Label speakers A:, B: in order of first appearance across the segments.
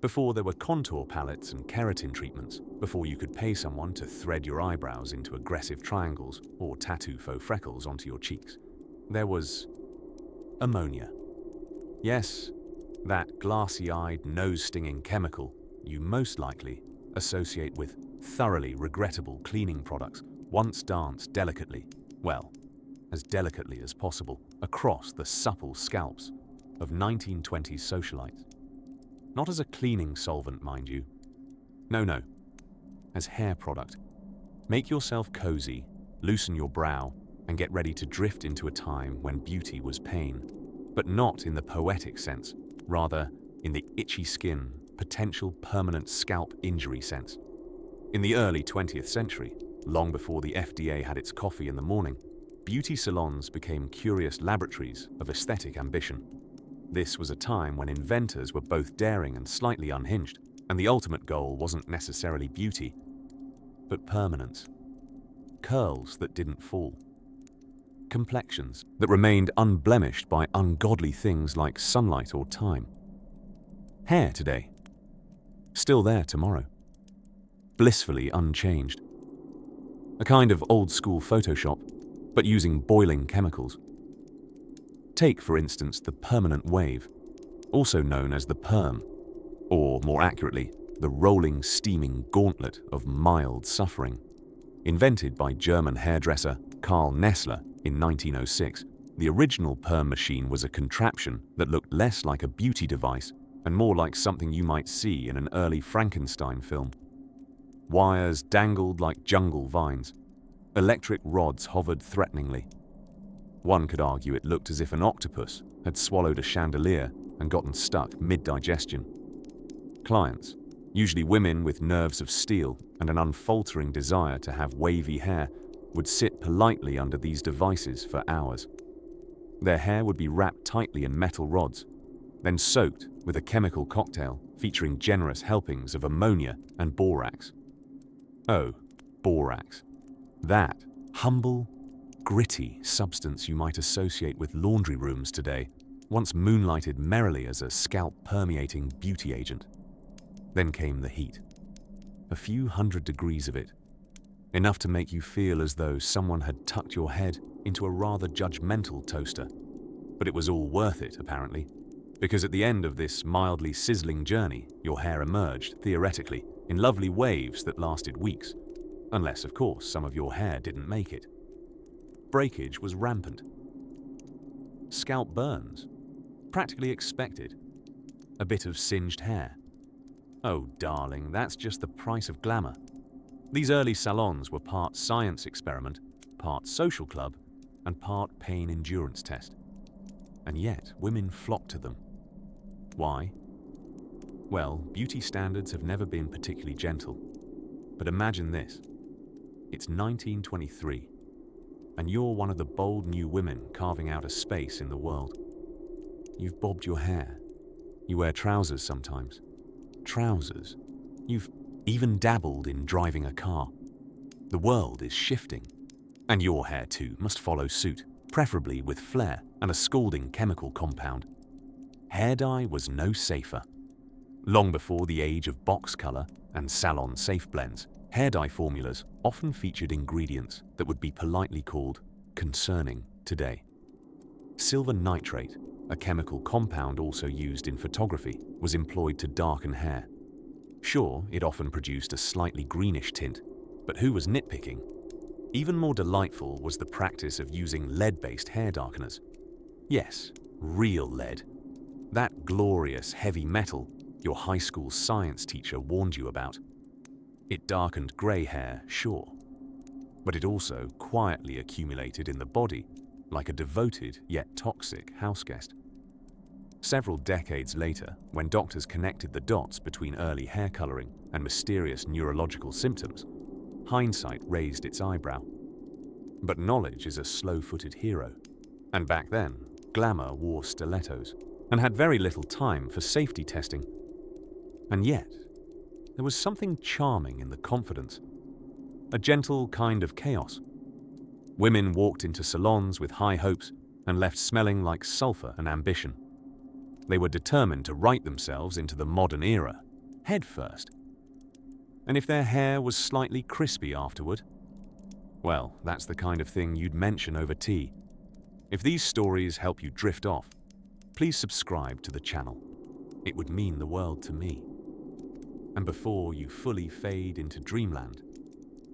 A: Before there were contour palettes and keratin treatments, before you could pay someone to thread your eyebrows into aggressive triangles or tattoo faux freckles onto your cheeks, there was ammonia. Yes, that glassy-eyed, nose-stinging chemical you most likely associate with thoroughly regrettable cleaning products once danced delicately, well, as delicately as possible, across the supple scalps of 1920s socialites. Not as a cleaning solvent, mind you. No, as hair product. Make yourself cozy, loosen your brow, and get ready to drift into a time when beauty was pain, but not in the poetic sense, rather in the itchy skin, potential permanent scalp injury sense. In the early 20th century, long before the FDA had its coffee in the morning, beauty salons became curious laboratories of aesthetic ambition. This was a time when inventors were both daring and slightly unhinged, and the ultimate goal wasn't necessarily beauty, but permanence. Curls that didn't fall. Complexions that remained unblemished by ungodly things like sunlight or time. Hair today. Still there tomorrow. Blissfully unchanged. A kind of old-school Photoshop, but using boiling chemicals. Take, for instance, the permanent wave, also known as the perm, or more accurately, the rolling, steaming gauntlet of mild suffering. Invented by German hairdresser Karl Nessler in 1906, the original perm machine was a contraption that looked less like a beauty device and more like something you might see in an early Frankenstein film. Wires dangled like jungle vines. Electric rods hovered threateningly. One could argue it looked as if an octopus had swallowed a chandelier and gotten stuck mid-digestion. Clients, usually women with nerves of steel and an unfaltering desire to have wavy hair, would sit politely under these devices for hours. Their hair would be wrapped tightly in metal rods, then soaked with a chemical cocktail featuring generous helpings of ammonia and borax. Oh, borax. That humble, gritty substance you might associate with laundry rooms today, once moonlighted merrily as a scalp-permeating beauty agent. Then came the heat. A few hundred degrees of it. Enough to make you feel as though someone had tucked your head into a rather judgmental toaster. But it was all worth it, apparently, because at the end of this mildly sizzling journey, your hair emerged, theoretically, in lovely waves that lasted weeks. Unless, of course, some of your hair didn't make it. Breakage was rampant. Scalp burns. Practically expected. A bit of singed hair. Oh, darling, that's just the price of glamour. These early salons were part science experiment, part social club, and part pain endurance test. And yet, women flocked to them. Why? Well, beauty standards have never been particularly gentle. But imagine this. It's 1923, and you're one of the bold new women carving out a space in the world. You've bobbed your hair. You wear trousers sometimes. Trousers. You've even dabbled in driving a car. The world is shifting. And your hair too must follow suit, preferably with flair and a scalding chemical compound. Hair dye was no safer. Long before the age of box color and salon safe blends, hair dye formulas often featured ingredients that would be politely called concerning today. Silver nitrate, a chemical compound also used in photography, was employed to darken hair. Sure, it often produced a slightly greenish tint, but who was nitpicking? Even more delightful was the practice of using lead-based hair darkeners. Yes, real lead. That glorious heavy metal your high school science teacher warned you about. It darkened grey hair, sure, but it also quietly accumulated in the body like a devoted yet toxic houseguest. Several decades later, when doctors connected the dots between early hair coloring and mysterious neurological symptoms, hindsight raised its eyebrow. But knowledge is a slow-footed hero, and back then, Glamour wore stilettos and had very little time for safety testing. And yet, there was something charming in the confidence, a gentle kind of chaos. Women walked into salons with high hopes and left smelling like sulfur and ambition. They were determined to write themselves into the modern era head first? And if their hair was slightly crispy afterward? Well, that's the kind of thing you'd mention over tea. If these stories help you drift off, please subscribe to the channel. It would mean the world to me. And before you fully fade into dreamland,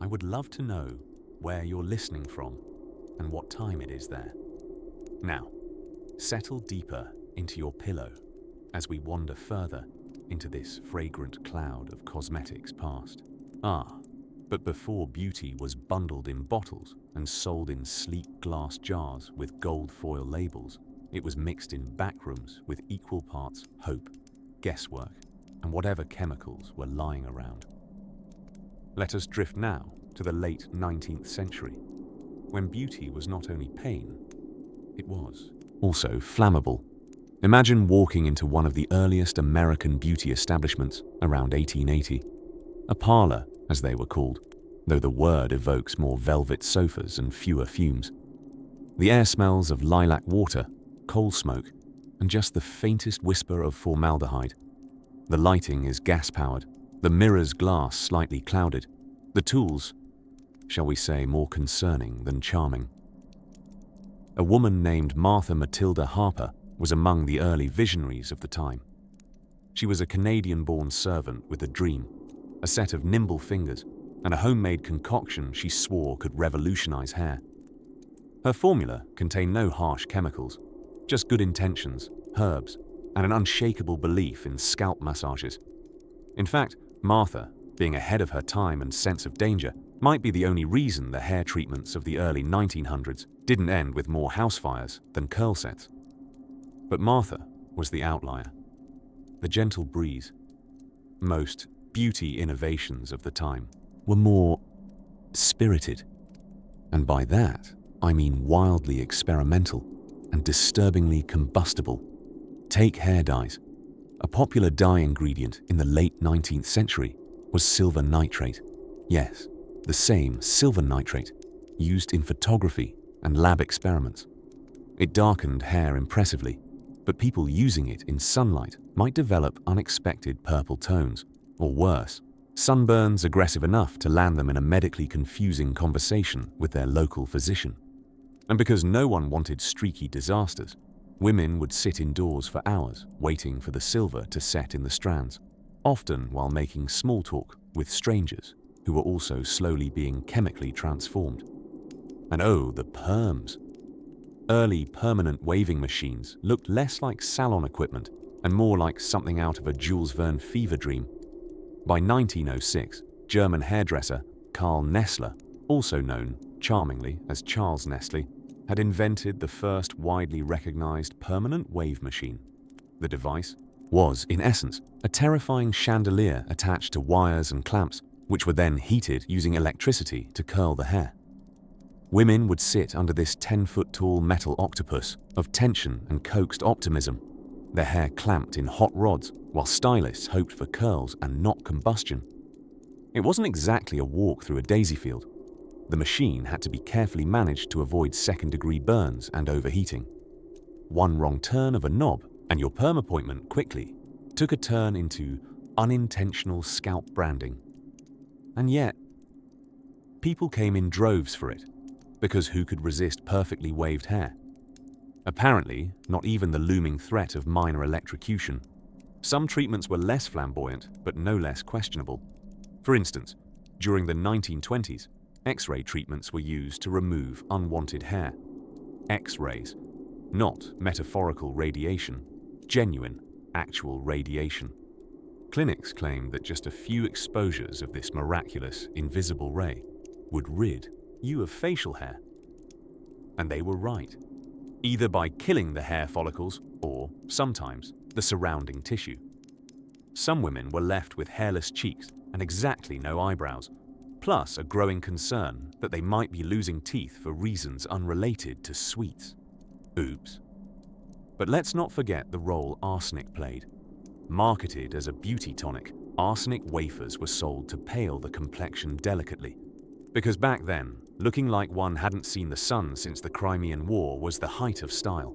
A: I would love to know where you're listening from and what time it is there. Now, settle deeper into your pillow as we wander further into this fragrant cloud of cosmetics past. But before beauty was bundled in bottles and sold in sleek glass jars with gold foil labels, it was mixed in backrooms with equal parts hope, guesswork, and whatever chemicals were lying around. Let us drift now to the late 19th century, when beauty was not only pain, it was also flammable. Imagine walking into one of the earliest American beauty establishments around 1880. A parlor, as they were called, though the word evokes more velvet sofas and fewer fumes. The air smells of lilac water, coal smoke, and just the faintest whisper of formaldehyde. The lighting is gas-powered, the mirror's glass slightly clouded, the tools, shall we say, more concerning than charming. A woman named Martha Matilda Harper was among the early visionaries of the time. She was a Canadian-born servant with a dream, a set of nimble fingers, and a homemade concoction she swore could revolutionize hair. Her formula contained no harsh chemicals, just good intentions, herbs, and an unshakable belief in scalp massages. In fact, Martha, being ahead of her time and sense of danger, might be the only reason the hair treatments of the early 1900s didn't end with more house fires than curl sets. But Martha was the outlier, the gentle breeze. Most beauty innovations of the time were more spirited, and by that I mean wildly experimental and disturbingly combustible. Take hair dyes. A popular dye ingredient in the late 19th century was silver nitrate. Yes, the same silver nitrate used in photography and lab experiments. It darkened hair impressively, but people using it in sunlight might develop unexpected purple tones, or worse, sunburns aggressive enough to land them in a medically confusing conversation with their local physician. And because no one wanted streaky disasters, women would sit indoors for hours waiting for the silver to set in the strands, often while making small talk with strangers who were also slowly being chemically transformed. And oh, the perms! Early permanent waving machines looked less like salon equipment and more like something out of a Jules Verne fever dream. By 1906, German hairdresser Karl Nessler, also known charmingly as Charles Nestle, had invented the first widely recognized permanent wave machine. The device was, in essence, a terrifying chandelier attached to wires and clamps, which were then heated using electricity to curl the hair. Women would sit under this 10-foot-tall metal octopus of tension and coaxed optimism, their hair clamped in hot rods, while stylists hoped for curls and not combustion. It wasn't exactly a walk through a daisy field. The machine had to be carefully managed to avoid second-degree burns and overheating. One wrong turn of a knob, and your perm appointment quickly took a turn into unintentional scalp branding. And yet, people came in droves for it, because who could resist perfectly waved hair? Apparently, not even the looming threat of minor electrocution. Some treatments were less flamboyant, but no less questionable. For instance, during the 1920s, X-ray treatments were used to remove unwanted hair. X-rays, not metaphorical radiation, genuine, actual radiation. Clinics claimed that just a few exposures of this miraculous, invisible ray would rid you of facial hair. And they were right, either by killing the hair follicles or, sometimes, the surrounding tissue. Some women were left with hairless cheeks and exactly no eyebrows, plus a growing concern that they might be losing teeth for reasons unrelated to sweets. Oops. But let's not forget the role arsenic played. Marketed as a beauty tonic, arsenic wafers were sold to pale the complexion delicately. Because back then, looking like one hadn't seen the sun since the Crimean War was the height of style.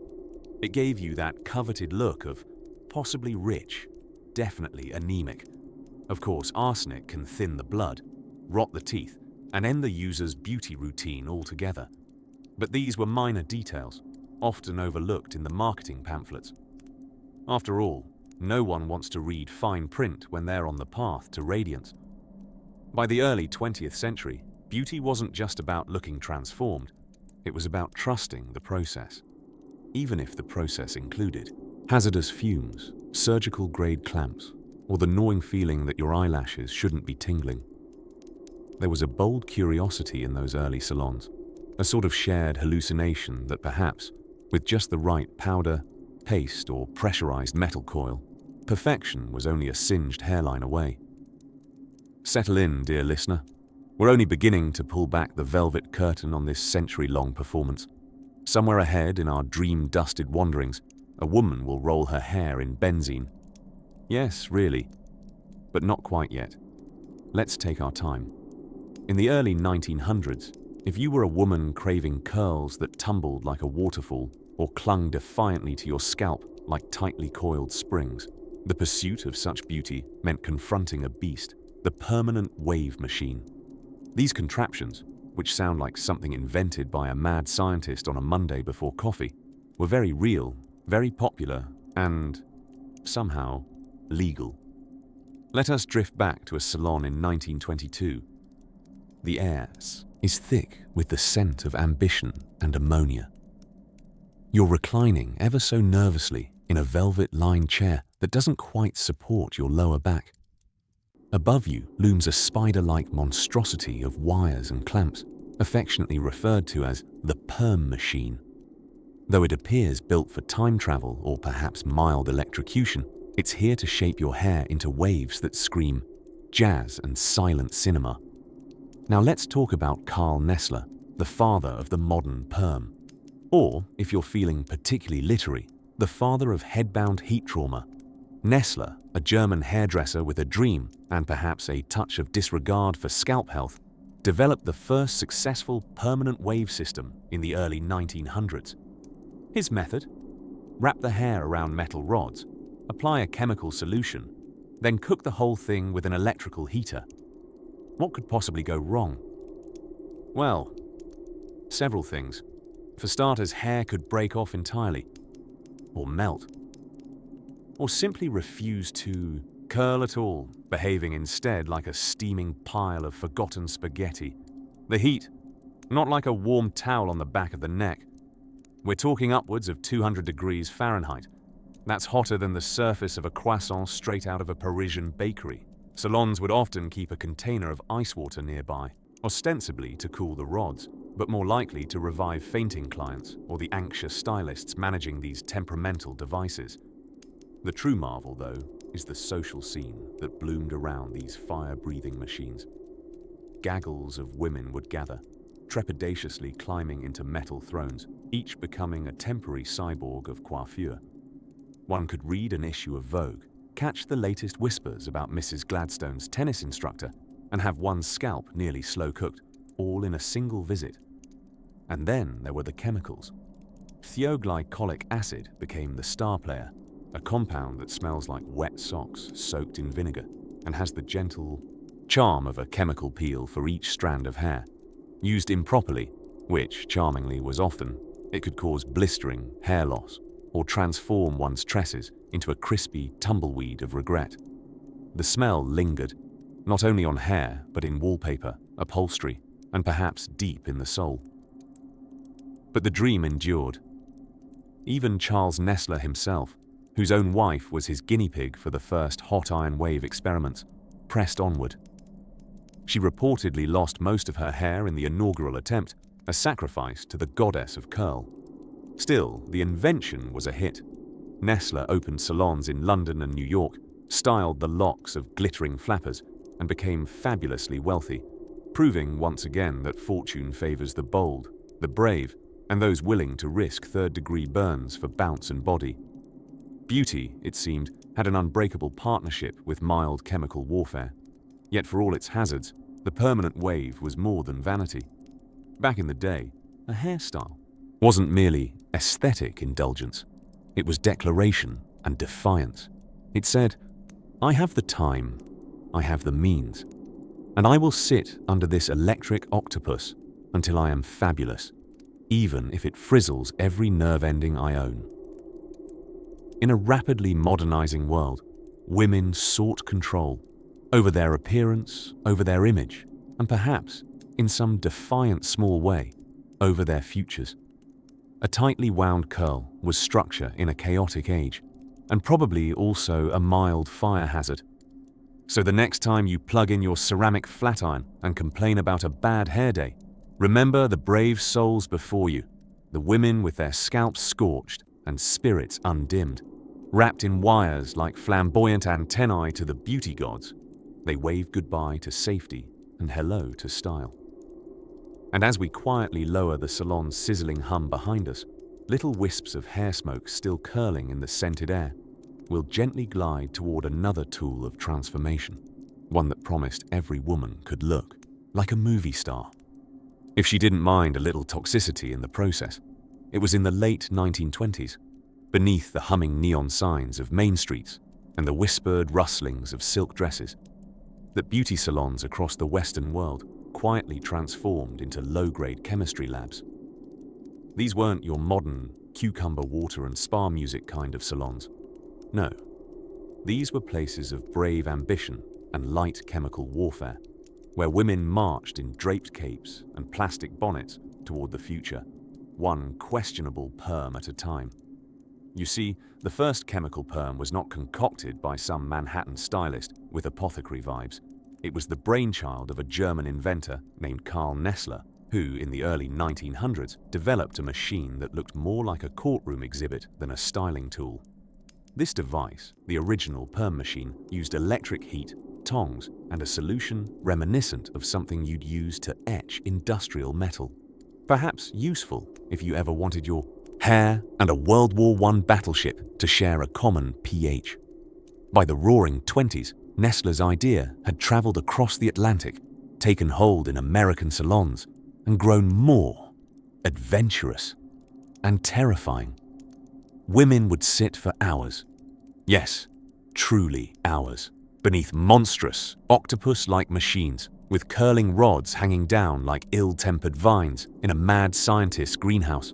A: It gave you that coveted look of possibly rich, definitely anemic, Of course, arsenic can thin the blood, rot the teeth, and end the user's beauty routine altogether. But these were minor details, often overlooked in the marketing pamphlets. After all, no one wants to read fine print when they're on the path to radiance. By the early 20th century, beauty wasn't just about looking transformed, it was about trusting the process. Even if the process included hazardous fumes, surgical-grade clamps, or the gnawing feeling that your eyelashes shouldn't be tingling. There was a bold curiosity in those early salons, a sort of shared hallucination that perhaps, with just the right powder, paste, or pressurized metal coil, perfection was only a singed hairline away. Settle in, dear listener. We're only beginning to pull back the velvet curtain on this century-long performance. Somewhere ahead in our dream-dusted wanderings, a woman will roll her hair in benzene. Yes, really, but not quite yet. Let's take our time. In the early 1900s, if you were a woman craving curls that tumbled like a waterfall or clung defiantly to your scalp like tightly coiled springs, the pursuit of such beauty meant confronting a beast, the permanent wave machine. These contraptions, which sound like something invented by a mad scientist on a Monday before coffee, were very real, very popular, and, somehow, legal. Let us drift back to a salon in 1922. The air is thick with the scent of ambition and ammonia. You're reclining ever so nervously in a velvet-lined chair that doesn't quite support your lower back. Above you looms a spider-like monstrosity of wires and clamps, affectionately referred to as the perm machine. Though it appears built for time travel or perhaps mild electrocution, it's here to shape your hair into waves that scream jazz and silent cinema. Now let's talk about Karl Nessler, the father of the modern perm. Or, if you're feeling particularly literary, the father of headbound heat trauma. Nessler, a German hairdresser with a dream and perhaps a touch of disregard for scalp health, developed the first successful permanent wave system in the early 1900s. His method? Wrap the hair around metal rods, apply a chemical solution, then cook the whole thing with an electrical heater. What could possibly go wrong? Well, several things. For starters, hair could break off entirely, or melt, or simply refuse to curl at all, behaving instead like a steaming pile of forgotten spaghetti. The heat, not like a warm towel on the back of the neck. We're talking upwards of 200 degrees Fahrenheit. That's hotter than the surface of a croissant straight out of a Parisian bakery. Salons would often keep a container of ice water nearby, ostensibly to cool the rods, but more likely to revive fainting clients or the anxious stylists managing these temperamental devices. The true marvel, though, is the social scene that bloomed around these fire-breathing machines. Gaggles of women would gather, trepidatiously climbing into metal thrones, each becoming a temporary cyborg of coiffure. One could read an issue of Vogue, catch the latest whispers about Mrs. Gladstone's tennis instructor, and have one's scalp nearly slow-cooked, all in a single visit. And then there were the chemicals. Thioglycolic acid became the star player, a compound that smells like wet socks soaked in vinegar and has the gentle charm of a chemical peel for each strand of hair. Used improperly, which charmingly was often, it could cause blistering, hair loss, or transform one's tresses into a crispy tumbleweed of regret. The smell lingered, not only on hair but in wallpaper, upholstery, and perhaps deep in the soul. But the dream endured. Even Charles Nessler himself, whose own wife was his guinea pig for the first hot iron wave experiments, pressed onward. She reportedly lost most of her hair in the inaugural attempt, a sacrifice to the goddess of curl. Still, the invention was a hit. Nessler opened salons in London and New York, styled the locks of glittering flappers, and became fabulously wealthy, proving once again that fortune favors the bold, the brave, and those willing to risk third-degree burns for bounce and body. Beauty, it seemed, had an unbreakable partnership with mild chemical warfare. Yet for all its hazards, the permanent wave was more than vanity. Back in the day, a hairstyle wasn't merely aesthetic indulgence. It was declaration and defiance. It said, I have the time, I have the means, and I will sit under this electric octopus until I am fabulous, even if it frizzles every nerve ending I own. In a rapidly modernizing world, women sought control over their appearance, over their image, and perhaps, in some defiant small way, over their futures. A tightly wound curl was structure in a chaotic age, and probably also a mild fire hazard. So the next time you plug in your ceramic flat iron and complain about a bad hair day, remember the brave souls before you, the women with their scalps scorched and spirits undimmed, wrapped in wires like flamboyant antennae to the beauty gods. They wave goodbye to safety and hello to style. And as we quietly lower the salon's sizzling hum behind us, little wisps of hair smoke still curling in the scented air, we'll gently glide toward another tool of transformation, one that promised every woman could look like a movie star. If she didn't mind a little toxicity in the process, it was in the late 1920s, beneath the humming neon signs of main streets and the whispered rustlings of silk dresses, that beauty salons across the Western world quietly transformed into low-grade chemistry labs. These weren't your modern cucumber water and spa music kind of salons. No, these were places of brave ambition and light chemical warfare, where women marched in draped capes and plastic bonnets toward the future, one questionable perm at a time. You see, the first chemical perm was not concocted by some Manhattan stylist with apothecary vibes. It was the brainchild of a German inventor named Karl Nessler, who, in the early 1900s, developed a machine that looked more like a courtroom exhibit than a styling tool. This device, the original perm machine, used electric heat, tongs, and a solution reminiscent of something you'd use to etch industrial metal. Perhaps useful if you ever wanted your hair and a World War I battleship to share a common pH. By the roaring 20s, Nestler's idea had traveled across the Atlantic, taken hold in American salons, and grown more adventurous and terrifying. Women would sit for hours, yes, truly hours, beneath monstrous, octopus-like machines, with curling rods hanging down like ill-tempered vines in a mad scientist's greenhouse.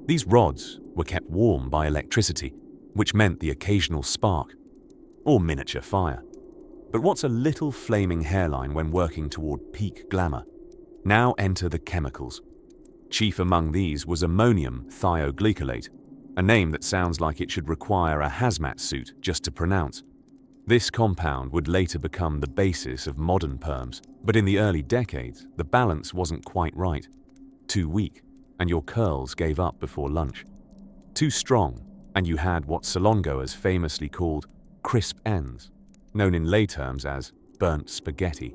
A: These rods were kept warm by electricity, which meant the occasional spark, or miniature fire. But what's a little flaming hairline when working toward peak glamour? Now enter the chemicals. Chief among these was ammonium thioglycolate, a name that sounds like it should require a hazmat suit just to pronounce. This compound would later become the basis of modern perms, but in the early decades, the balance wasn't quite right. Too weak, and your curls gave up before lunch. Too strong, and you had what salongoers famously called crisp ends, known in lay terms as burnt spaghetti.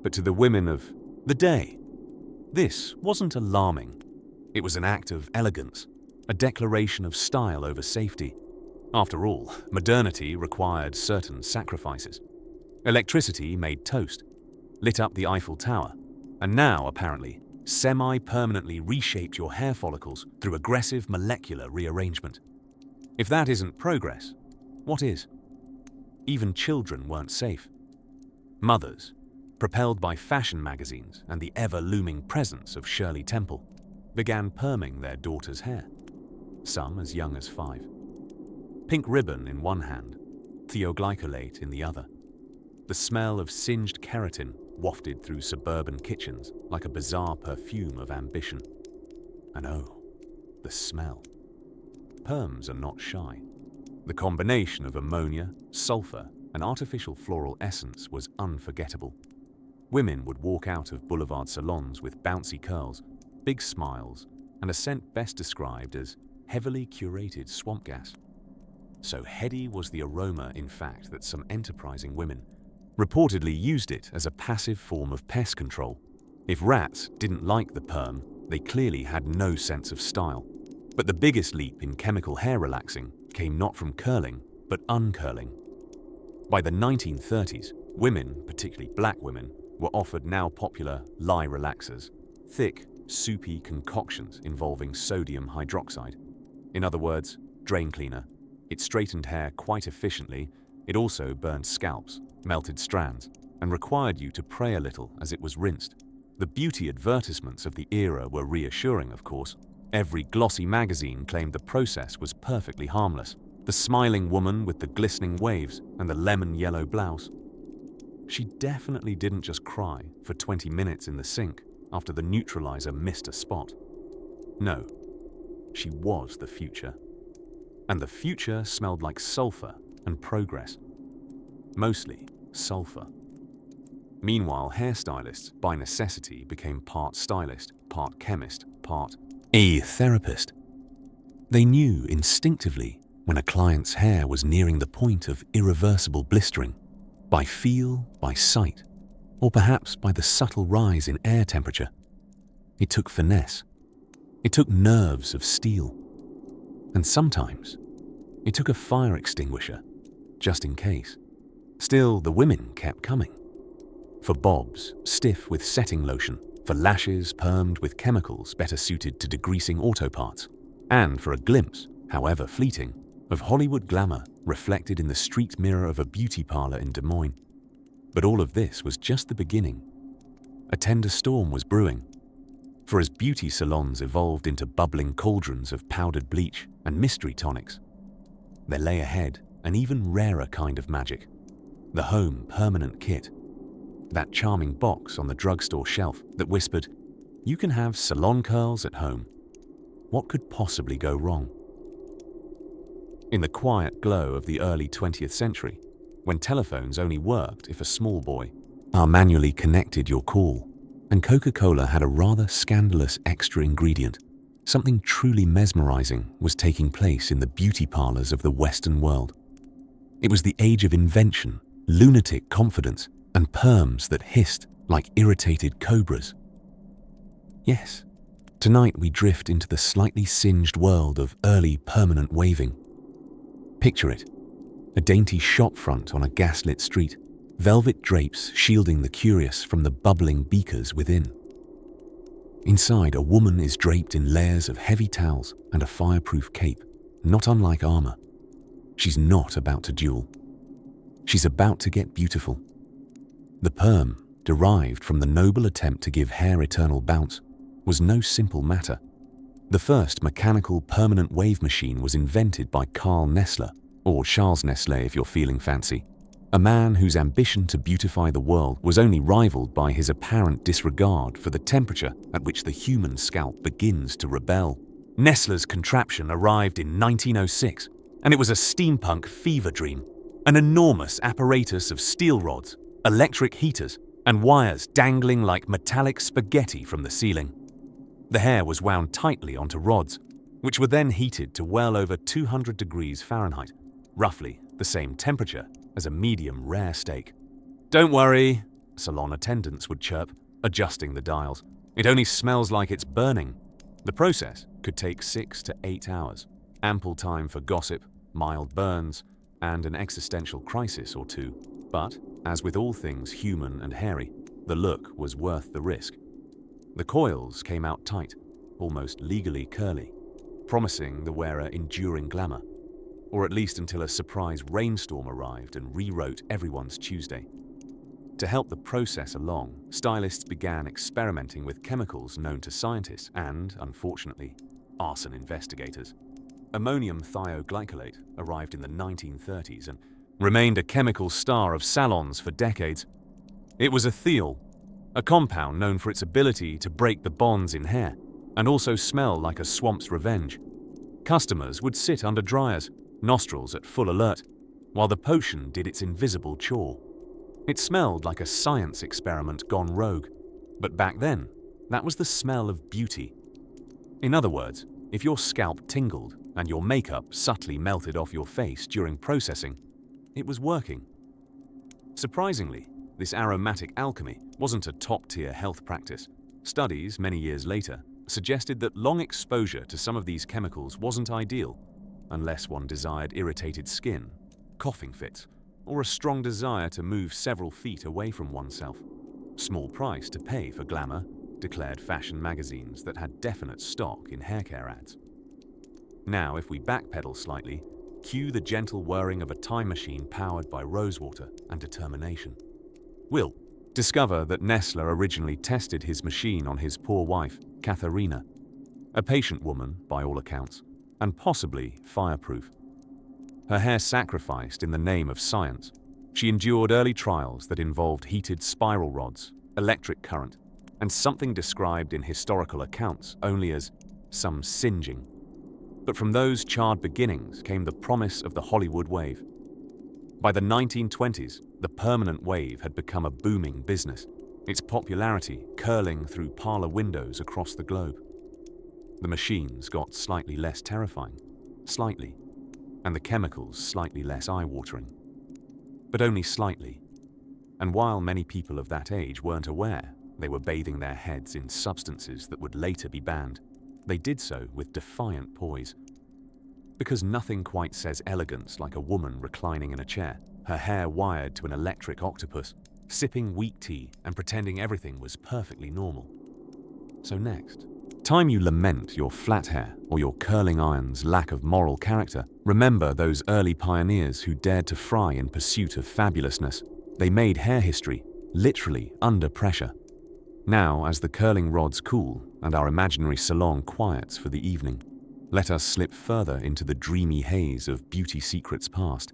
A: But to the women of the day, this wasn't alarming. It was an act of elegance, a declaration of style over safety. After all, modernity required certain sacrifices. Electricity made toast, lit up the Eiffel Tower, and now, apparently, semi-permanently reshaped your hair follicles through aggressive molecular rearrangement. If that isn't progress, what is? Even children weren't safe. Mothers, propelled by fashion magazines and the ever-looming presence of Shirley Temple, began perming their daughters' hair, some as young as 5. Pink ribbon in one hand, thioglycolate in the other. The smell of singed keratin wafted through suburban kitchens like a bizarre perfume of ambition. And oh, the smell. Perms are not shy. The combination of ammonia, sulfur, and artificial floral essence was unforgettable. Women would walk out of boulevard salons with bouncy curls, big smiles, and a scent best described as heavily curated swamp gas. So heady was the aroma, in fact, that some enterprising women reportedly used it as a passive form of pest control. If rats didn't like the perm, they clearly had no sense of style. But the biggest leap in chemical hair relaxing came not from curling, but uncurling. By the 1930s, women, particularly black women, were offered now popular lye relaxers, thick, soupy concoctions involving sodium hydroxide. In other words, drain cleaner. It straightened hair quite efficiently, It also burned scalps, melted strands, and required you to pray a little as it was rinsed. The beauty advertisements of the era were reassuring, of course. Every glossy magazine claimed the process was perfectly harmless. The smiling woman with the glistening waves and the lemon-yellow blouse. She definitely didn't just cry for 20 minutes in the sink after the neutralizer missed a spot. No, she was the future. And the future smelled like sulfur and progress. Mostly sulfur. Meanwhile, hairstylists, by necessity, became part stylist, part chemist, part a therapist. They knew instinctively when a client's hair was nearing the point of irreversible blistering, by feel, by sight, or perhaps by the subtle rise in air temperature. It took finesse. It took nerves of steel. And sometimes, it took a fire extinguisher, just in case. Still, the women kept coming. For bobs, stiff with setting lotion, for lashes permed with chemicals better suited to degreasing auto parts, and for a glimpse, however fleeting, of Hollywood glamour reflected in the street mirror of a beauty parlor in Des Moines. But all of this was just the beginning. A tender storm was brewing. For as beauty salons evolved into bubbling cauldrons of powdered bleach and mystery tonics, there lay ahead an even rarer kind of magic, the home permanent kit. That charming box on the drugstore shelf that whispered, "You can have salon curls at home." What could possibly go wrong? In the quiet glow of the early 20th century, when telephones only worked if a small boy manually connected your call, and Coca-Cola had a rather scandalous extra ingredient, something truly mesmerizing was taking place in the beauty parlors of the Western world. It was the age of invention, lunatic confidence, and perms that hissed like irritated cobras. Yes, tonight we drift into the slightly singed world of early permanent waving. Picture it, a dainty shop front on a gaslit street, velvet drapes shielding the curious from the bubbling beakers within. Inside, a woman is draped in layers of heavy towels and a fireproof cape, not unlike armor. She's not about to duel. She's about to get beautiful. The perm, derived from the noble attempt to give hair eternal bounce, was no simple matter. The first mechanical permanent wave machine was invented by Carl Nessler, or Charles Nestlé if you're feeling fancy, a man whose ambition to beautify the world was only rivaled by his apparent disregard for the temperature at which the human scalp begins to rebel. Nessler's contraption arrived in 1906, and it was a steampunk fever dream, an enormous apparatus of steel rods, electric heaters, and wires dangling like metallic spaghetti from the ceiling. The hair was wound tightly onto rods, which were then heated to well over 200 degrees Fahrenheit, roughly the same temperature as a medium rare steak. "Don't worry," salon attendants would chirp, adjusting the dials. "It only smells like it's burning." The process could take 6 to 8 hours, ample time for gossip, mild burns, and an existential crisis or two. But, as with all things human and hairy, the look was worth the risk. The coils came out tight, almost legally curly, promising the wearer enduring glamour, or at least until a surprise rainstorm arrived and rewrote everyone's Tuesday. To help the process along, stylists began experimenting with chemicals known to scientists and, unfortunately, arson investigators. Ammonium thioglycolate arrived in the 1930s and remained a chemical star of salons for decades. It was a thiol, a compound known for its ability to break the bonds in hair and also smell like a swamp's revenge. Customers would sit under dryers, nostrils at full alert, while the potion did its invisible chore. It smelled like a science experiment gone rogue, but back then, that was the smell of beauty. In other words, if your scalp tingled and your makeup subtly melted off your face during processing, it was working. Surprisingly, this aromatic alchemy wasn't a top-tier health practice. Studies, many years later, suggested that long exposure to some of these chemicals wasn't ideal, unless one desired irritated skin, coughing fits, or a strong desire to move several feet away from oneself. Small price to pay for glamour, declared fashion magazines that had definite stock in haircare ads. Now, if we backpedal slightly, cue the gentle whirring of a time machine powered by rosewater and determination. We'll discover that Nestler originally tested his machine on his poor wife, Katharina, a patient woman by all accounts, and possibly fireproof. Her hair sacrificed in the name of science, she endured early trials that involved heated spiral rods, electric current, and something described in historical accounts only as some singeing. But from those charred beginnings came the promise of the Hollywood wave. By the 1920s, the permanent wave had become a booming business, its popularity curling through parlor windows across the globe. The machines got slightly less terrifying, slightly, and the chemicals slightly less eye-watering. But only slightly. And while many people of that age weren't aware they were bathing their heads in substances that would later be banned, they did so with defiant poise. Because nothing quite says elegance like a woman reclining in a chair, her hair wired to an electric octopus, sipping wheat tea and pretending everything was perfectly normal. So next time you lament your flat hair or your curling iron's lack of moral character, remember those early pioneers who dared to fry in pursuit of fabulousness. They made hair history, literally under pressure. Now, as the curling rods cool and our imaginary salon quiets for the evening, let us slip further into the dreamy haze of beauty secrets past.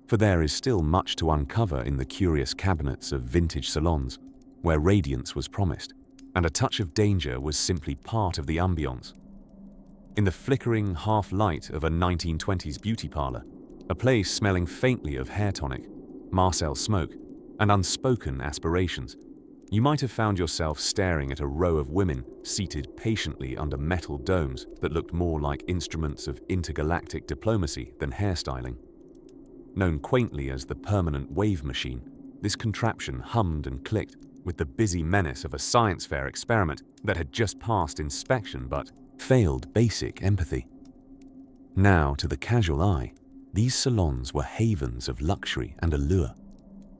A: For there is still much to uncover in the curious cabinets of vintage salons, where radiance was promised, and a touch of danger was simply part of the ambience. In the flickering half-light of a 1920s beauty parlor, a place smelling faintly of hair tonic, Marcel smoke, and unspoken aspirations, you might have found yourself staring at a row of women seated patiently under metal domes that looked more like instruments of intergalactic diplomacy than hairstyling. Known quaintly as the permanent wave machine, this contraption hummed and clicked with the busy menace of a science fair experiment that had just passed inspection but failed basic empathy. Now, to the casual eye, these salons were havens of luxury and allure.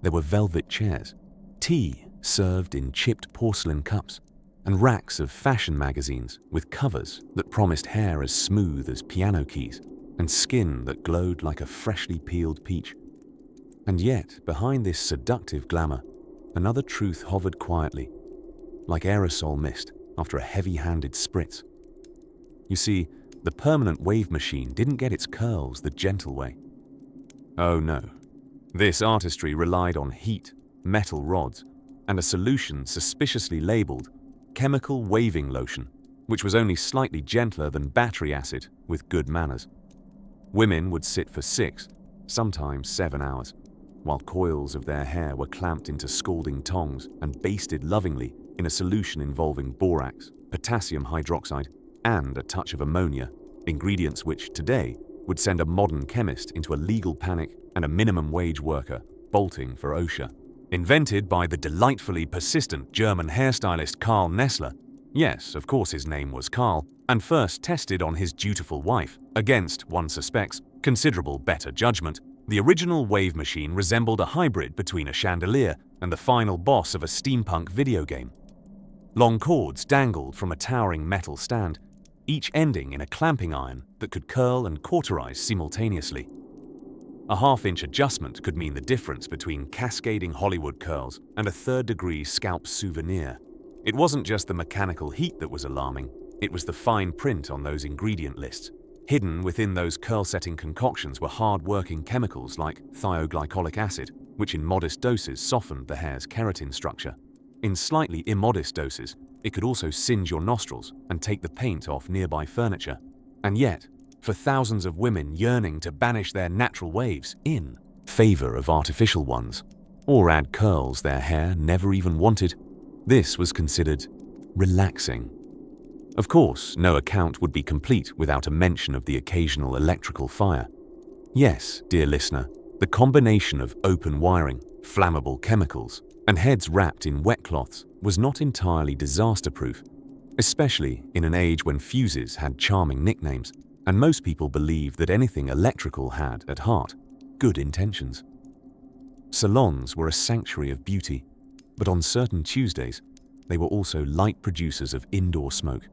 A: There were velvet chairs, tea served in chipped porcelain cups, and racks of fashion magazines with covers that promised hair as smooth as piano keys and skin that glowed like a freshly peeled peach. And yet, behind this seductive glamour, another truth hovered quietly, like aerosol mist after a heavy-handed spritz. You see, the permanent wave machine didn't get its curls the gentle way. Oh no. This artistry relied on heat, metal rods, and a solution suspiciously labeled chemical waving lotion, which was only slightly gentler than battery acid with good manners. Women would sit for 6, sometimes 7 hours, while coils of their hair were clamped into scalding tongs and basted lovingly in a solution involving borax, potassium hydroxide, and a touch of ammonia, ingredients which, today, would send a modern chemist into a legal panic and a minimum wage worker bolting for OSHA. Invented by the delightfully persistent German hairstylist Karl Nestler, yes, of course his name was Karl, and first tested on his dutiful wife, against, one suspects, considerable better judgment, the original wave machine resembled a hybrid between a chandelier and the final boss of a steampunk video game. Long cords dangled from a towering metal stand, each ending in a clamping iron that could curl and cauterize simultaneously. A half-inch adjustment could mean the difference between cascading Hollywood curls and a third-degree scalp souvenir. It wasn't just the mechanical heat that was alarming, it was the fine print on those ingredient lists. Hidden within those curl-setting concoctions were hard-working chemicals like thioglycolic acid, which in modest doses softened the hair's keratin structure. In slightly immodest doses, it could also singe your nostrils and take the paint off nearby furniture. And yet, for thousands of women yearning to banish their natural waves in favor of artificial ones, or add curls their hair never even wanted, this was considered relaxing. Of course, no account would be complete without a mention of the occasional electrical fire. Yes, dear listener, the combination of open wiring, flammable chemicals, and heads wrapped in wet cloths was not entirely disaster-proof, especially in an age when fuses had charming nicknames, and most people believed that anything electrical had, at heart, good intentions. Salons were a sanctuary of beauty, but on certain Tuesdays, they were also light producers of indoor smoke.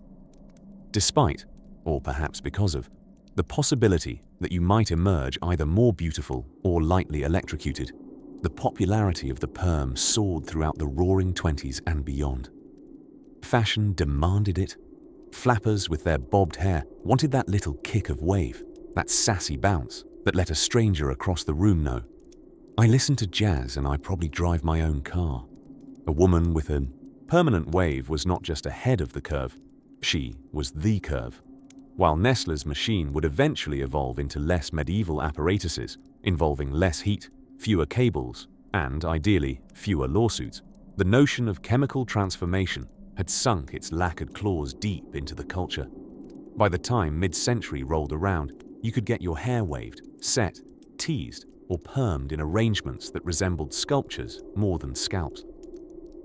A: Despite, or perhaps because of, the possibility that you might emerge either more beautiful or lightly electrocuted. The popularity of the perm soared throughout the roaring 20s and beyond. Fashion demanded it. Flappers with their bobbed hair wanted that little kick of wave, that sassy bounce that let a stranger across the room know, I listen to jazz and I probably drive my own car. A woman with a permanent wave was not just ahead of the curve, she was the curve. While Nestle's machine would eventually evolve into less medieval apparatuses, involving less heat, fewer cables, and, ideally, fewer lawsuits, the notion of chemical transformation had sunk its lacquered claws deep into the culture. By the time mid-century rolled around, you could get your hair waved, set, teased, or permed in arrangements that resembled sculptures more than scalps.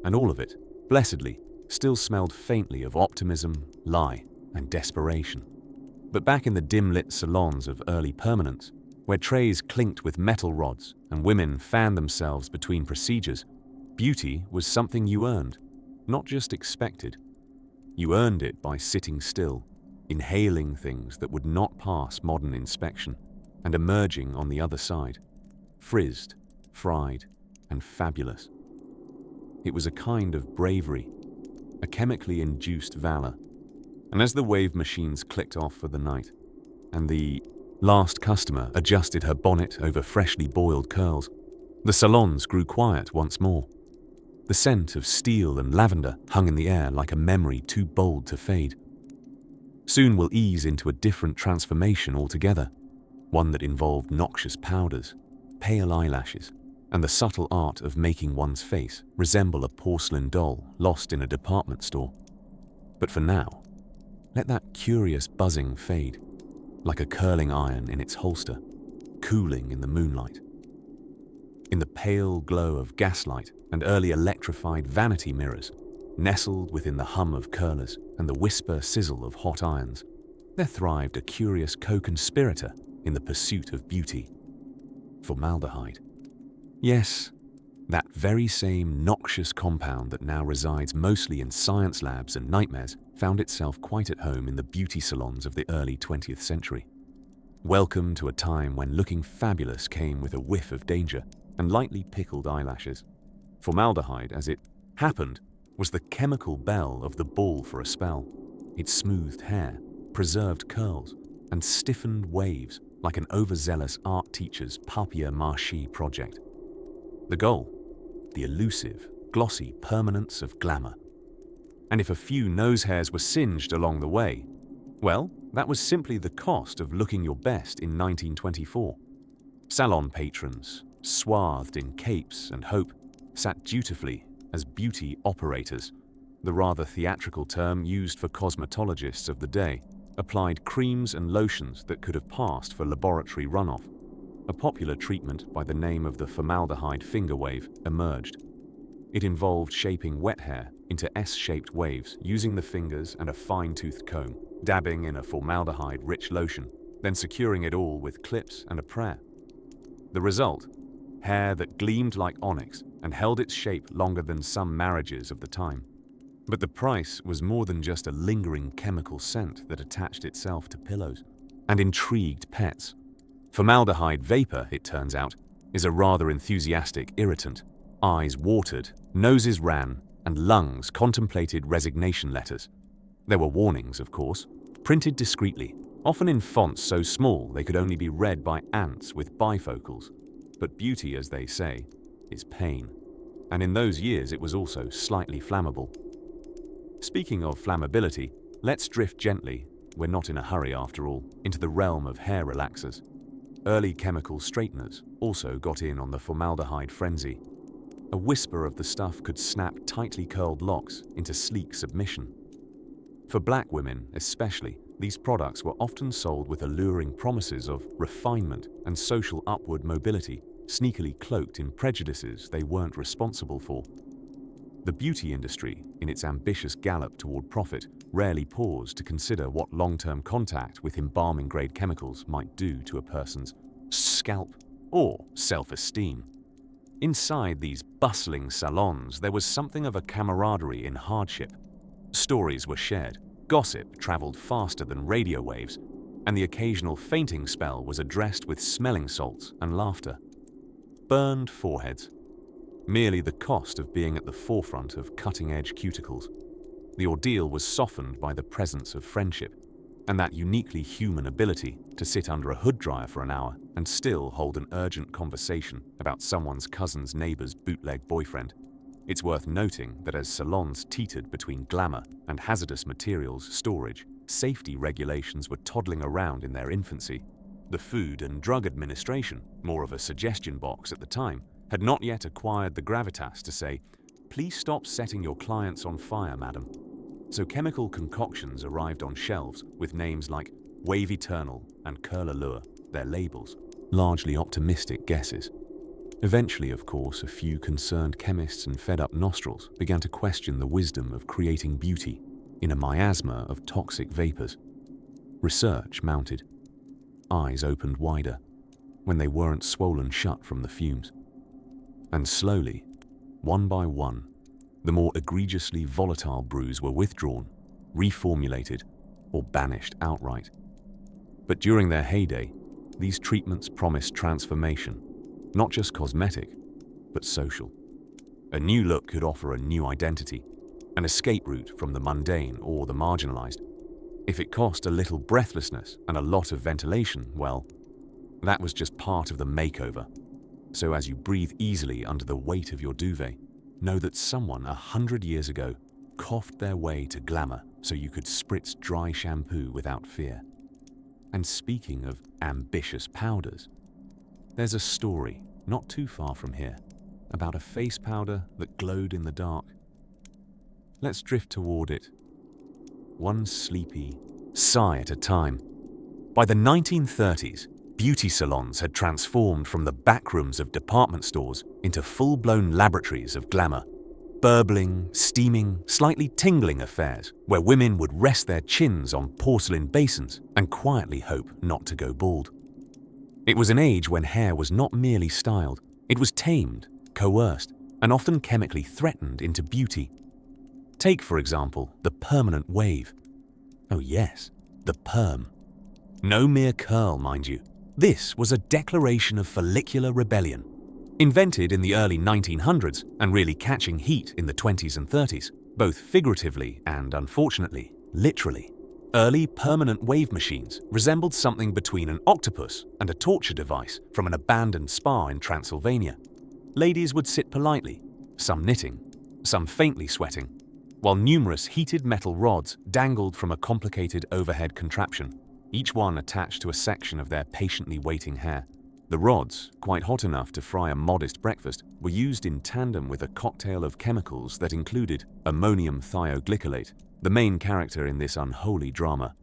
A: And all of it, blessedly, still smelled faintly of optimism, lie, and desperation. But back in the dim-lit salons of early permanence, where trays clinked with metal rods and women fanned themselves between procedures, beauty was something you earned, not just expected. You earned it by sitting still, inhaling things that would not pass modern inspection, and emerging on the other side, frizzed, fried, and fabulous. It was a kind of bravery, a chemically induced valor. And as the wave machines clicked off for the night, and the last customer adjusted her bonnet over freshly boiled curls, the salons grew quiet once more. The scent of steel and lavender hung in the air like a memory too bold to fade. Soon we'll ease into a different transformation altogether, one that involved noxious powders, pale eyelashes, and the subtle art of making one's face resemble a porcelain doll lost in a department store. But for now, let that curious buzzing fade, like a curling iron in its holster, cooling in the moonlight. In the pale glow of gaslight and early electrified vanity mirrors, nestled within the hum of curlers and the whisper sizzle of hot irons, there thrived a curious co-conspirator in the pursuit of beauty: formaldehyde. Yes, that very same noxious compound that now resides mostly in science labs and nightmares found itself quite at home in the beauty salons of the early 20th century. Welcome to a time when looking fabulous came with a whiff of danger and lightly pickled eyelashes. Formaldehyde, as it happened, was the chemical belle of the ball for a spell. It smoothed hair, preserved curls, and stiffened waves like an overzealous art teacher's papier-mâché project. The goal? The elusive, glossy permanence of glamour. And if a few nose hairs were singed along the way, well, that was simply the cost of looking your best in 1924. Salon patrons, swathed in capes and hope, sat dutifully as beauty operators, the rather theatrical term used for cosmetologists of the day, applied creams and lotions that could have passed for laboratory runoff. A popular treatment by the name of the formaldehyde finger wave emerged. It involved shaping wet hair into S-shaped waves using the fingers and a fine-toothed comb, dabbing in a formaldehyde-rich lotion, then securing it all with clips and a prayer. The result? Hair that gleamed like onyx and held its shape longer than some marriages of the time. But the price was more than just a lingering chemical scent that attached itself to pillows and intrigued pets. Formaldehyde vapor, it turns out, is a rather enthusiastic irritant. Eyes watered, noses ran, and lungs contemplated resignation letters. There were warnings, of course, printed discreetly, often in fonts so small they could only be read by ants with bifocals. But beauty, as they say, is pain. And in those years it was also slightly flammable. Speaking of flammability, let's drift gently, we're not in a hurry after all, into the realm of hair relaxers. Early chemical straighteners also got in on the formaldehyde frenzy. A whisper of the stuff could snap tightly curled locks into sleek submission. For black women, especially, these products were often sold with alluring promises of refinement and social upward mobility, sneakily cloaked in prejudices they weren't responsible for. The beauty industry, in its ambitious gallop toward profit, rarely paused to consider what long-term contact with embalming-grade chemicals might do to a person's scalp or self-esteem. Inside these bustling salons, there was something of a camaraderie in hardship. Stories were shared, gossip traveled faster than radio waves, and the occasional fainting spell was addressed with smelling salts and laughter. Burned foreheads. Merely the cost of being at the forefront of cutting-edge cuticles. The ordeal was softened by the presence of friendship, and that uniquely human ability to sit under a hood dryer for an hour and still hold an urgent conversation about someone's cousin's neighbor's bootleg boyfriend. It's worth noting that as salons teetered between glamour and hazardous materials storage, safety regulations were toddling around in their infancy. The Food and Drug Administration, more of a suggestion box at the time, had not yet acquired the gravitas to say, "Please stop setting your clients on fire, madam." So chemical concoctions arrived on shelves with names like Wave Eternal and Curl Allure, their labels, largely optimistic guesses. Eventually, of course, a few concerned chemists and fed-up nostrils began to question the wisdom of creating beauty in a miasma of toxic vapors. Research mounted. Eyes opened wider when they weren't swollen shut from the fumes. And slowly, one by one, the more egregiously volatile brews were withdrawn, reformulated, or banished outright. But during their heyday, these treatments promised transformation, not just cosmetic, but social. A new look could offer a new identity, an escape route from the mundane or the marginalized. If it cost a little breathlessness and a lot of ventilation, well, that was just part of the makeover. So as you breathe easily under the weight of your duvet, know that someone 100 years ago coughed their way to glamour so you could spritz dry shampoo without fear. And speaking of ambitious powders, there's a story not too far from here about a face powder that glowed in the dark. Let's drift toward it, one sleepy sigh at a time. By the 1930s, beauty salons had transformed from the backrooms of department stores into full-blown laboratories of glamour. Burbling, steaming, slightly tingling affairs where women would rest their chins on porcelain basins and quietly hope not to go bald. It was an age when hair was not merely styled, it was tamed, coerced, and often chemically threatened into beauty. Take, for example, the permanent wave. Oh yes, the perm. No mere curl, mind you. This was a declaration of follicular rebellion. Invented in the early 1900s and really catching heat in the 20s and 30s, both figuratively and, unfortunately, literally. Early permanent wave machines resembled something between an octopus and a torture device from an abandoned spa in Transylvania. Ladies would sit politely, some knitting, some faintly sweating, while numerous heated metal rods dangled from a complicated overhead contraption, each one attached to a section of their patiently waiting hair. The rods, quite hot enough to fry a modest breakfast, were used in tandem with a cocktail of chemicals that included ammonium thioglycolate, the main character in this unholy drama.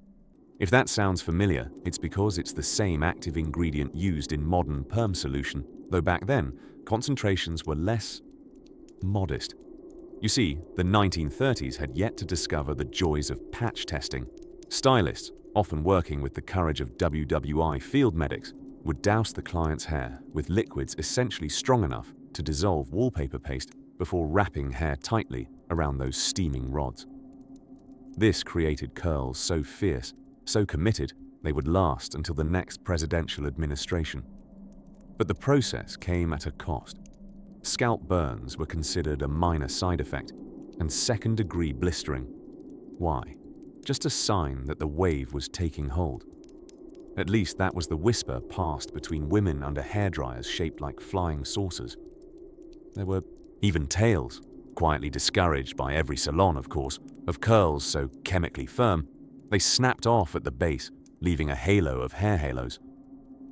A: If that sounds familiar, it's because it's the same active ingredient used in modern perm solution, though back then, concentrations were less modest. You see, the 1930s had yet to discover the joys of patch testing. Stylists, often working with the courage of WWI field medics, would douse the client's hair with liquids essentially strong enough to dissolve wallpaper paste before wrapping hair tightly around those steaming rods. This created curls so fierce, so committed, they would last until the next presidential administration. But the process came at a cost. Scalp burns were considered a minor side effect, and second-degree blistering. Why? Just a sign that the wave was taking hold. At least that was the whisper passed between women under hairdryers shaped like flying saucers. There were even tales, quietly discouraged by every salon, of course, of curls so chemically firm, they snapped off at the base, leaving a halo of hair halos.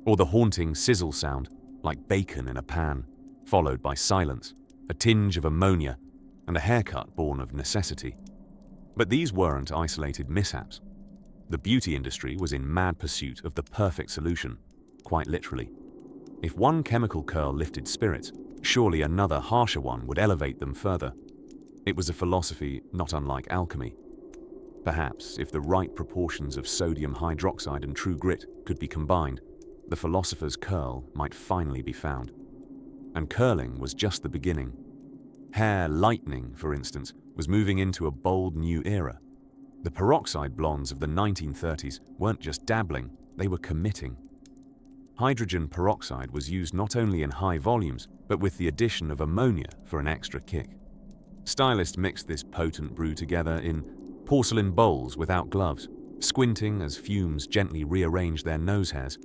A: Or the haunting sizzle sound, like bacon in a pan, followed by silence, a tinge of ammonia, and a haircut born of necessity. But these weren't isolated mishaps. The beauty industry was in mad pursuit of the perfect solution, quite literally. If one chemical curl lifted spirits, surely another harsher one would elevate them further. It was a philosophy not unlike alchemy. Perhaps if the right proportions of sodium hydroxide and true grit could be combined, the philosopher's curl might finally be found. And curling was just the beginning. Hair lightening, for instance, was moving into a bold new era. The peroxide blondes of the 1930s weren't just dabbling, they were committing. Hydrogen peroxide was used not only in high volumes, but with the addition of ammonia for an extra kick. Stylists mixed this potent brew together in porcelain bowls without gloves, squinting as fumes gently rearranged their nose hairs.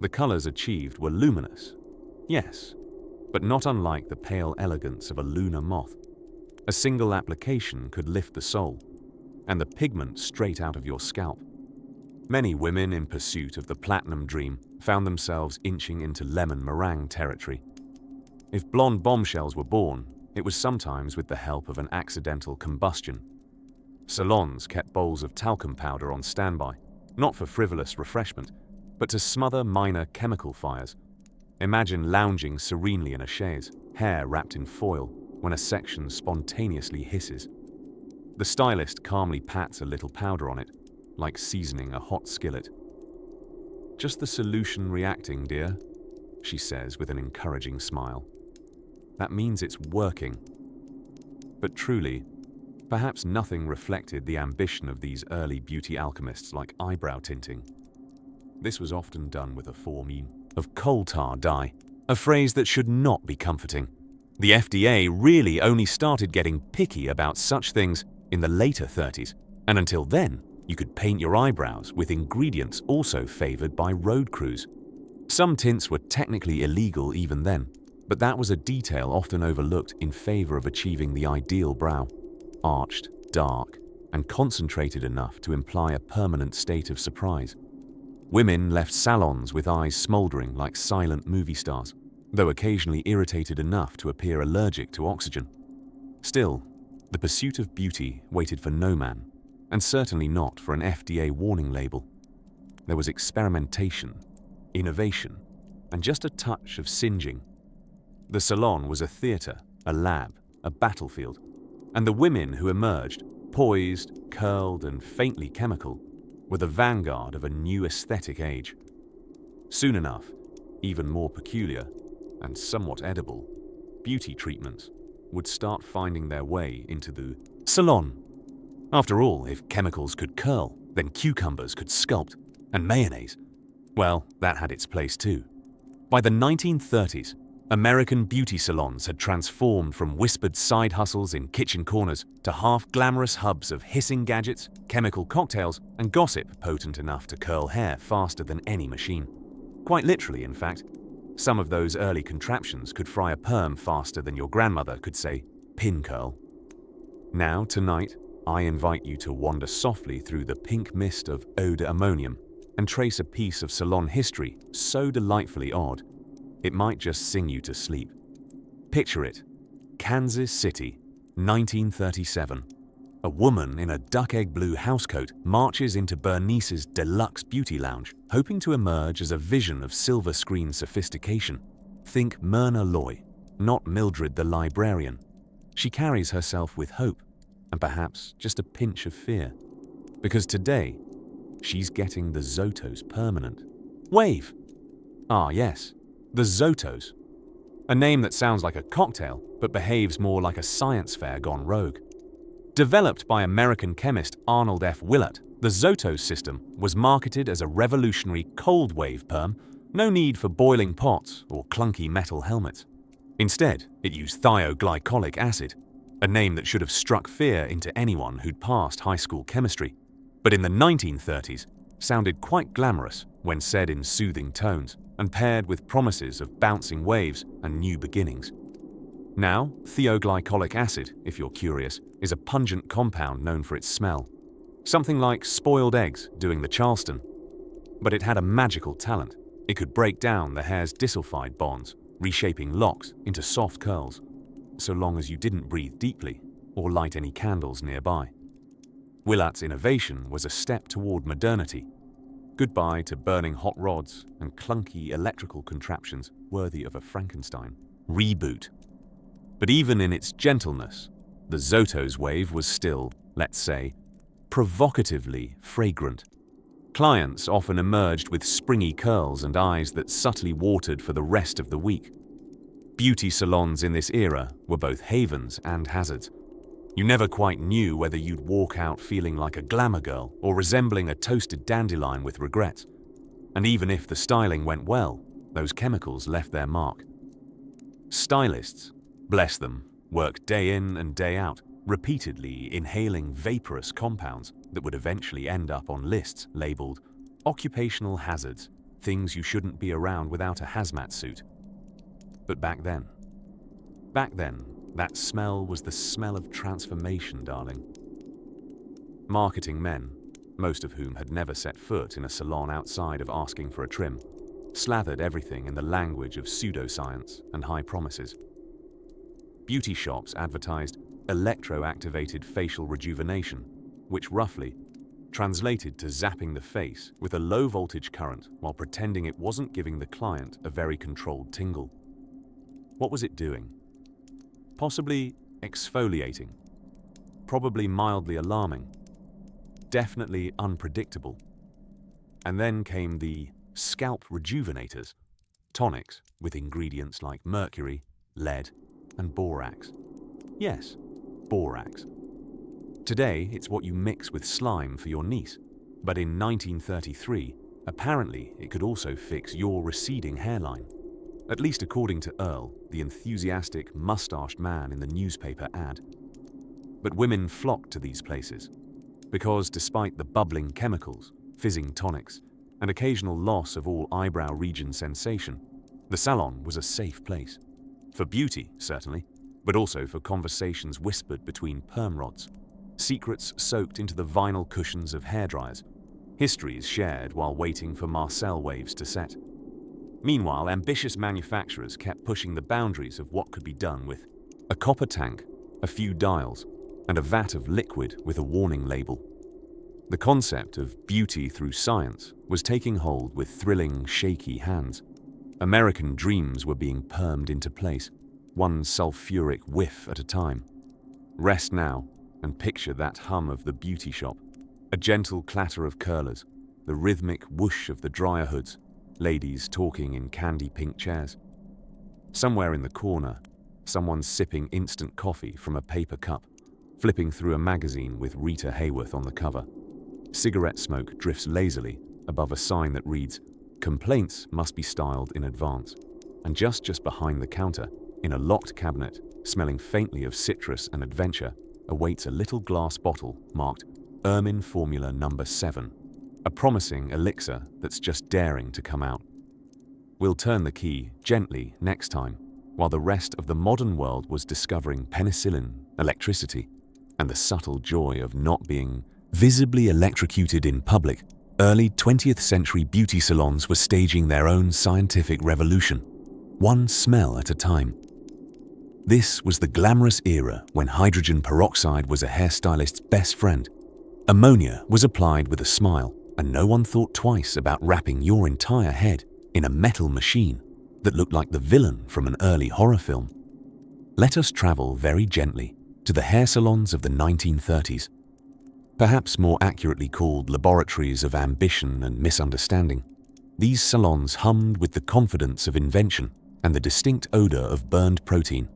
A: The colors achieved were luminous, yes, but not unlike the pale elegance of a lunar moth. A single application could lift the soul, and the pigment straight out of your scalp. Many women in pursuit of the platinum dream found themselves inching into lemon meringue territory. If blonde bombshells were born, it was sometimes with the help of an accidental combustion. Salons kept bowls of talcum powder on standby, not for frivolous refreshment, but to smother minor chemical fires. Imagine lounging serenely in a chaise, hair wrapped in foil, when a section spontaneously hisses. The stylist calmly pats a little powder on it, like seasoning a hot skillet. "Just the solution reacting, dear," she says with an encouraging smile. That means it's working. But truly, perhaps nothing reflected the ambition of these early beauty alchemists like eyebrow tinting. This was often done with a form of coal tar dye, a phrase that should not be comforting. The FDA really only started getting picky about such things in the later 30s, and until then, you could paint your eyebrows with ingredients also favored by road crews. Some tints were technically illegal even then, but that was a detail often overlooked in favor of achieving the ideal brow, arched, dark, and concentrated enough to imply a permanent state of surprise. Women left salons with eyes smoldering like silent movie stars, though occasionally irritated enough to appear allergic to oxygen. Still, the pursuit of beauty waited for no man, and certainly not for an FDA warning label. There was experimentation, innovation, and just a touch of singeing. The salon was a theater, a lab, a battlefield, and the women who emerged, poised, curled, and faintly chemical, were the vanguard of a new aesthetic age. Soon enough, even more peculiar, and somewhat edible, beauty treatments would start finding their way into the salon. After all, if chemicals could curl, then cucumbers could sculpt, and mayonnaise, well, that had its place too. By the 1930s, American beauty salons had transformed from whispered side hustles in kitchen corners to half-glamorous hubs of hissing gadgets, chemical cocktails, and gossip potent enough to curl hair faster than any machine. Quite literally, in fact. Some of those early contraptions could fry a perm faster than your grandmother could say, pin curl. Now, tonight, I invite you to wander softly through the pink mist of eau de ammonium and trace a piece of salon history so delightfully odd, it might just sing you to sleep. Picture it. Kansas City, 1937. A woman in a duck-egg blue housecoat marches into Bernice's deluxe beauty lounge, hoping to emerge as a vision of silver screen sophistication. Think Myrna Loy, not Mildred the librarian. She carries herself with hope, and perhaps just a pinch of fear. Because today, she's getting the Zotos permanent wave. Ah yes, the Zotos. A name that sounds like a cocktail, but behaves more like a science fair gone rogue. Developed by American chemist Arnold F. Willett, the Zotos system was marketed as a revolutionary cold wave perm, no need for boiling pots or clunky metal helmets. Instead, it used thioglycolic acid, a name that should have struck fear into anyone who'd passed high school chemistry, but in the 1930s sounded quite glamorous when said in soothing tones and paired with promises of bouncing waves and new beginnings. Now, thioglycolic acid, if you're curious, is a pungent compound known for its smell. Something like spoiled eggs doing the Charleston. But it had a magical talent. It could break down the hair's disulfide bonds, reshaping locks into soft curls, so long as you didn't breathe deeply or light any candles nearby. Willett's innovation was a step toward modernity. Goodbye to burning hot rods and clunky electrical contraptions worthy of a Frankenstein reboot. But even in its gentleness, the Zotos wave was still, let's say, provocatively fragrant. Clients often emerged with springy curls and eyes that subtly watered for the rest of the week. Beauty salons in this era were both havens and hazards. You never quite knew whether you'd walk out feeling like a glamour girl or resembling a toasted dandelion with regrets. And even if the styling went well, those chemicals left their mark. Stylists, bless them, worked day in and day out, repeatedly inhaling vaporous compounds that would eventually end up on lists labeled occupational hazards, things you shouldn't be around without a hazmat suit. But back then, that smell was the smell of transformation, darling. Marketing men, most of whom had never set foot in a salon outside of asking for a trim, slathered everything in the language of pseudoscience and high promises. Beauty shops advertised electroactivated facial rejuvenation, which roughly translated to zapping the face with a low-voltage current while pretending it wasn't giving the client a very controlled tingle. What was it doing? Possibly exfoliating, probably mildly alarming, definitely unpredictable. And then came the scalp rejuvenators, tonics with ingredients like mercury, lead, and borax. Yes, borax. Today, it's what you mix with slime for your niece, but in 1933, apparently it could also fix your receding hairline. At least according to Earl, the enthusiastic, mustached man in the newspaper ad. But women flocked to these places, because despite the bubbling chemicals, fizzing tonics, and occasional loss of all eyebrow region sensation, the salon was a safe place. For beauty, certainly, but also for conversations whispered between perm rods, secrets soaked into the vinyl cushions of hairdryers, histories shared while waiting for Marcel waves to set. Meanwhile, ambitious manufacturers kept pushing the boundaries of what could be done with a copper tank, a few dials, and a vat of liquid with a warning label. The concept of beauty through science was taking hold with thrilling, shaky hands. American dreams were being permed into place, one sulfuric whiff at a time. Rest now and picture that hum of the beauty shop, a gentle clatter of curlers, the rhythmic whoosh of the dryer hoods, ladies talking in candy-pink chairs. Somewhere in the corner, someone sipping instant coffee from a paper cup, flipping through a magazine with Rita Hayworth on the cover. Cigarette smoke drifts lazily above a sign that reads, "Complaints must be styled in advance." And just behind the counter, in a locked cabinet, smelling faintly of citrus and adventure, awaits a little glass bottle marked Ermine Formula Number 7, a promising elixir that's just daring to come out. We'll turn the key gently next time, while the rest of the modern world was discovering penicillin, electricity, and the subtle joy of not being visibly electrocuted in public. Early 20th century beauty salons were staging their own scientific revolution, one smell at a time. This was the glamorous era when hydrogen peroxide was a hairstylist's best friend. Ammonia was applied with a smile, and no one thought twice about wrapping your entire head in a metal machine that looked like the villain from an early horror film. Let us travel very gently to the hair salons of the 1930s, perhaps more accurately called laboratories of ambition and misunderstanding. These salons hummed with the confidence of invention and the distinct odor of burned protein,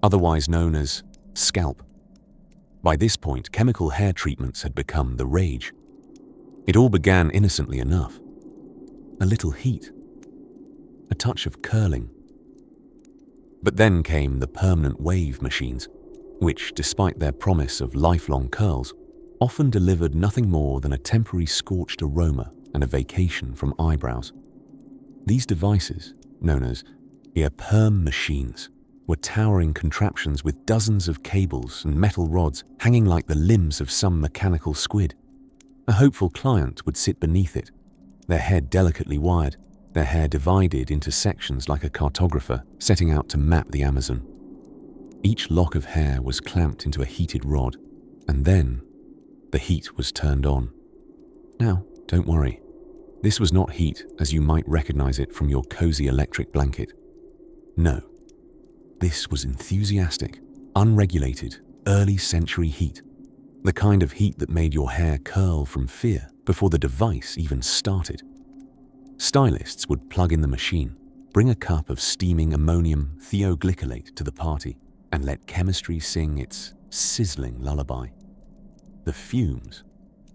A: otherwise known as scalp. By this point, chemical hair treatments had become the rage. It all began innocently enough. A little heat, a touch of curling. But then came the permanent wave machines, which, despite their promise of lifelong curls, often delivered nothing more than a temporary scorched aroma and a vacation from eyebrows. These devices, known as perm machines, were towering contraptions with dozens of cables and metal rods hanging like the limbs of some mechanical squid. A hopeful client would sit beneath it, their head delicately wired, their hair divided into sections like a cartographer setting out to map the Amazon. Each lock of hair was clamped into a heated rod, and then the heat was turned on. Now, don't worry. This was not heat as you might recognize it from your cozy electric blanket. No. This was enthusiastic, unregulated, early century heat. The kind of heat that made your hair curl from fear before the device even started. Stylists would plug in the machine, bring a cup of steaming ammonium thioglycolate to the party, and let chemistry sing its sizzling lullaby. The fumes,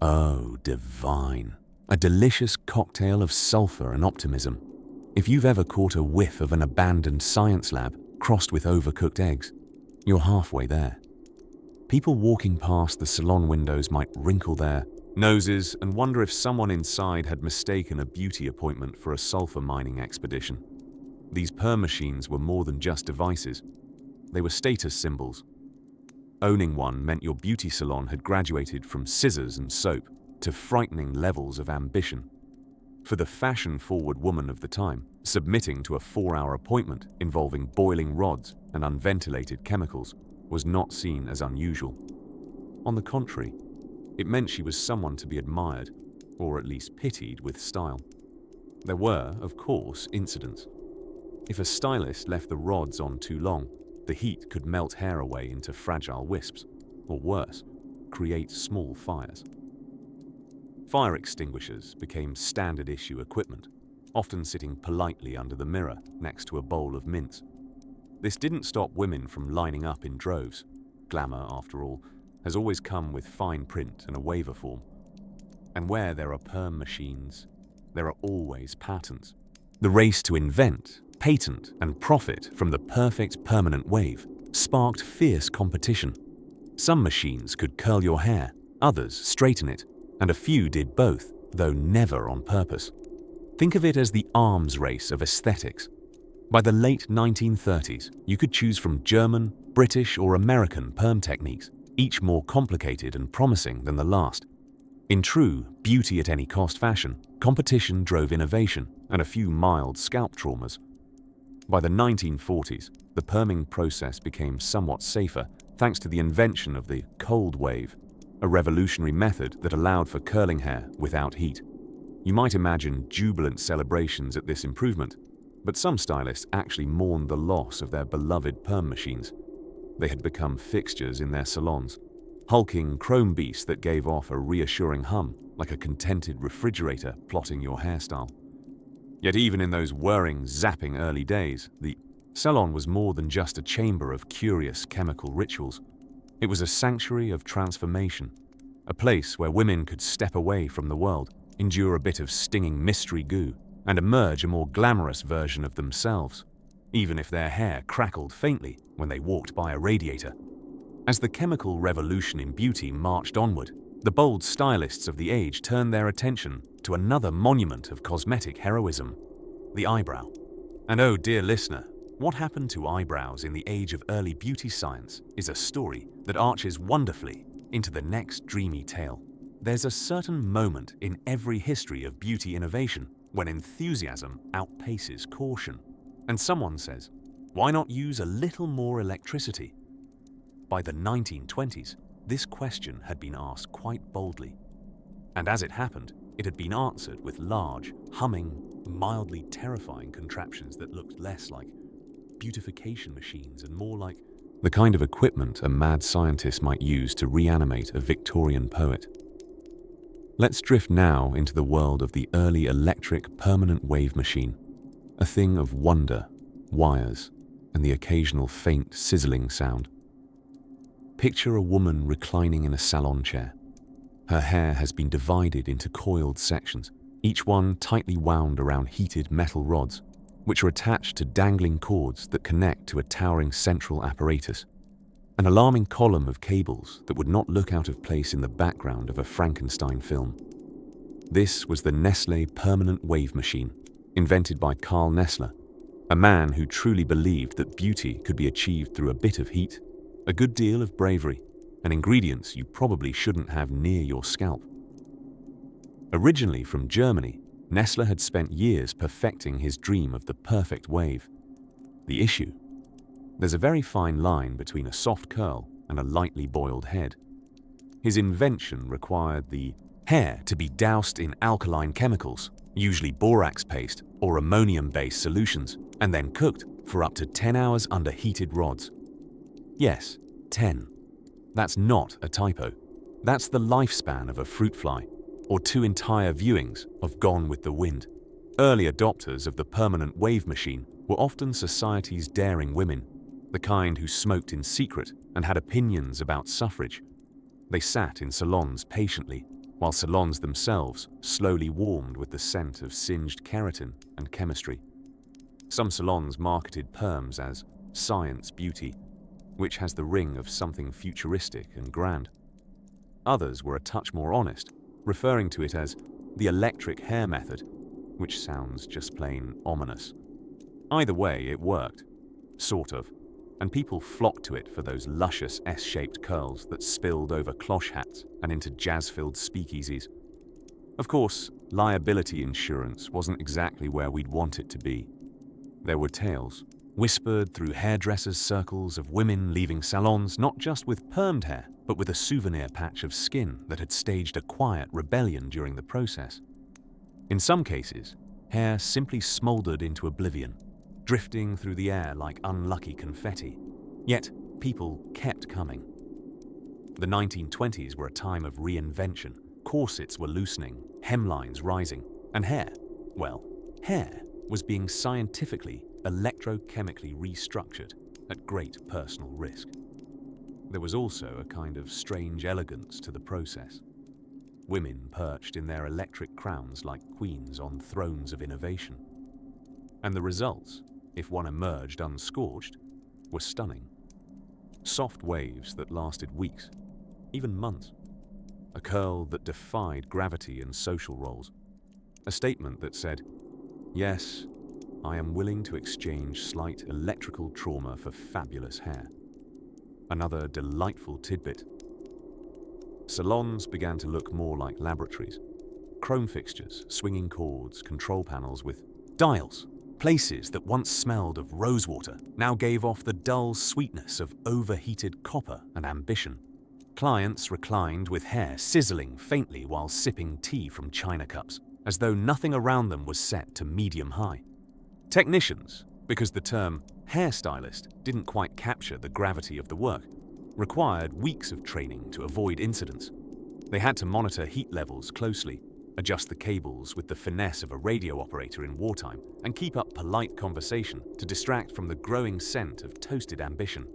A: oh, divine. A delicious cocktail of sulfur and optimism. If you've ever caught a whiff of an abandoned science lab crossed with overcooked eggs, you're halfway there. People walking past the salon windows might wrinkle their noses and wonder if someone inside had mistaken a beauty appointment for a sulfur mining expedition. These perm machines were more than just devices. They were status symbols. Owning one meant your beauty salon had graduated from scissors and soap to frightening levels of ambition. For the fashion-forward woman of the time, submitting to a 4-hour appointment involving boiling rods and unventilated chemicals was not seen as unusual. On the contrary, it meant she was someone to be admired, or at least pitied with style. There were, of course, incidents. If a stylist left the rods on too long, the heat could melt hair away into fragile wisps, or worse, create small fires. Fire extinguishers became standard issue equipment, often sitting politely under the mirror next to a bowl of mints. This didn't stop women from lining up in droves. Glamour, after all, has always come with fine print and a waiver form. And where there are perm machines, there are always patents. The race to invent, patent, and profit from the perfect permanent wave sparked fierce competition. Some machines could curl your hair, others straighten it, and a few did both, though never on purpose. Think of it as the arms race of aesthetics. By the late 1930s, you could choose from German, British, or American perm techniques, each more complicated and promising than the last. In true beauty at any cost fashion, competition drove innovation and a few mild scalp traumas. By the 1940s, the perming process became somewhat safer thanks to the invention of the cold wave, a revolutionary method that allowed for curling hair without heat. You might imagine jubilant celebrations at this improvement, but some stylists actually mourned the loss of their beloved perm machines. They had become fixtures in their salons, hulking chrome beasts that gave off a reassuring hum like a contented refrigerator plotting your hairstyle. Yet even in those whirring, zapping early days, the salon was more than just a chamber of curious chemical rituals. It was a sanctuary of transformation, a place where women could step away from the world, endure a bit of stinging mystery goo, and emerge a more glamorous version of themselves, even if their hair crackled faintly when they walked by a radiator. As the chemical revolution in beauty marched onward, the bold stylists of the age turned their attention to another monument of cosmetic heroism, the eyebrow. And oh, dear listener, what happened to eyebrows in the age of early beauty science is a story that arches wonderfully into the next dreamy tale. There's a certain moment in every history of beauty innovation when enthusiasm outpaces caution. And someone says, why not use a little more electricity? By the 1920s, this question had been asked quite boldly. And as it happened, it had been answered with large, humming, mildly terrifying contraptions that looked less like beautification machines and more like the kind of equipment a mad scientist might use to reanimate a Victorian poet. Let's drift now into the world of the early electric permanent wave machine, a thing of wonder, wires, and the occasional faint sizzling sound. Picture a woman reclining in a salon chair. Her hair has been divided into coiled sections, each one tightly wound around heated metal rods, which are attached to dangling cords that connect to a towering central apparatus. An alarming column of cables that would not look out of place in the background of a Frankenstein film. This was the Nestlé permanent wave machine, invented by Carl Nessler, a man who truly believed that beauty could be achieved through a bit of heat, a good deal of bravery, and ingredients you probably shouldn't have near your scalp. Originally from Germany, Nessler had spent years perfecting his dream of the perfect wave. The issue? There's a very fine line between a soft curl and a lightly boiled head. His invention required the hair to be doused in alkaline chemicals, usually borax paste or ammonium-based solutions, and then cooked for up to 10 hours under heated rods. Yes, 10. That's not a typo. That's the lifespan of a fruit fly, or 2 entire viewings of Gone with the Wind. Early adopters of the permanent wave machine were often society's daring women, the kind who smoked in secret and had opinions about suffrage. They sat in salons patiently, while salons themselves slowly warmed with the scent of singed keratin and chemistry. Some salons marketed perms as science beauty, which has the ring of something futuristic and grand. Others were a touch more honest, referring to it as the electric hair method, which sounds just plain ominous. Either way, it worked. Sort of. And people flocked to it for those luscious S-shaped curls that spilled over cloche hats and into jazz-filled speakeasies. Of course, liability insurance wasn't exactly where we'd want it to be. There were tales, whispered through hairdressers' circles, of women leaving salons not just with permed hair, but with a souvenir patch of skin that had staged a quiet rebellion during the process. In some cases, hair simply smoldered into oblivion, drifting through the air like unlucky confetti. Yet, people kept coming. The 1920s were a time of reinvention. Corsets were loosening, hemlines rising, and hair was being scientifically, electrochemically restructured at great personal risk. There was also a kind of strange elegance to the process. Women perched in their electric crowns like queens on thrones of innovation. And the results, if one emerged unscorched, were stunning. Soft waves that lasted weeks, even months. A curl that defied gravity and social roles. A statement that said, "Yes, I am willing to exchange slight electrical trauma for fabulous hair." Another delightful tidbit. Salons began to look more like laboratories. Chrome fixtures, swinging cords, control panels with dials. Places that once smelled of rosewater now gave off the dull sweetness of overheated copper and ambition. Clients reclined with hair sizzling faintly while sipping tea from china cups, as though nothing around them was set to medium-high. Technicians, because the term hairstylist didn't quite capture the gravity of the work, required weeks of training to avoid incidents. They had to monitor heat levels closely, adjust the cables with the finesse of a radio operator in wartime, and keep up polite conversation to distract from the growing scent of toasted ambition.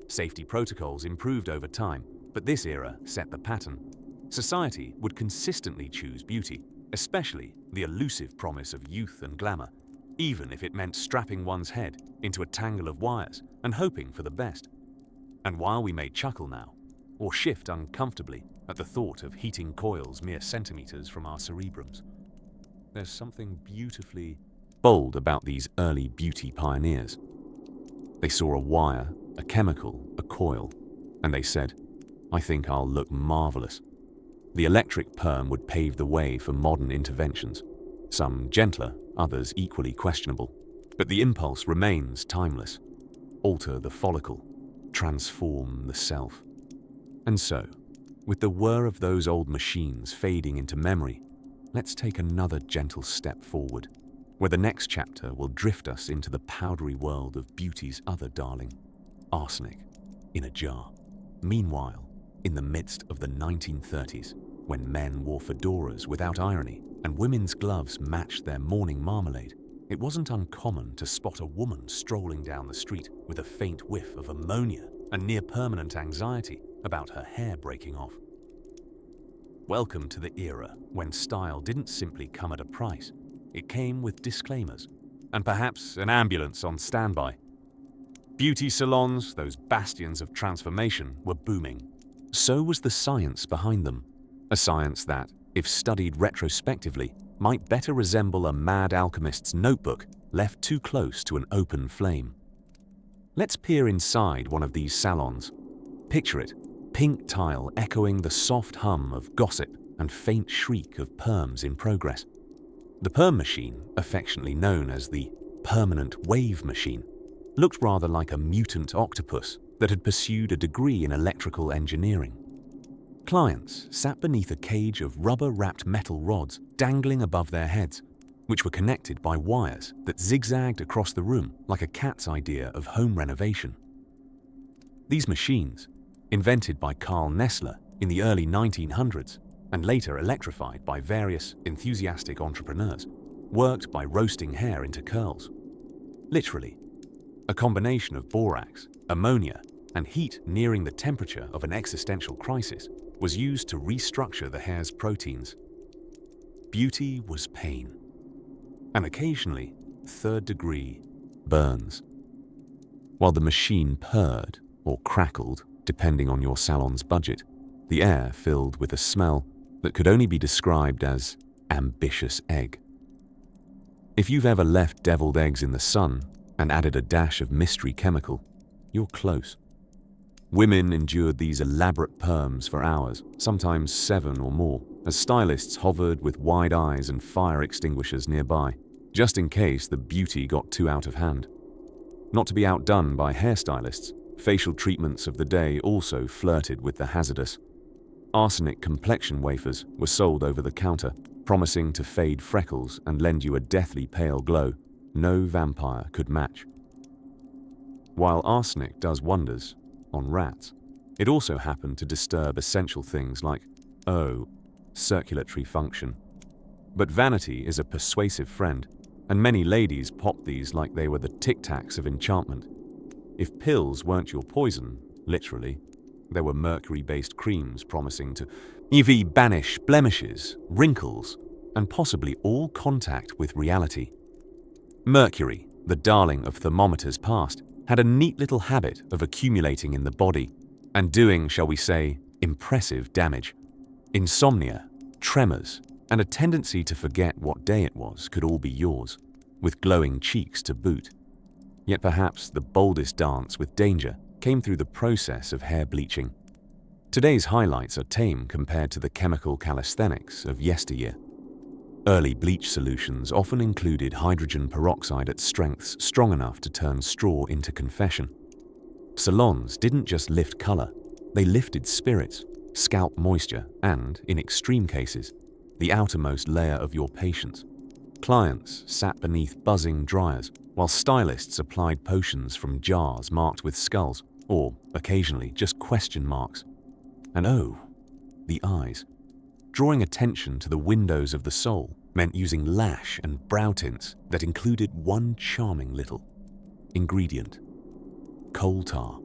A: Safety protocols improved over time, but this era set the pattern. Society would consistently choose beauty, especially the elusive promise of youth and glamour, even if it meant strapping one's head into a tangle of wires and hoping for the best. And while we may chuckle now, or shift uncomfortably at the thought of heating coils mere centimeters from our cerebrums, there's something beautifully bold about these early beauty pioneers. They saw a wire, a chemical, a coil, and they said, "I think I'll look marvelous." The electric perm would pave the way for modern interventions, some gentler, others equally questionable. But the impulse remains timeless. Alter the follicle, transform the self. And so, with the whir of those old machines fading into memory, let's take another gentle step forward, where the next chapter will drift us into the powdery world of beauty's other darling, arsenic in a jar. Meanwhile, in the midst of the 1930s, when men wore fedoras without irony and women's gloves matched their morning marmalade, it wasn't uncommon to spot a woman strolling down the street with a faint whiff of ammonia and near-permanent anxiety about her hair breaking off. Welcome to the era when style didn't simply come at a price. It came with disclaimers, and perhaps an ambulance on standby. Beauty salons, those bastions of transformation, were booming. So was the science behind them. A science that, if studied retrospectively, might better resemble a mad alchemist's notebook left too close to an open flame. Let's peer inside one of these salons. Picture it, pink tile echoing the soft hum of gossip and faint shriek of perms in progress. The perm machine, affectionately known as the permanent wave machine, looked rather like a mutant octopus that had pursued a degree in electrical engineering. Clients sat beneath a cage of rubber-wrapped metal rods dangling above their heads, which were connected by wires that zigzagged across the room like a cat's idea of home renovation. These machines, invented by Carl Nessler in the early 1900s and later electrified by various enthusiastic entrepreneurs, worked by roasting hair into curls. Literally, a combination of borax, ammonia, and heat nearing the temperature of an existential crisis was used to restructure the hair's proteins. Beauty was pain, and occasionally third-degree burns. While the machine purred or crackled, depending on your salon's budget, the air filled with a smell that could only be described as ambitious egg. If you've ever left deviled eggs in the sun and added a dash of mystery chemical, you're close. Women endured these elaborate perms for hours, sometimes 7 or more, as stylists hovered with wide eyes and fire extinguishers nearby, just in case the beauty got too out of hand. Not to be outdone by hairstylists, facial treatments of the day also flirted with the hazardous. Arsenic complexion wafers were sold over the counter, promising to fade freckles and lend you a deathly pale glow no vampire could match. While arsenic does wonders on rats, it also happened to disturb essential things like, circulatory function. But vanity is a persuasive friend, and many ladies popped these like they were the tic-tacs of enchantment. If pills weren't your poison, literally, there were mercury-based creams promising to banish blemishes, wrinkles, and possibly all contact with reality. Mercury, the darling of thermometers past, had a neat little habit of accumulating in the body and doing, shall we say, impressive damage. Insomnia, tremors, and a tendency to forget what day it was could all be yours, with glowing cheeks to boot. Yet perhaps the boldest dance with danger came through the process of hair bleaching. Today's highlights are tame compared to the chemical calisthenics of yesteryear. Early bleach solutions often included hydrogen peroxide at strengths strong enough to turn straw into confession. Salons didn't just lift color, they lifted spirits, scalp moisture, and, in extreme cases, the outermost layer of your patience. Clients sat beneath buzzing dryers, while stylists applied potions from jars marked with skulls, or, occasionally, just question marks. And the eyes. Drawing attention to the windows of the soul meant using lash and brow tints that included one charming little ingredient: coal tar.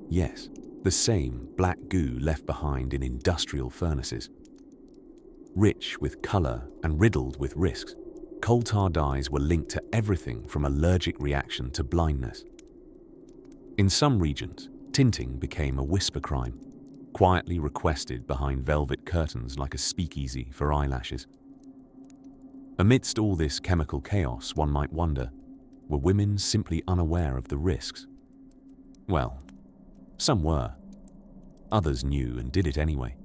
A: Yes, the same black goo left behind in industrial furnaces. Rich with color and riddled with risks, coal tar dyes were linked to everything from allergic reaction to blindness. In some regions, tinting became a whisper crime, quietly requested behind velvet curtains like a speakeasy for eyelashes. Amidst all this chemical chaos, one might wonder, were women simply unaware of the risks? Well, some were. Others knew and did it anyway.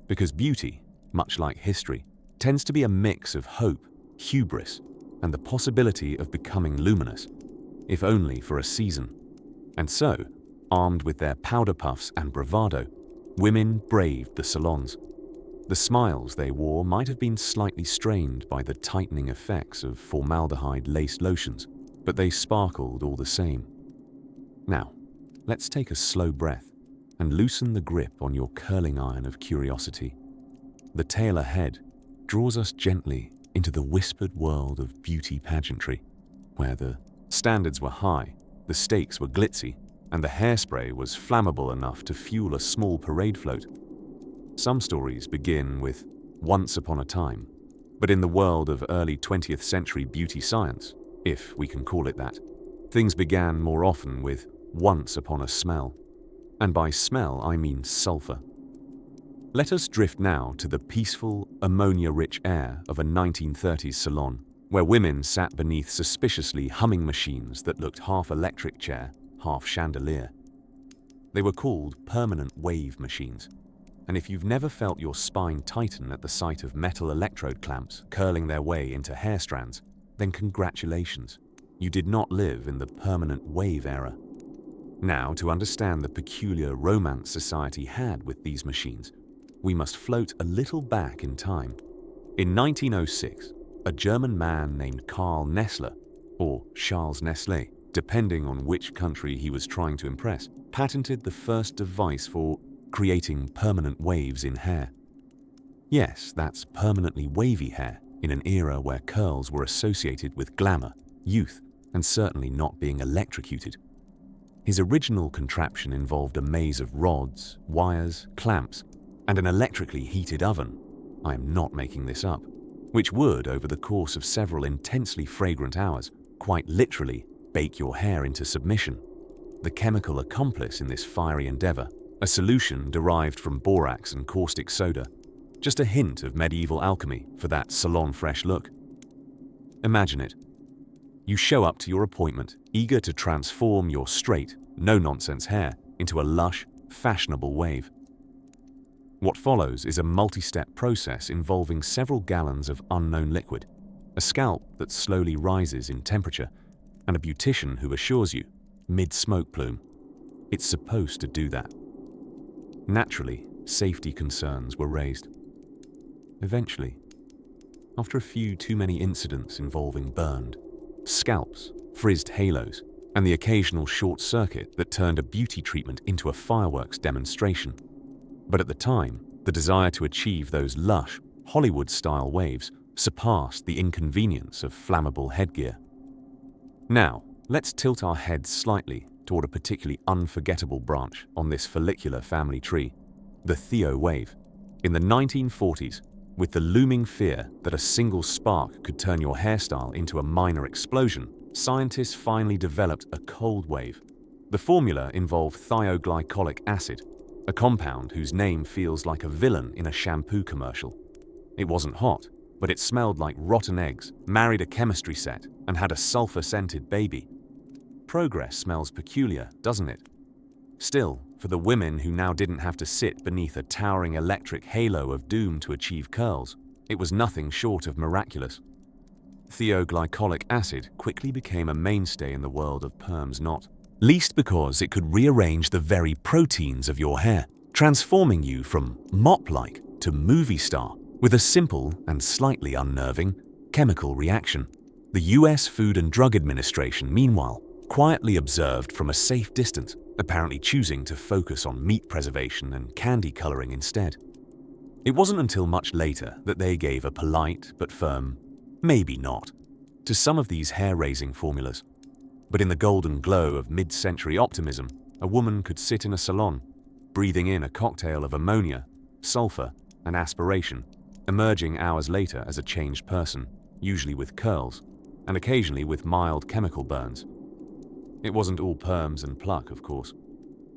A: Because beauty, much like history, tends to be a mix of hope, hubris, and the possibility of becoming luminous, if only for a season. And so, armed with their powder puffs and bravado, women braved the salons. The smiles they wore might have been slightly strained by the tightening effects of formaldehyde-laced lotions, but they sparkled all the same. Now, let's take a slow breath and loosen the grip on your curling iron of curiosity. The tale ahead draws us gently into the whispered world of beauty pageantry, where the standards were high, the stakes were glitzy, and the hairspray was flammable enough to fuel a small parade float. Some stories begin with once upon a time, but in the world of early 20th century beauty science, if we can call it that, things began more often with once upon a smell. And by smell, I mean sulfur. Let us drift now to the peaceful, ammonia-rich air of a 1930s salon, where women sat beneath suspiciously humming machines that looked half electric chair, half chandelier. They were called permanent wave machines, and if you've never felt your spine tighten at the sight of metal electrode clamps curling their way into hair strands, then congratulations, you did not live in the permanent wave era. Now, to understand the peculiar romance society had with these machines, we must float a little back in time. In 1906, a German man named Karl Nessler, or Charles Nestlé, depending on which country he was trying to impress, patented the first device for creating permanent waves in hair. Yes, that's permanently wavy hair in an era where curls were associated with glamour, youth, and certainly not being electrocuted. His original contraption involved a maze of rods, wires, clamps, and an electrically heated oven. I am not making this up, which would, over the course of several intensely fragrant hours, quite literally bake your hair into submission. The chemical accomplice in this fiery endeavor, a solution derived from borax and caustic soda, just a hint of medieval alchemy for that salon fresh look. Imagine it. You show up to your appointment, eager to transform your straight, no-nonsense hair into a lush, fashionable wave. What follows is a multi-step process involving several gallons of unknown liquid, a scalp that slowly rises in temperature, and a beautician who assures you, mid-smoke plume, it's supposed to do that. Naturally, safety concerns were raised. Eventually, after a few too many incidents involving burned, scalps, frizzed halos, and the occasional short circuit that turned a beauty treatment into a fireworks demonstration. But at the time, the desire to achieve those lush, Hollywood-style waves surpassed the inconvenience of flammable headgear. Now, let's tilt our heads slightly toward a particularly unforgettable branch on this follicular family tree, the Theo wave. In the 1940s, with the looming fear that a single spark could turn your hairstyle into a minor explosion, scientists finally developed a cold wave. The formula involved thioglycolic acid, a compound whose name feels like a villain in a shampoo commercial. It wasn't hot, but it smelled like rotten eggs, married a chemistry set, and had a sulfur-scented baby. Progress smells peculiar, doesn't it? Still, for the women who now didn't have to sit beneath a towering electric halo of doom to achieve curls, it was nothing short of miraculous. Thioglycolic acid quickly became a mainstay in the world of perms, not least because it could rearrange the very proteins of your hair, transforming you from mop-like to movie star with a simple and slightly unnerving chemical reaction. The US Food and Drug Administration, meanwhile, quietly observed from a safe distance, apparently choosing to focus on meat preservation and candy coloring instead. It wasn't until much later that they gave a polite but firm, maybe not, to some of these hair-raising formulas. But in the golden glow of mid-century optimism, a woman could sit in a salon, breathing in a cocktail of ammonia, sulfur, and aspiration, emerging hours later as a changed person, usually with curls, and occasionally with mild chemical burns. It wasn't all perms and pluck, of course.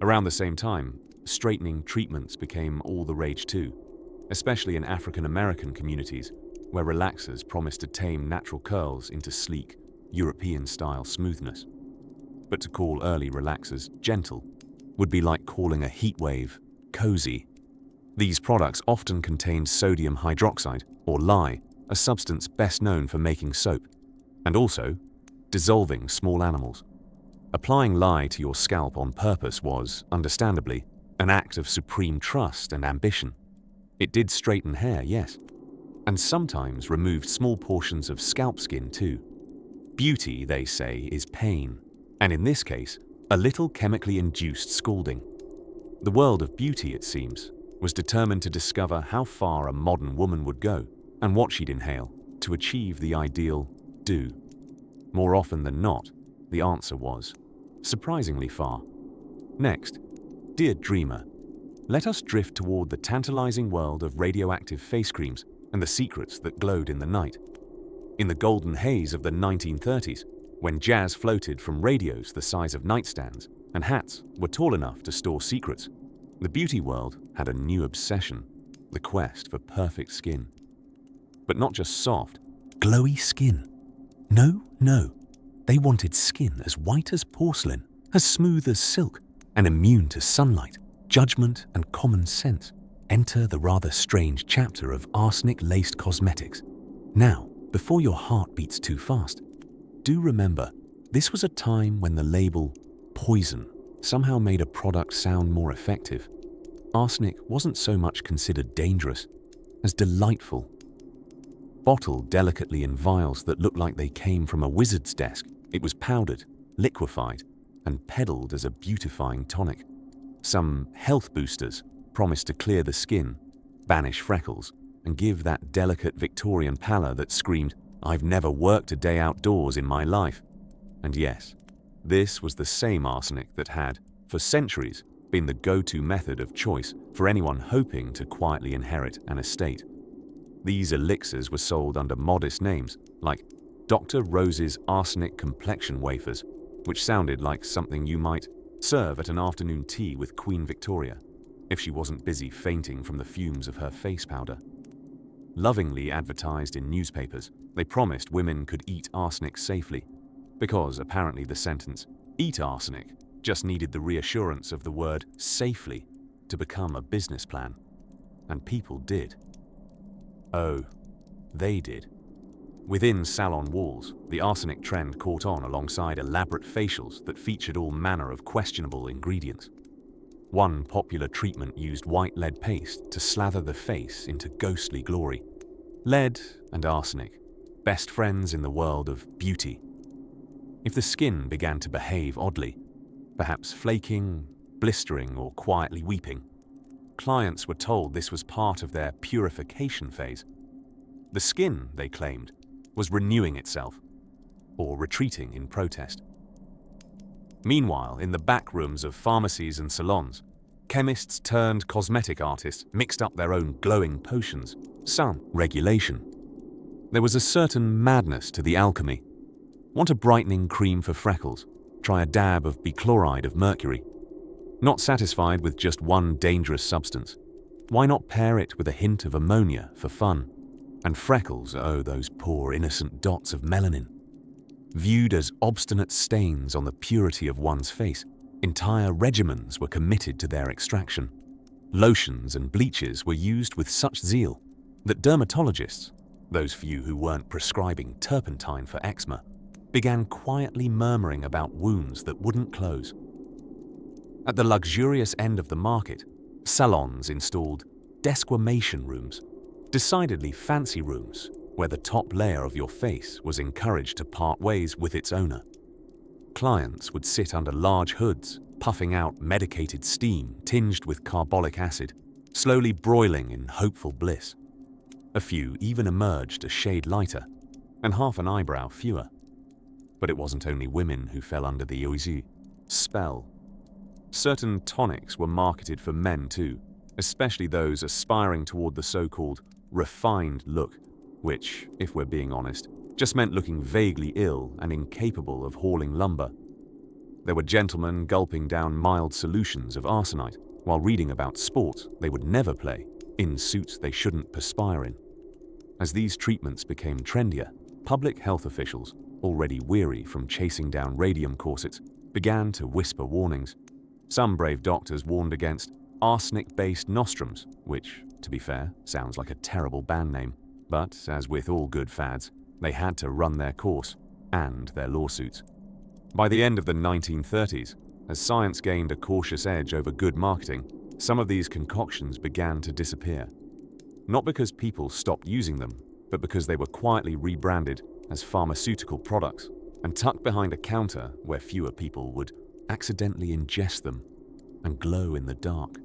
A: Around the same time, straightening treatments became all the rage too, especially in African American communities, where relaxers promised to tame natural curls into sleek, European-style smoothness. But to call early relaxers gentle would be like calling a heat wave cozy. These products often contained sodium hydroxide, or lye, a substance best known for making soap, and also dissolving small animals. Applying lye to your scalp on purpose was, understandably, an act of supreme trust and ambition. It did straighten hair, yes, and sometimes removed small portions of scalp skin too. Beauty, they say, is pain, and in this case, a little chemically induced scalding. The world of beauty, it seems, was determined to discover how far a modern woman would go and what she'd inhale to achieve the ideal do. More often than not, the answer was surprisingly far. Next, dear dreamer, let us drift toward the tantalizing world of radioactive face creams and the secrets that glowed in the night. In the golden haze of the 1930s, when jazz floated from radios the size of nightstands and hats were tall enough to store secrets, the beauty world had a new obsession, the quest for perfect skin. But not just soft, glowy skin. No. They wanted skin as white as porcelain, as smooth as silk, and immune to sunlight, judgment, and common sense. Enter the rather strange chapter of arsenic-laced cosmetics. Now, before your heart beats too fast, do remember, this was a time when the label poison somehow made a product sound more effective. Arsenic wasn't so much considered dangerous as delightful. Bottled delicately in vials that looked like they came from a wizard's desk, it was powdered, liquefied, and peddled as a beautifying tonic. Some health boosters promised to clear the skin, banish freckles, and give that delicate Victorian pallor that screamed, "I've never worked a day outdoors in my life." And yes, This was the same arsenic that had, for centuries, been the go-to method of choice for anyone hoping to quietly inherit an estate. These elixirs were sold under modest names like Dr. Rose's arsenic complexion wafers, which sounded like something you might serve at an afternoon tea with Queen Victoria, if she wasn't busy fainting from the fumes of her face powder. Lovingly advertised in newspapers, they promised women could eat arsenic safely, because apparently the sentence, "eat arsenic," just needed the reassurance of the word "safely" to become a business plan. And people did. Oh, they did. Within salon walls, the arsenic trend caught on alongside elaborate facials that featured all manner of questionable ingredients. One popular treatment used white lead paste to slather the face into ghostly glory. Lead and arsenic, best friends in the world of beauty. If the skin began to behave oddly, perhaps flaking, blistering, or quietly weeping, clients were told this was part of their purification phase. The skin, they claimed, was renewing itself, or retreating in protest. Meanwhile, in the back rooms of pharmacies and salons, chemists turned cosmetic artists mixed up their own glowing potions. Some regulation. There was a certain madness to the alchemy. Want a brightening cream for freckles? Try a dab of bichloride of mercury. Not satisfied with just one dangerous substance, why not pair it with a hint of ammonia for fun? And freckles, oh, those poor innocent dots of melanin. Viewed as obstinate stains on the purity of one's face, entire regimens were committed to their extraction. Lotions and bleaches were used with such zeal that dermatologists, those few who weren't prescribing turpentine for eczema, began quietly murmuring about wounds that wouldn't close. At the luxurious end of the market, salons installed desquamation rooms, decidedly fancy rooms where the top layer of your face was encouraged to part ways with its owner. Clients would sit under large hoods, puffing out medicated steam tinged with carbolic acid, slowly broiling in hopeful bliss. A few even emerged a shade lighter, and half an eyebrow fewer. But it wasn't only women who fell under the oiseau spell. Certain tonics were marketed for men too, especially those aspiring toward the so-called refined look, which, if we're being honest, just meant looking vaguely ill and incapable of hauling lumber. There were gentlemen gulping down mild solutions of arsenite while reading about sports they would never play in suits they shouldn't perspire in. As these treatments became trendier, public health officials, already weary from chasing down radium corsets, began to whisper warnings. Some brave doctors warned against arsenic-based nostrums, which, to be fair, sounds like a terrible band name. But, as with all good fads, they had to run their course, and their lawsuits. By the end of the 1930s, as science gained a cautious edge over good marketing, some of these concoctions began to disappear. Not because people stopped using them, but because they were quietly rebranded as pharmaceutical products and tucked behind a counter where fewer people would accidentally ingest them and glow in the dark.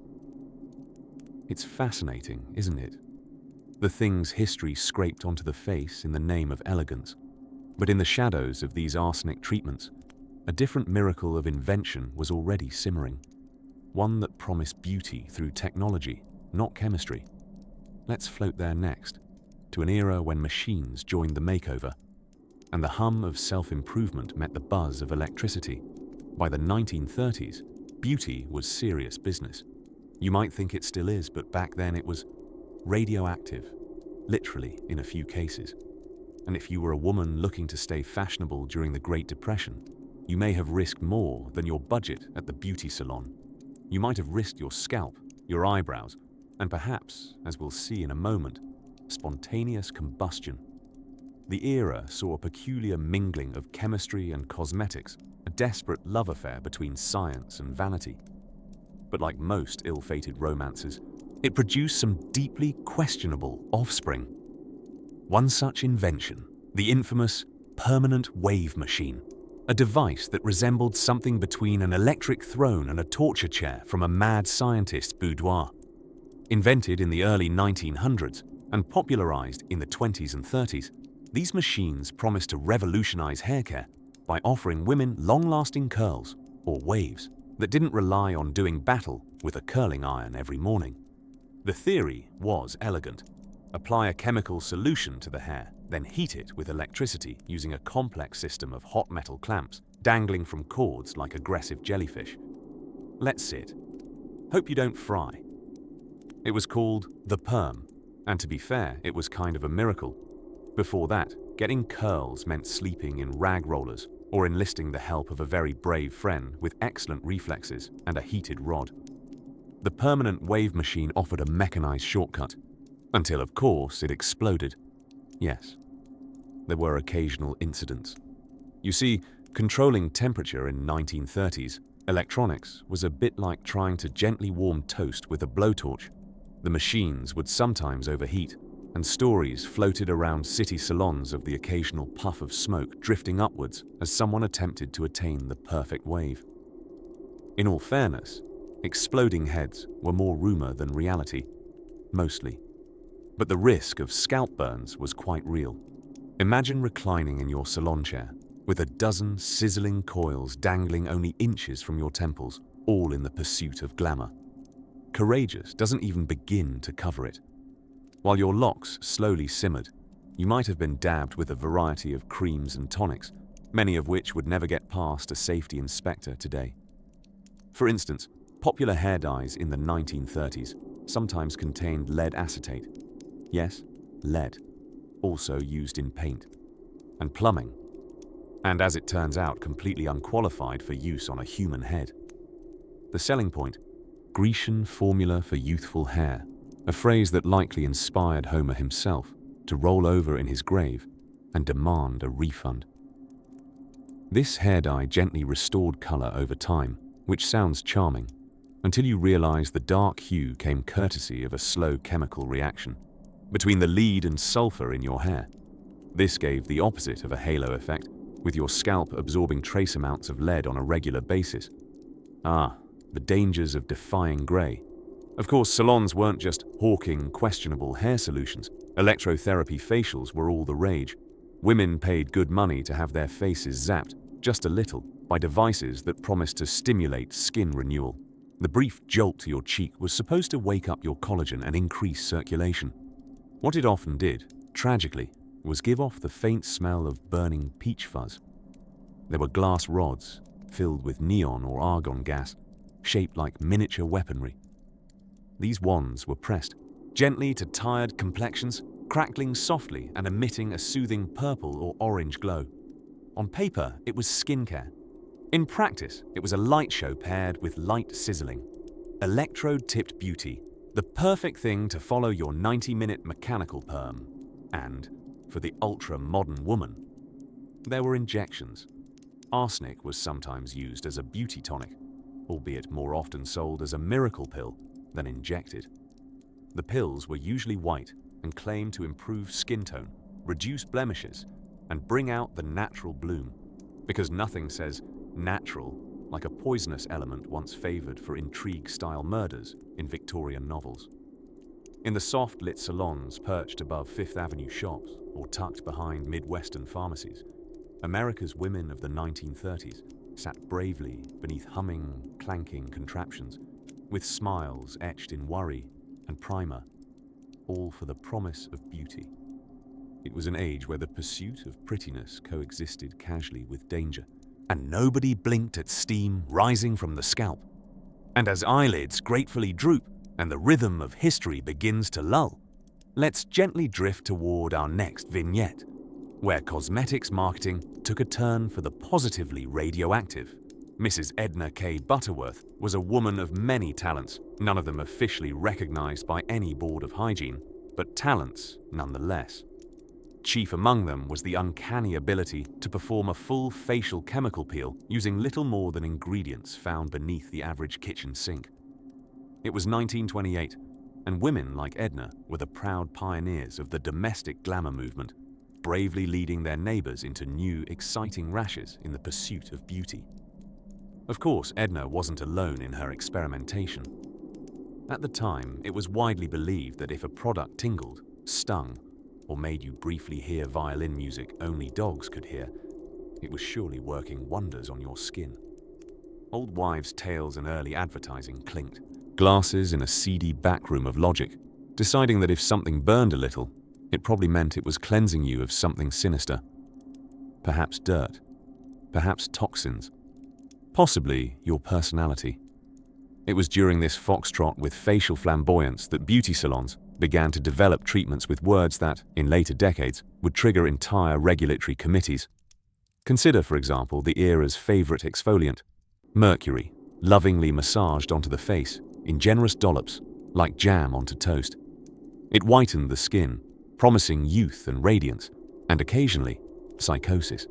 A: It's fascinating, isn't it? The things history scraped onto the face in the name of elegance. But in the shadows of these arsenic treatments, a different miracle of invention was already simmering. One that promised beauty through technology, not chemistry. Let's float there next, to an era when machines joined the makeover, and the hum of self-improvement met the buzz of electricity. By the 1930s, beauty was serious business. You might think it still is, but back then it was radioactive, literally in a few cases. And if you were a woman looking to stay fashionable during the Great Depression, you may have risked more than your budget at the beauty salon. You might have risked your scalp, your eyebrows, and perhaps, as we'll see in a moment, spontaneous combustion. The era saw a peculiar mingling of chemistry and cosmetics, a desperate love affair between science and vanity. But like most ill-fated romances, it produced some deeply questionable offspring. One such invention, the infamous permanent wave machine, a device that resembled something between an electric throne and a torture chair from a mad scientist's boudoir. Invented in the early 1900s and popularized in the 20s and 30s, these machines promised to revolutionize hair care by offering women long-lasting curls, or waves, that didn't rely on doing battle with a curling iron every morning. The theory was elegant. Apply a chemical solution to the hair, then heat it with electricity using a complex system of hot metal clamps dangling from cords like aggressive jellyfish. Let's sit. Hope you don't fry. It was called the perm, and to be fair, it was kind of a miracle. Before that, getting curls meant sleeping in rag rollers or enlisting the help of a very brave friend with excellent reflexes and a heated rod. The permanent wave machine offered a mechanized shortcut, until of course it exploded. Yes, there were occasional incidents. You see, controlling temperature in 1930s electronics was a bit like trying to gently warm toast with a blowtorch. The machines would sometimes overheat, and stories floated around city salons of the occasional puff of smoke drifting upwards as someone attempted to attain the perfect wave. In all fairness, exploding heads were more rumor than reality, mostly. But the risk of scalp burns was quite real. Imagine reclining in your salon chair, with a dozen sizzling coils dangling only inches from your temples, all in the pursuit of glamour. Courageous doesn't even begin to cover it. While your locks slowly simmered, you might have been dabbed with a variety of creams and tonics, many of which would never get past a safety inspector today. For instance, popular hair dyes in the 1930s sometimes contained lead acetate. Yes, lead, also used in paint and plumbing, and as it turns out, completely unqualified for use on a human head. The selling point: Grecian formula for youthful hair, a phrase that likely inspired Homer himself to roll over in his grave and demand a refund. This hair dye gently restored color over time, which sounds charming, until you realize the dark hue came courtesy of a slow chemical reaction between the lead and sulfur in your hair. This gave the opposite of a halo effect, with your scalp absorbing trace amounts of lead on a regular basis. The dangers of defying grey. Of course, salons weren't just hawking questionable hair solutions. Electrotherapy facials were all the rage. Women paid good money to have their faces zapped, just a little, by devices that promised to stimulate skin renewal. The brief jolt to your cheek was supposed to wake up your collagen and increase circulation. What it often did, tragically, was give off the faint smell of burning peach fuzz. There were glass rods filled with neon or argon gas, shaped like miniature weaponry. These wands were pressed gently to tired complexions, crackling softly and emitting a soothing purple or orange glow. On paper, it was skincare. In practice, it was a light show paired with light sizzling. Electrode-tipped beauty, the perfect thing to follow your 90-minute mechanical perm. And, for the ultra-modern woman, there were injections. Arsenic was sometimes used as a beauty tonic, albeit more often sold as a miracle pill than injected. The pills were usually white and claimed to improve skin tone, reduce blemishes, and bring out the natural bloom, because nothing says natural like a poisonous element once favored for intrigue-style murders in Victorian novels. In the soft-lit salons perched above Fifth Avenue shops or tucked behind Midwestern pharmacies, America's women of the 1930s sat bravely beneath humming, clanking contraptions, with smiles etched in worry and primer, all for the promise of beauty. It was an age where the pursuit of prettiness coexisted casually with danger, and nobody blinked at steam rising from the scalp. And as eyelids gratefully droop and the rhythm of history begins to lull, let's gently drift toward our next vignette, where cosmetics marketing took a turn for the positively radioactive. Mrs. Edna K. Butterworth was a woman of many talents, none of them officially recognized by any board of hygiene, but talents nonetheless. Chief among them was the uncanny ability to perform a full facial chemical peel using little more than ingredients found beneath the average kitchen sink. It was 1928, and women like Edna were the proud pioneers of the domestic glamour movement, bravely leading their neighbors into new, exciting rashes in the pursuit of beauty. Of course, Edna wasn't alone in her experimentation. At the time, it was widely believed that if a product tingled, stung, or made you briefly hear violin music only dogs could hear, it was surely working wonders on your skin. Old wives' tales and early advertising clinked, glasses in a seedy backroom of logic, deciding that if something burned a little, it probably meant it was cleansing you of something sinister. Perhaps dirt, perhaps toxins, possibly your personality. It was during this foxtrot with facial flamboyance that beauty salons began to develop treatments with words that, in later decades, would trigger entire regulatory committees. Consider, for example, the era's favorite exfoliant, mercury, lovingly massaged onto the face in generous dollops, like jam onto toast. It whitened the skin, promising youth and radiance, and occasionally, psychosis.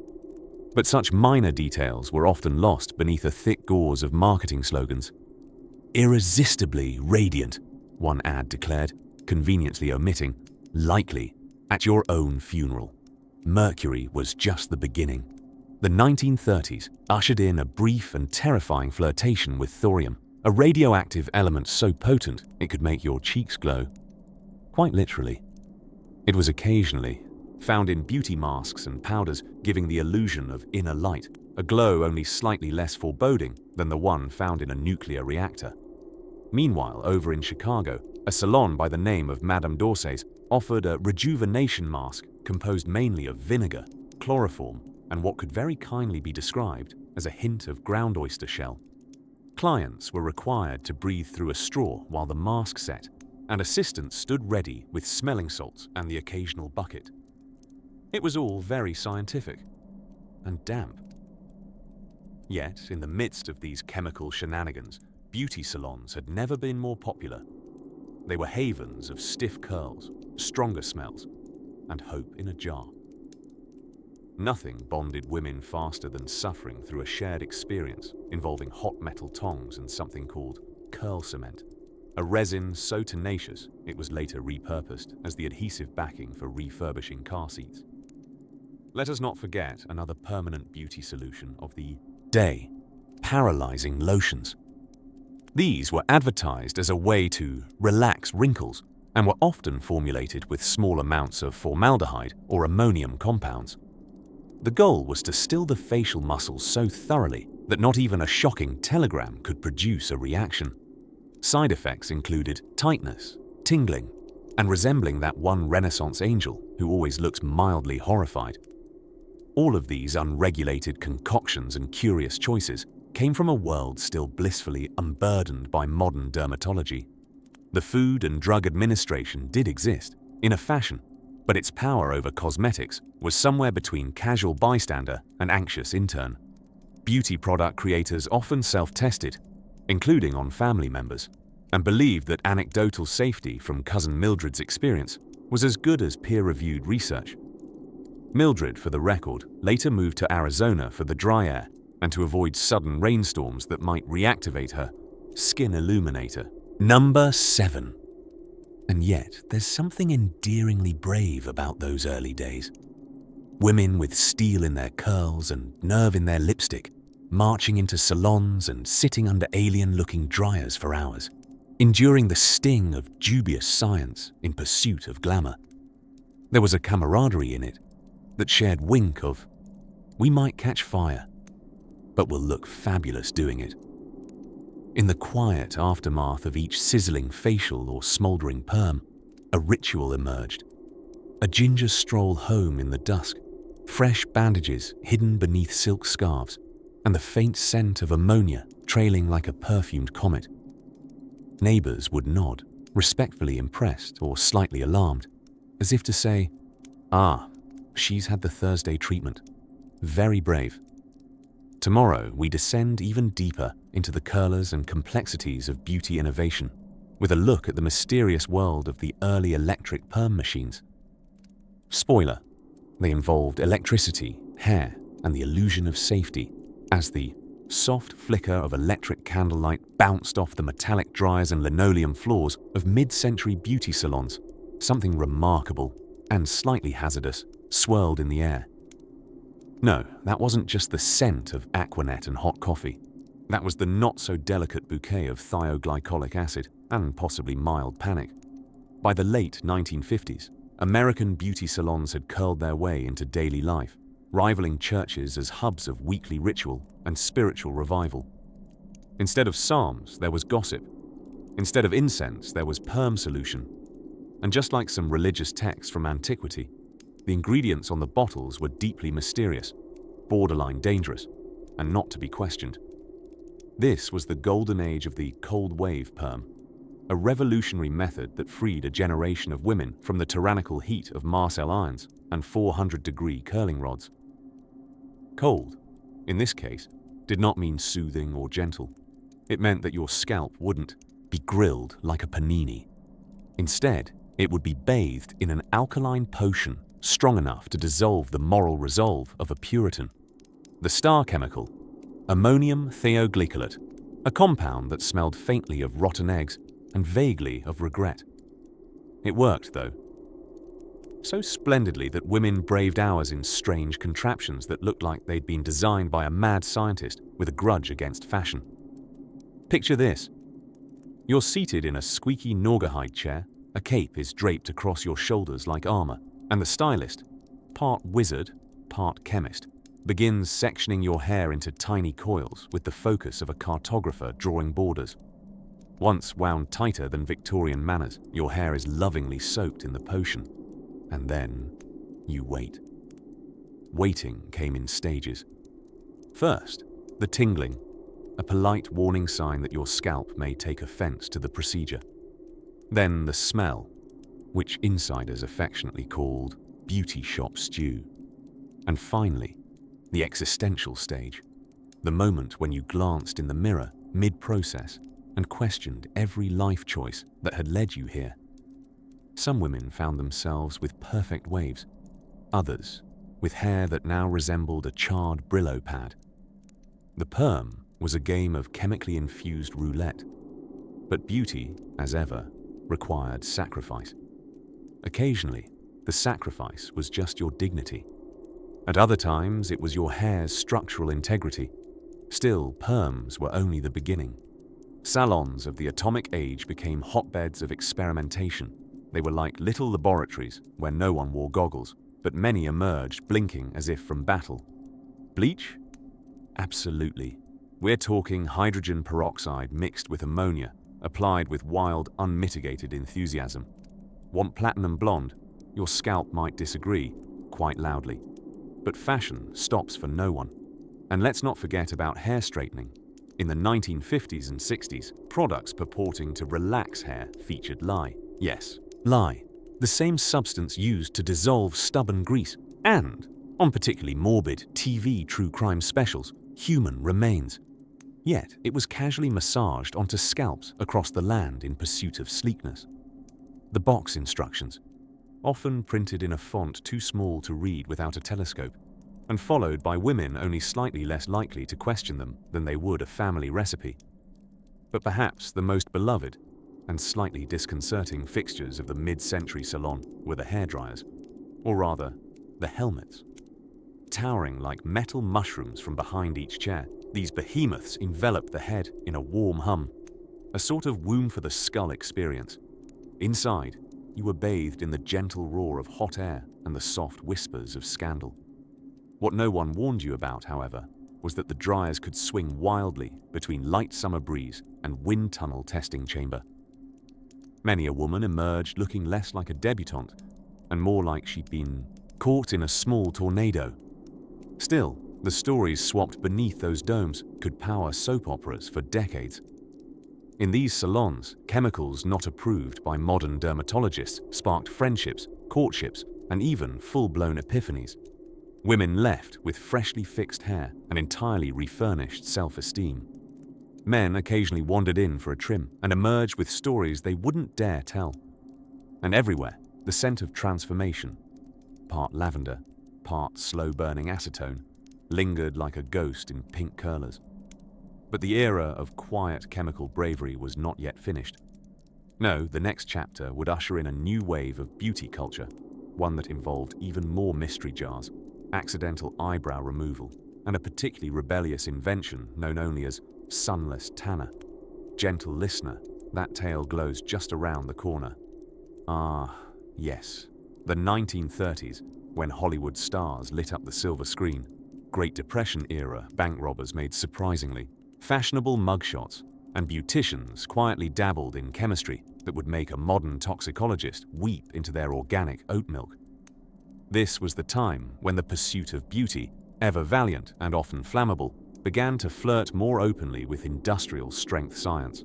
A: But such minor details were often lost beneath a thick gauze of marketing slogans. Irresistibly radiant, one ad declared, conveniently omitting, likely, at your own funeral. Mercury was just the beginning. The 1930s ushered in a brief and terrifying flirtation with thorium, a radioactive element so potent it could make your cheeks glow. Quite literally. It was occasionally found in beauty masks and powders, giving the illusion of inner light, a glow only slightly less foreboding than the one found in a nuclear reactor. Meanwhile, over in Chicago, a salon by the name of Madame Dorsey's offered a rejuvenation mask composed mainly of vinegar, chloroform, and what could very kindly be described as a hint of ground oyster shell. Clients were required to breathe through a straw while the mask set, and assistants stood ready with smelling salts and the occasional bucket. It was all very scientific and damp. Yet, in the midst of these chemical shenanigans, beauty salons had never been more popular. They were havens of stiff curls, stronger smells, and hope in a jar. Nothing bonded women faster than suffering through a shared experience involving hot metal tongs and something called curl cement, a resin so tenacious it was later repurposed as the adhesive backing for refurbishing car seats. Let us not forget another permanent beauty solution of the day, paralyzing lotions. These were advertised as a way to relax wrinkles and were often formulated with small amounts of formaldehyde or ammonium compounds. The goal was to still the facial muscles so thoroughly that not even a shocking telegram could produce a reaction. Side effects included tightness, tingling, and resembling that one Renaissance angel who always looks mildly horrified. All of these unregulated concoctions and curious choices came from a world still blissfully unburdened by modern dermatology. The Food and Drug Administration did exist, in a fashion, but its power over cosmetics was somewhere between casual bystander and anxious intern. Beauty product creators often self-tested, including on family members, and believed that anecdotal safety from cousin Mildred's experience was as good as peer-reviewed research. Mildred, for the record, later moved to Arizona for the dry air and to avoid sudden rainstorms that might reactivate her skin illuminator. Number 7. And yet, there's something endearingly brave about those early days. Women with steel in their curls and nerve in their lipstick, marching into salons and sitting under alien-looking dryers for hours, enduring the sting of dubious science in pursuit of glamour. There was a camaraderie in it that shared wink of, we might catch fire, but we'll look fabulous doing it. In the quiet aftermath of each sizzling facial or smouldering perm, a ritual emerged. A ginger stroll home in the dusk, fresh bandages hidden beneath silk scarves, and the faint scent of ammonia trailing like a perfumed comet. Neighbors would nod, respectfully impressed or slightly alarmed, as if to say, "Ah, she's had the Thursday treatment. Very brave." Tomorrow, we descend even deeper into the curlers and complexities of beauty innovation, with a look at the mysterious world of the early electric perm machines. Spoiler, they involved electricity, hair, and the illusion of safety, as the soft flicker of electric candlelight bounced off the metallic dryers and linoleum floors of mid-century beauty salons. Something remarkable and slightly hazardous swirled in the air. No, that wasn't just the scent of Aquanet and hot coffee. That was the not-so-delicate bouquet of thioglycolic acid and possibly mild panic. By the late 1950s, American beauty salons had curled their way into daily life, rivaling churches as hubs of weekly ritual and spiritual revival. Instead of psalms, there was gossip. Instead of incense, there was perm solution. And just like some religious texts from antiquity, the ingredients on the bottles were deeply mysterious, borderline dangerous, and not to be questioned. This was the golden age of the cold wave perm, a revolutionary method that freed a generation of women from the tyrannical heat of Marcel irons and 400-degree curling rods. Cold, in this case, did not mean soothing or gentle. It meant that your scalp wouldn't be grilled like a panini. Instead, it would be bathed in an alkaline potion strong enough to dissolve the moral resolve of a Puritan. The star chemical, ammonium thioglycolate, a compound that smelled faintly of rotten eggs and vaguely of regret. It worked, though. So splendidly that women braved hours in strange contraptions that looked like they'd been designed by a mad scientist with a grudge against fashion. Picture this. You're seated in a squeaky naugahyde chair, a cape is draped across your shoulders like armor, and the stylist, part wizard, part chemist, begins sectioning your hair into tiny coils with the focus of a cartographer drawing borders. Once wound tighter than Victorian manners, your hair is lovingly soaked in the potion. And then you wait. Waiting came in stages. First, the tingling, a polite warning sign that your scalp may take offense to the procedure. Then the smell, which insiders affectionately called beauty shop stew. And finally, the existential stage, the moment when you glanced in the mirror mid-process and questioned every life choice that had led you here. Some women found themselves with perfect waves, others with hair that now resembled a charred Brillo pad. The perm was a game of chemically infused roulette, but beauty, as ever, required sacrifice. Occasionally, the sacrifice was just your dignity. At other times, it was your hair's structural integrity. Still, perms were only the beginning. Salons of the atomic age became hotbeds of experimentation. They were like little laboratories where no one wore goggles, but many emerged blinking as if from battle. Bleach? Absolutely. We're talking hydrogen peroxide mixed with ammonia, applied with wild, unmitigated enthusiasm. Want platinum blonde? Your scalp might disagree, quite loudly. But fashion stops for no one. And let's not forget about hair straightening. In the 1950s and 60s, products purporting to relax hair featured lye. Yes, lye, the same substance used to dissolve stubborn grease, and, on particularly morbid TV true crime specials, human remains. Yet it was casually massaged onto scalps across the land in pursuit of sleekness. The box instructions, often printed in a font too small to read without a telescope, and followed by women only slightly less likely to question them than they would a family recipe. But perhaps the most beloved and slightly disconcerting fixtures of the mid-century salon were the hairdryers, or rather, the helmets. Towering like metal mushrooms from behind each chair, these behemoths enveloped the head in a warm hum, a sort of womb for the skull experience. Inside, you were bathed in the gentle roar of hot air and the soft whispers of scandal. What no one warned you about, however, was that the dryers could swing wildly between light summer breeze and wind tunnel testing chamber. Many a woman emerged looking less like a debutante and more like she'd been caught in a small tornado. Still, the stories swapped beneath those domes could power soap operas for decades. In these salons, chemicals not approved by modern dermatologists sparked friendships, courtships, and even full-blown epiphanies. Women left with freshly fixed hair and entirely refurnished self-esteem. Men occasionally wandered in for a trim and emerged with stories they wouldn't dare tell. And everywhere, the scent of transformation, part lavender, part slow-burning acetone, lingered like a ghost in pink curlers. But the era of quiet chemical bravery was not yet finished. No, the next chapter would usher in a new wave of beauty culture, one that involved even more mystery jars, accidental eyebrow removal, and a particularly rebellious invention known only as sunless tanner. Gentle listener, that tale glows just around the corner. Ah, yes, the 1930s, when Hollywood stars lit up the silver screen. Great Depression-era bank robbers made surprisingly fashionable mugshots, and beauticians quietly dabbled in chemistry that would make a modern toxicologist weep into their organic oat milk. This was the time when the pursuit of beauty, ever valiant and often flammable, began to flirt more openly with industrial-strength science.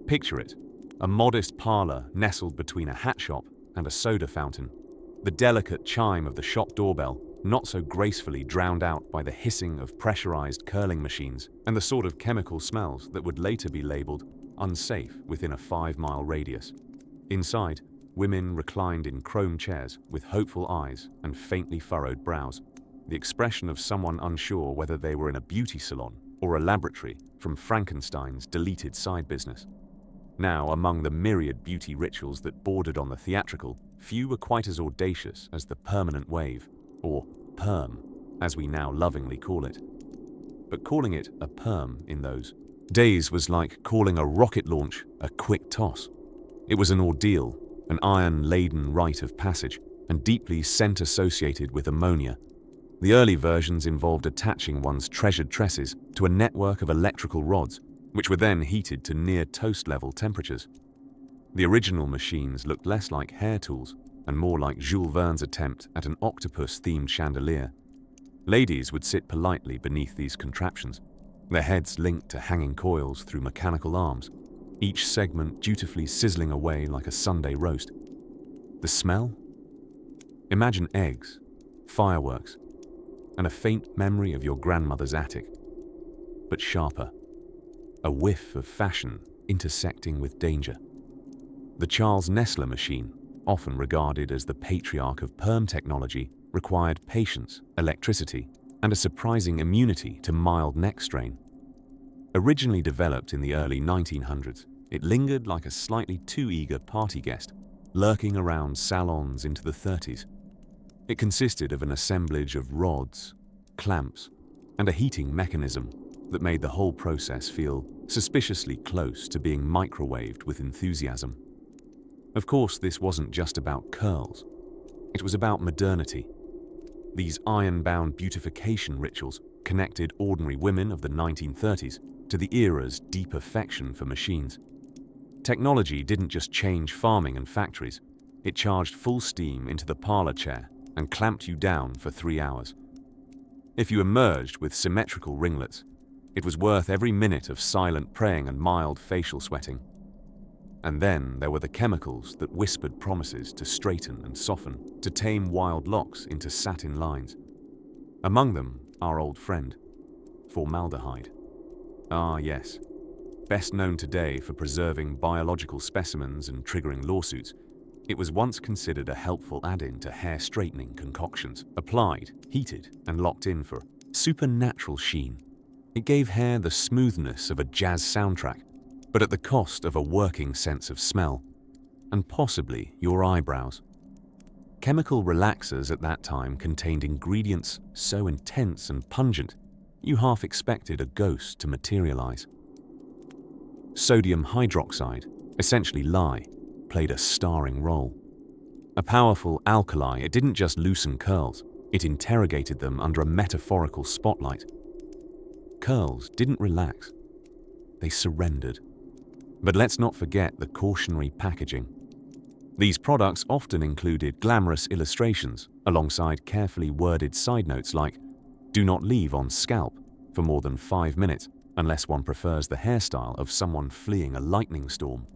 A: Picture it, a modest parlor nestled between a hat shop and a soda fountain. The delicate chime of the shop doorbell not so gracefully drowned out by the hissing of pressurized curling machines and the sort of chemical smells that would later be labeled unsafe within a 5-mile radius. Inside, women reclined in chrome chairs with hopeful eyes and faintly furrowed brows, the expression of someone unsure whether they were in a beauty salon or a laboratory from Frankenstein's deleted side business. Now, among the myriad beauty rituals that bordered on the theatrical, few were quite as audacious as the permanent wave, or perm, as we now lovingly call it. But calling it a perm in those days was like calling a rocket launch a quick toss. It was an ordeal, an iron-laden rite of passage, and deeply scent-associated with ammonia. The early versions involved attaching one's treasured tresses to a network of electrical rods, which were then heated to near toast-level temperatures. The original machines looked less like hair tools and more like Jules Verne's attempt at an octopus-themed chandelier. Ladies would sit politely beneath these contraptions, their heads linked to hanging coils through mechanical arms, each segment dutifully sizzling away like a Sunday roast. The smell? Imagine eggs, fireworks, and a faint memory of your grandmother's attic, but sharper. A whiff of fashion intersecting with danger. The Charles Nessler machine, often regarded as the patriarch of perm technology, required patience, electricity, and a surprising immunity to mild neck strain. Originally developed in the early 1900s, it lingered like a slightly too eager party guest, lurking around salons into the 30s. It consisted of an assemblage of rods, clamps, and a heating mechanism that made the whole process feel suspiciously close to being microwaved with enthusiasm. Of course, this wasn't just about curls. It was about modernity. These iron-bound beautification rituals connected ordinary women of the 1930s to the era's deep affection for machines. Technology didn't just change farming and factories. It charged full steam into the parlor chair and clamped you down for 3 hours. If you emerged with symmetrical ringlets, it was worth every minute of silent praying and mild facial sweating. And then there were the chemicals that whispered promises to straighten and soften, to tame wild locks into satin lines. Among them, our old friend, formaldehyde. Ah, yes. Best known today for preserving biological specimens and triggering lawsuits, it was once considered a helpful add-in to hair-straightening concoctions, applied, heated, and locked in for supernatural sheen. It gave hair the smoothness of a jazz soundtrack, but at the cost of a working sense of smell, and possibly your eyebrows. Chemical relaxers at that time contained ingredients so intense and pungent, you half expected a ghost to materialize. Sodium hydroxide, essentially lye, played a starring role. A powerful alkali, it didn't just loosen curls, it interrogated them under a metaphorical spotlight. Curls didn't relax, they surrendered. But let's not forget the cautionary packaging. These products often included glamorous illustrations alongside carefully worded side notes like, "Do not leave on scalp for more than 5 minutes unless one prefers the hairstyle of someone fleeing a lightning storm."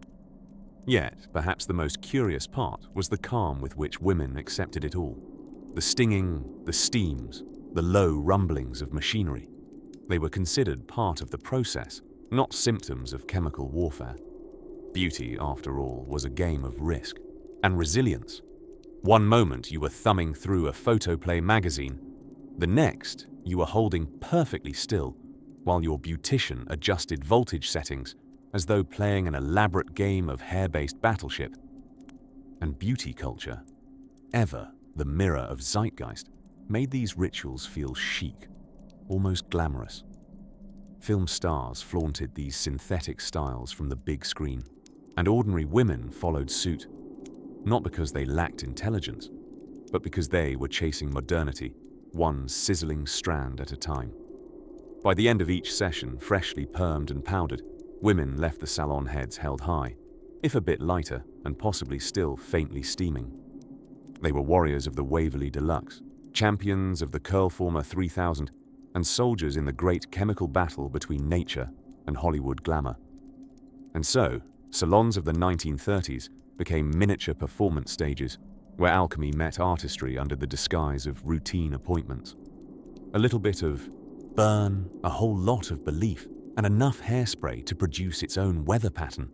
A: Yet, perhaps the most curious part was the calm with which women accepted it all. The stinging, the steams, the low rumblings of machinery. They were considered part of the process, not symptoms of chemical warfare. Beauty, after all, was a game of risk and resilience. One moment you were thumbing through a photoplay magazine, the next you were holding perfectly still while your beautician adjusted voltage settings as though playing an elaborate game of hair-based battleship. And beauty culture, ever the mirror of zeitgeist, made these rituals feel chic, almost glamorous. Film stars flaunted these synthetic styles from the big screen, and ordinary women followed suit, not because they lacked intelligence, but because they were chasing modernity, one sizzling strand at a time. By the end of each session, freshly permed and powdered, women left the salon heads held high, if a bit lighter and possibly still faintly steaming. They were warriors of the Waverly Deluxe, champions of the Curlformer 3000, and soldiers in the great chemical battle between nature and Hollywood glamour. And so, salons of the 1930s became miniature performance stages where alchemy met artistry under the disguise of routine appointments. A little bit of burn, a whole lot of belief, and enough hairspray to produce its own weather pattern.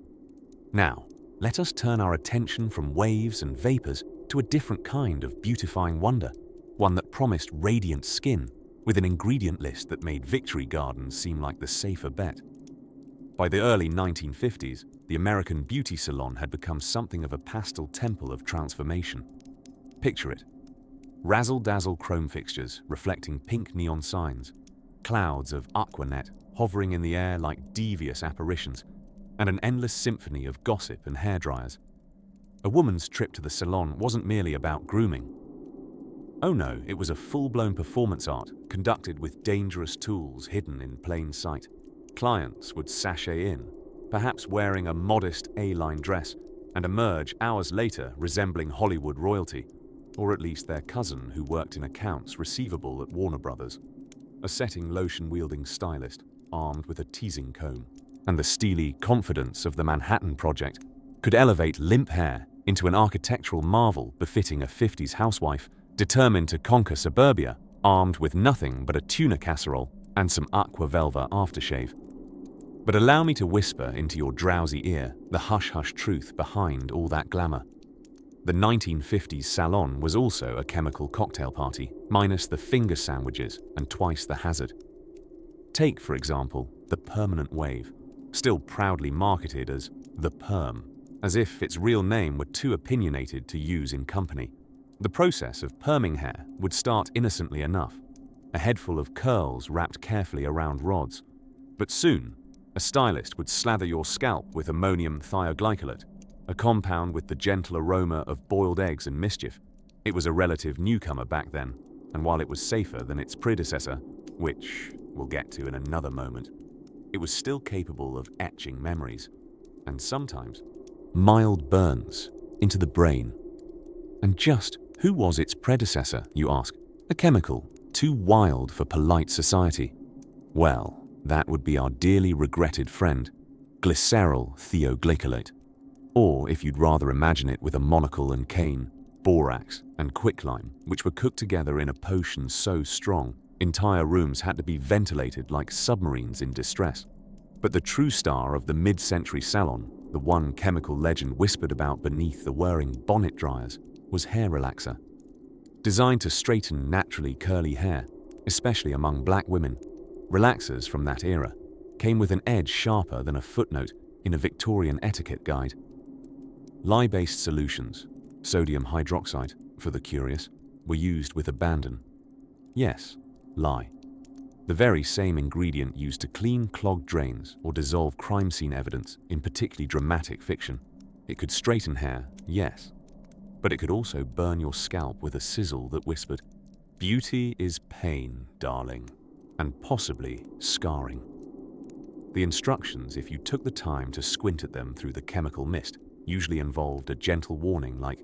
A: Now, let us turn our attention from waves and vapors to a different kind of beautifying wonder, one that promised radiant skin, with an ingredient list that made Victory Gardens seem like the safer bet. By the early 1950s, the American beauty salon had become something of a pastel temple of transformation. Picture it. Razzle-dazzle chrome fixtures reflecting pink neon signs, clouds of aquanet hovering in the air like devious apparitions, and an endless symphony of gossip and hairdryers. A woman's trip to the salon wasn't merely about grooming. Oh no, it was a full-blown performance art conducted with dangerous tools hidden in plain sight. Clients would sashay in, perhaps wearing a modest A-line dress, and emerge hours later resembling Hollywood royalty, or at least their cousin who worked in accounts receivable at Warner Brothers. A setting lotion-wielding stylist, armed with a teasing comb, and the steely confidence of the Manhattan Project could elevate limp hair into an architectural marvel befitting a 50s housewife determined to conquer suburbia, armed with nothing but a tuna casserole and some aqua velva aftershave. But allow me to whisper into your drowsy ear the hush-hush truth behind all that glamour. The 1950s salon was also a chemical cocktail party, minus the finger sandwiches and twice the hazard. Take, for example, the permanent wave, still proudly marketed as the perm, as if its real name were too opinionated to use in company. The process of perming hair would start innocently enough, a headful of curls wrapped carefully around rods. But soon, a stylist would slather your scalp with ammonium thioglycolate, a compound with the gentle aroma of boiled eggs and mischief. It was a relative newcomer back then, and while it was safer than its predecessor, which we'll get to in another moment, it was still capable of etching memories, and sometimes mild burns into the brain. And just who was its predecessor, you ask? A chemical too wild for polite society? Well, that would be our dearly regretted friend, glyceryl thioglycolate. Or, if you'd rather imagine it with a monocle and cane, borax and quicklime, which were cooked together in a potion so strong, entire rooms had to be ventilated like submarines in distress. But the true star of the mid-century salon, the one chemical legend whispered about beneath the whirring bonnet dryers, was hair relaxer. Designed to straighten naturally curly hair, especially among black women, relaxers from that era came with an edge sharper than a footnote in a Victorian etiquette guide. Lye-based solutions, sodium hydroxide, for the curious, were used with abandon. Yes, lye. The very same ingredient used to clean clogged drains or dissolve crime scene evidence in particularly dramatic fiction. It could straighten hair, yes, but it could also burn your scalp with a sizzle that whispered, "Beauty is pain, darling," and possibly scarring. The instructions, if you took the time to squint at them through the chemical mist, usually involved a gentle warning like,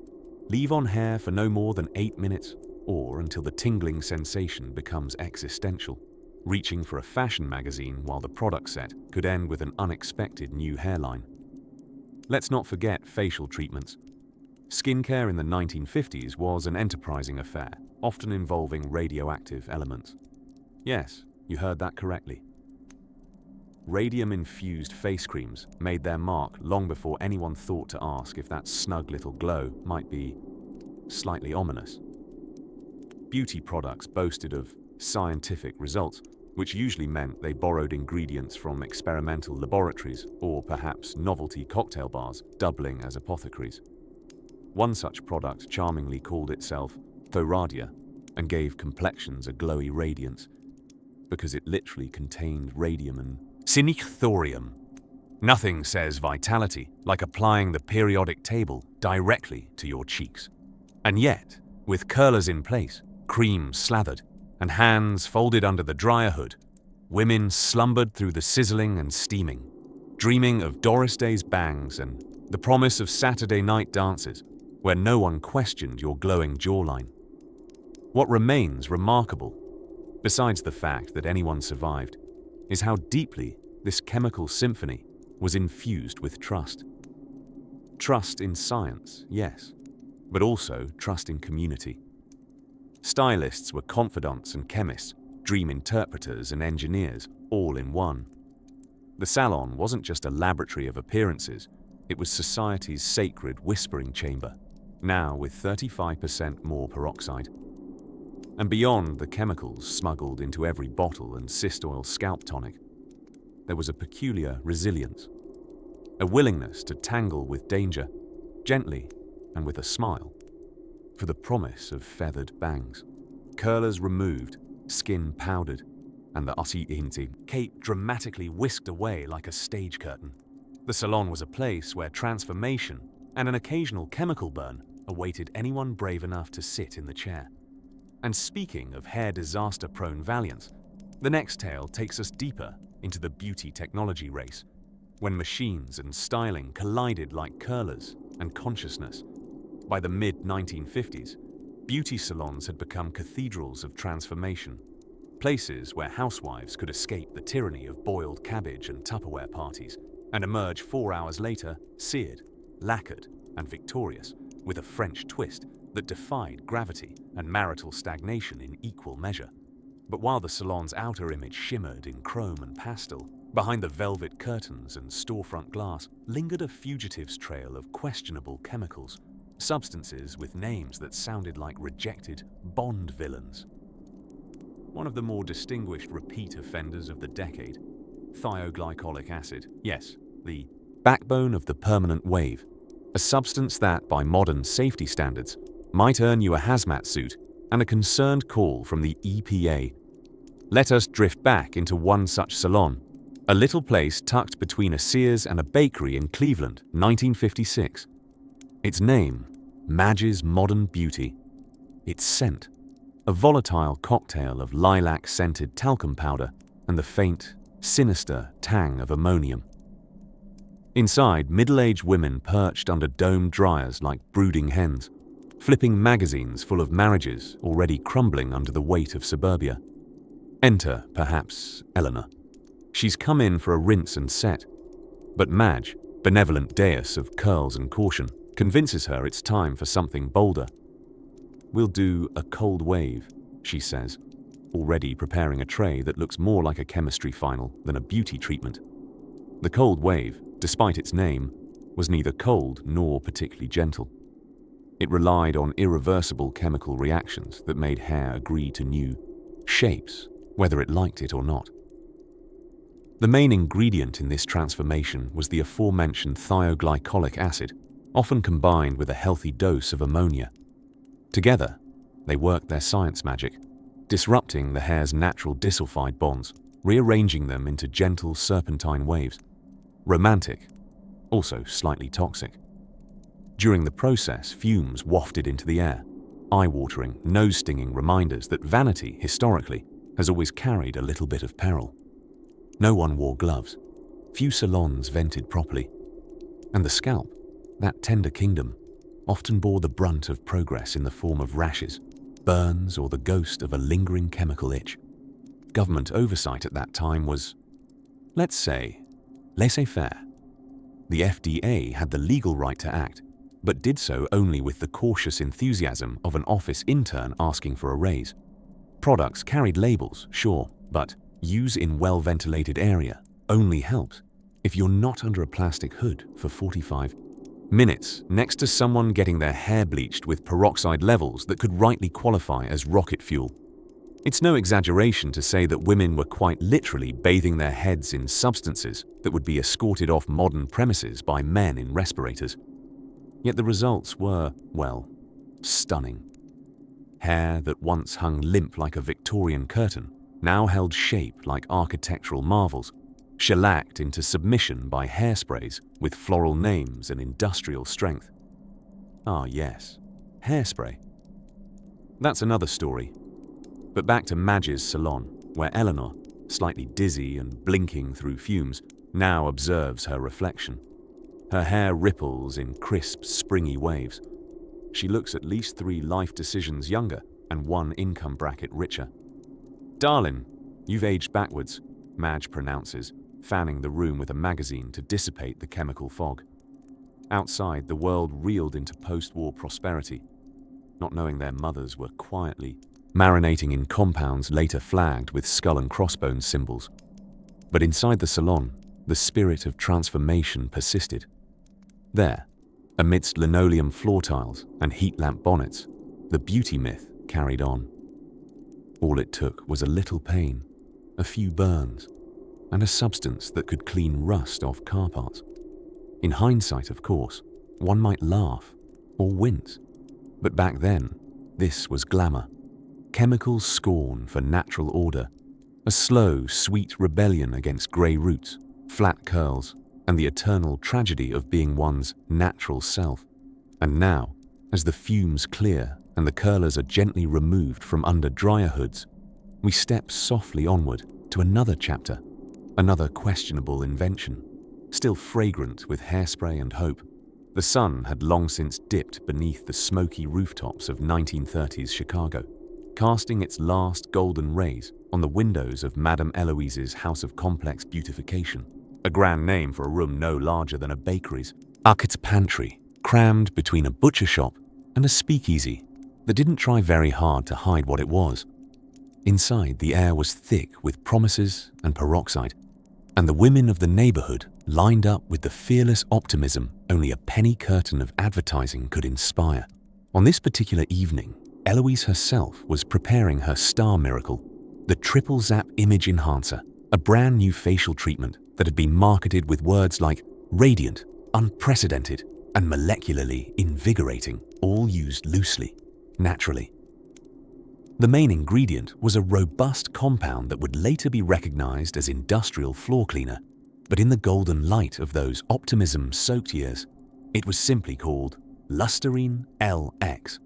A: "Leave on hair for no more than 8 minutes, or until the tingling sensation becomes existential." Reaching for a fashion magazine while the product set could end with an unexpected new hairline. Let's not forget facial treatments. Skincare in the 1950s was an enterprising affair, often involving radioactive elements. Yes, you heard that correctly. Radium-infused face creams made their mark long before anyone thought to ask if that snug little glow might be slightly ominous. Beauty products boasted of scientific results, which usually meant they borrowed ingredients from experimental laboratories or perhaps novelty cocktail bars, doubling as apothecaries. One such product charmingly called itself Thoradia and gave complexions a glowy radiance because it literally contained radium and thorium. Nothing says vitality like applying the periodic table directly to your cheeks. And yet, With curlers in place, cream slathered, and hands folded under the dryer hood, women slumbered through the sizzling and steaming, dreaming of Doris Day's bangs and the promise of Saturday night dances where no one questioned your glowing jawline. What remains remarkable, besides the fact that anyone survived, is how deeply this chemical symphony was infused with trust. Trust in science, yes, but also trust in community. Stylists were confidants and chemists, dream interpreters and engineers, all in one. The salon wasn't just a laboratory of appearances, it was society's sacred whispering chamber, now with 35% more peroxide. And beyond the chemicals smuggled into every bottle and cyst oil scalp tonic, there was a peculiar resilience, a willingness to tangle with danger, gently and with a smile, for the promise of feathered bangs, curlers removed, skin powdered, and the Untitled cape dramatically whisked away like a stage curtain. The salon was a place where transformation and an occasional chemical burn awaited anyone brave enough to sit in the chair. And speaking of hair disaster-prone valiance, the next tale takes us deeper into the beauty technology race, when machines and styling collided like curlers and consciousness. By the mid-1950s, beauty salons had become cathedrals of transformation, places where housewives could escape the tyranny of boiled cabbage and Tupperware parties and emerge 4 hours later, seared, lacquered, and victorious, with a French twist that defied gravity and marital stagnation in equal measure. But while the salon's outer image shimmered in chrome and pastel, behind the velvet curtains and storefront glass lingered a fugitive's trail of questionable chemicals, substances with names that sounded like rejected Bond villains. One of the more distinguished repeat offenders of the decade, thioglycolic acid, yes, the backbone of the permanent wave, a substance that, by modern safety standards, might earn you a hazmat suit and a concerned call from the EPA. Let us drift back into one such salon, a little place tucked between a Sears and a bakery in Cleveland, 1956. Its name, Madge's Modern Beauty. Its scent, a volatile cocktail of lilac-scented talcum powder and the faint, sinister tang of ammonium. Inside, middle-aged women perched under domed dryers like brooding hens, flipping magazines full of marriages already crumbling under the weight of suburbia. Enter, perhaps, Eleanor. She's come in for a rinse and set, but Madge, benevolent deus of curls and caution, convinces her it's time for something bolder. "We'll do a cold wave," she says, already preparing a tray that looks more like a chemistry final than a beauty treatment. The cold wave, despite its name, was neither cold nor particularly gentle. It relied on irreversible chemical reactions that made hair agree to new shapes, whether it liked it or not. The main ingredient in this transformation was the aforementioned thioglycolic acid, often combined with a healthy dose of ammonia. Together, they worked their science magic, disrupting the hair's natural disulfide bonds, rearranging them into gentle serpentine waves. Romantic, also slightly toxic. During the process, fumes wafted into the air, eye-watering, nose-stinging reminders that vanity, historically, has always carried a little bit of peril. No one wore gloves. Few salons vented properly. And the scalp, that tender kingdom, often bore the brunt of progress in the form of rashes, burns, or the ghost of a lingering chemical itch. Government oversight at that time was, let's say, laissez-faire. The FDA had the legal right to act, but did so only with the cautious enthusiasm of an office intern asking for a raise. Products carried labels, sure, but use in well-ventilated area only helps if you're not under a plastic hood for 45 minutes next to someone getting their hair bleached with peroxide levels that could rightly qualify as rocket fuel. It's no exaggeration to say that women were quite literally bathing their heads in substances that would be escorted off modern premises by men in respirators. Yet the results were, well, stunning. Hair that once hung limp like a Victorian curtain now held shape like architectural marvels, shellacked into submission by hairsprays with floral names and industrial strength. Ah yes, hairspray. That's another story. But back to Madge's salon, where Eleanor, slightly dizzy and blinking through fumes, now observes her reflection. Her hair ripples in crisp, springy waves. She looks at least 3 life decisions younger and 1 income bracket richer. "Darling, you've aged backwards," Madge pronounces, fanning the room with a magazine to dissipate the chemical fog. Outside, the world reeled into post-war prosperity, not knowing their mothers were quietly marinating in compounds later flagged with skull and crossbones symbols. But inside the salon, the spirit of transformation persisted. There, amidst linoleum floor tiles and heat lamp bonnets, the beauty myth carried on. All it took was a little pain, a few burns, and a substance that could clean rust off car parts. In hindsight, of course, one might laugh or wince, but back then, this was glamour. Chemical scorn for natural order, a slow, sweet rebellion against grey roots, flat curls, and the eternal tragedy of being one's natural self. And now, as the fumes clear and the curlers are gently removed from under dryer hoods, we step softly onward to another chapter, another questionable invention, still fragrant with hairspray and hope. The sun had long since dipped beneath the smoky rooftops of 1930s Chicago, casting its last golden rays on the windows of Madame Eloise's House of Complex Beautification, a grand name for a room no larger than a bakery's. Its pantry, crammed between a butcher shop and a speakeasy that didn't try very hard to hide what it was. Inside, the air was thick with promises and peroxide, and the women of the neighborhood lined up with the fearless optimism only a penny curtain of advertising could inspire. On this particular evening, Eloise herself was preparing her star miracle, the Triple Zap Image Enhancer, a brand new facial treatment that had been marketed with words like radiant, unprecedented, and molecularly invigorating, all used loosely, naturally. The main ingredient was a robust compound that would later be recognized as industrial floor cleaner, but in the golden light of those optimism-soaked years, it was simply called Listerine LX.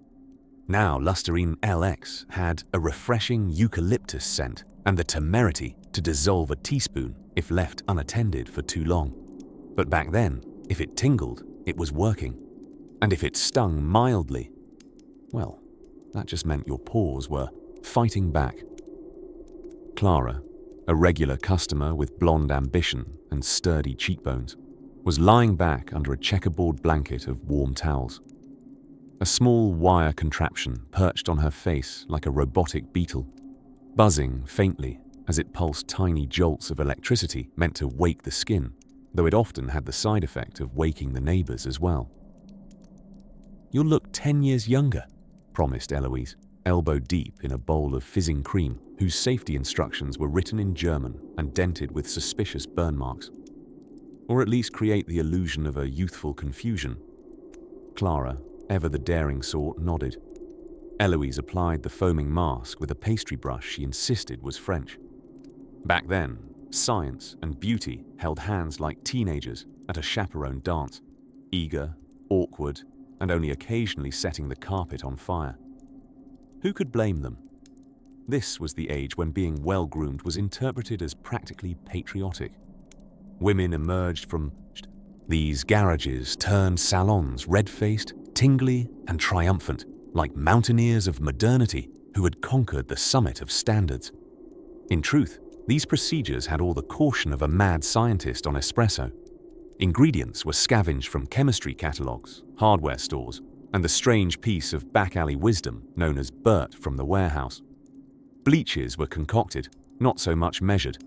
A: Now Listerine LX had a refreshing eucalyptus scent and the temerity to dissolve a teaspoon if left unattended for too long. But back then, if it tingled, it was working. And if it stung mildly, well, that just meant your pores were fighting back. Clara, a regular customer with blonde ambition and sturdy cheekbones, was lying back under a checkerboard blanket of warm towels. A small wire contraption perched on her face like a robotic beetle, buzzing faintly as it pulsed tiny jolts of electricity meant to wake the skin, though it often had the side effect of waking the neighbors as well. "You'll look 10 years younger," promised Eloise, elbow deep in a bowl of fizzing cream whose safety instructions were written in German and dented with suspicious burn marks. Or at least create the illusion of a youthful confusion. Clara, ever the daring sort, nodded. Eloise applied the foaming mask with a pastry brush she insisted was French. Back then, science and beauty held hands like teenagers at a chaperone dance, eager, awkward, and only occasionally setting the carpet on fire. Who could blame them? This was the age when being well-groomed was interpreted as practically patriotic. Women emerged from these garages turned salons red-faced, tingly, and triumphant, like mountaineers of modernity who had conquered the summit of standards. In truth, these procedures had all the caution of a mad scientist on espresso. Ingredients were scavenged from chemistry catalogues, hardware stores, and the strange piece of back-alley wisdom known as Bert from the warehouse. Bleaches were concocted, not so much measured,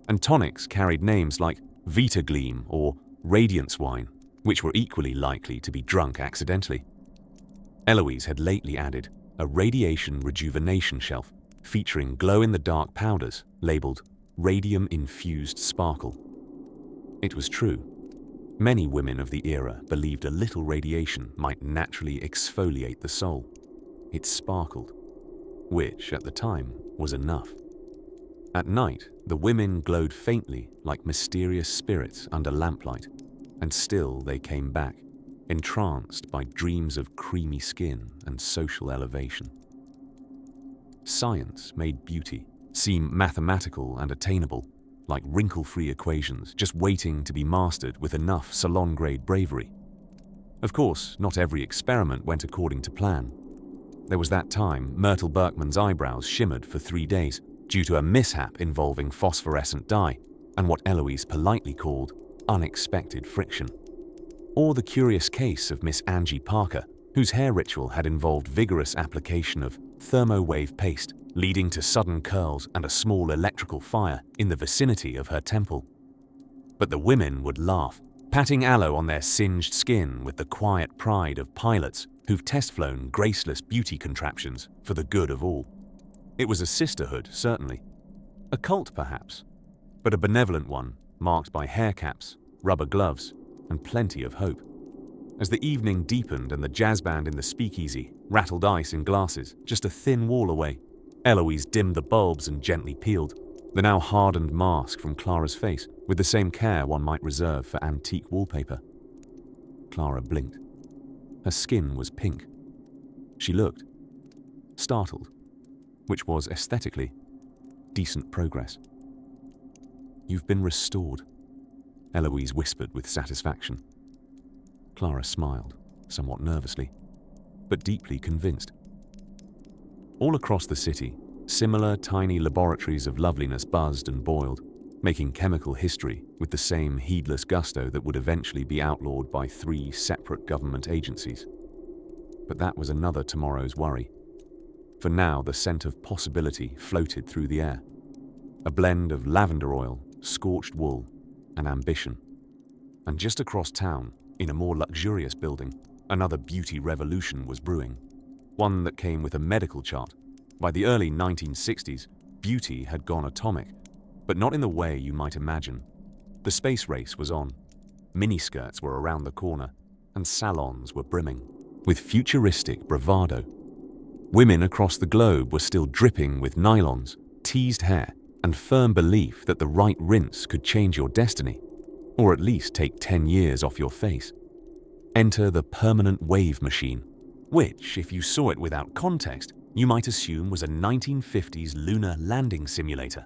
A: and tonics carried names like Vitagleam or Radiance wine, which were equally likely to be drunk accidentally. Eloise had lately added a radiation rejuvenation shelf featuring glow-in-the-dark powders labeled radium-infused sparkle. It was true. Many women of the era believed a little radiation might naturally exfoliate the soul. It sparkled, which, at the time, was enough. At night, the women glowed faintly like mysterious spirits under lamplight, and still they came back, entranced by dreams of creamy skin and social elevation. Science made beauty seem mathematical and attainable, like wrinkle-free equations just waiting to be mastered with enough salon-grade bravery. Of course, not every experiment went according to plan. There was that time Myrtle Berkman's eyebrows shimmered for 3 days due to a mishap involving phosphorescent dye and what Eloise politely called unexpected friction. Or the curious case of Miss Angie Parker, whose hair ritual had involved vigorous application of thermo-wave paste, leading to sudden curls and a small electrical fire in the vicinity of her temple. But the women would laugh, patting aloe on their singed skin with the quiet pride of pilots who've test-flown graceless beauty contraptions for the good of all. It was a sisterhood, certainly. A cult, perhaps, but a benevolent one, marked by hair caps, rubber gloves, and plenty of hope. As the evening deepened and the jazz band in the speakeasy rattled ice in glasses just a thin wall away, Eloise dimmed the bulbs and gently peeled the now hardened mask from Clara's face with the same care one might reserve for antique wallpaper. Clara blinked. Her skin was pink. She looked startled, which was aesthetically decent progress. "You've been restored," Eloise whispered with satisfaction. Clara smiled, somewhat nervously, but deeply convinced. All across the city, similar tiny laboratories of loveliness buzzed and boiled, making chemical history with the same heedless gusto that would eventually be outlawed by 3 separate government agencies. But that was another tomorrow's worry. For now, the scent of possibility floated through the air, a blend of lavender oil, scorched wool, and ambition. And just across town, in a more luxurious building, another beauty revolution was brewing, one that came with a medical chart. By the early 1960s, beauty had gone atomic, but not in the way you might imagine. The space race was on. Miniskirts were around the corner, and salons were brimming with futuristic bravado. Women across the globe were still dripping with nylons, teased hair, and firm belief that the right rinse could change your destiny, or at least take 10 years off your face. Enter the permanent wave machine, which, if you saw it without context, you might assume was a 1950s lunar landing simulator.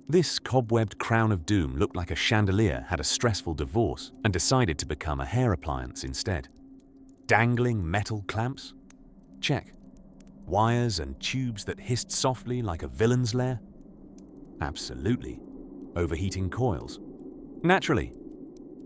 A: This cobwebbed crown of doom looked like a chandelier had a stressful divorce and decided to become a hair appliance instead. Dangling metal clamps? Check. Wires and tubes that hissed softly like a villain's lair? Absolutely. Overheating coils? Naturally.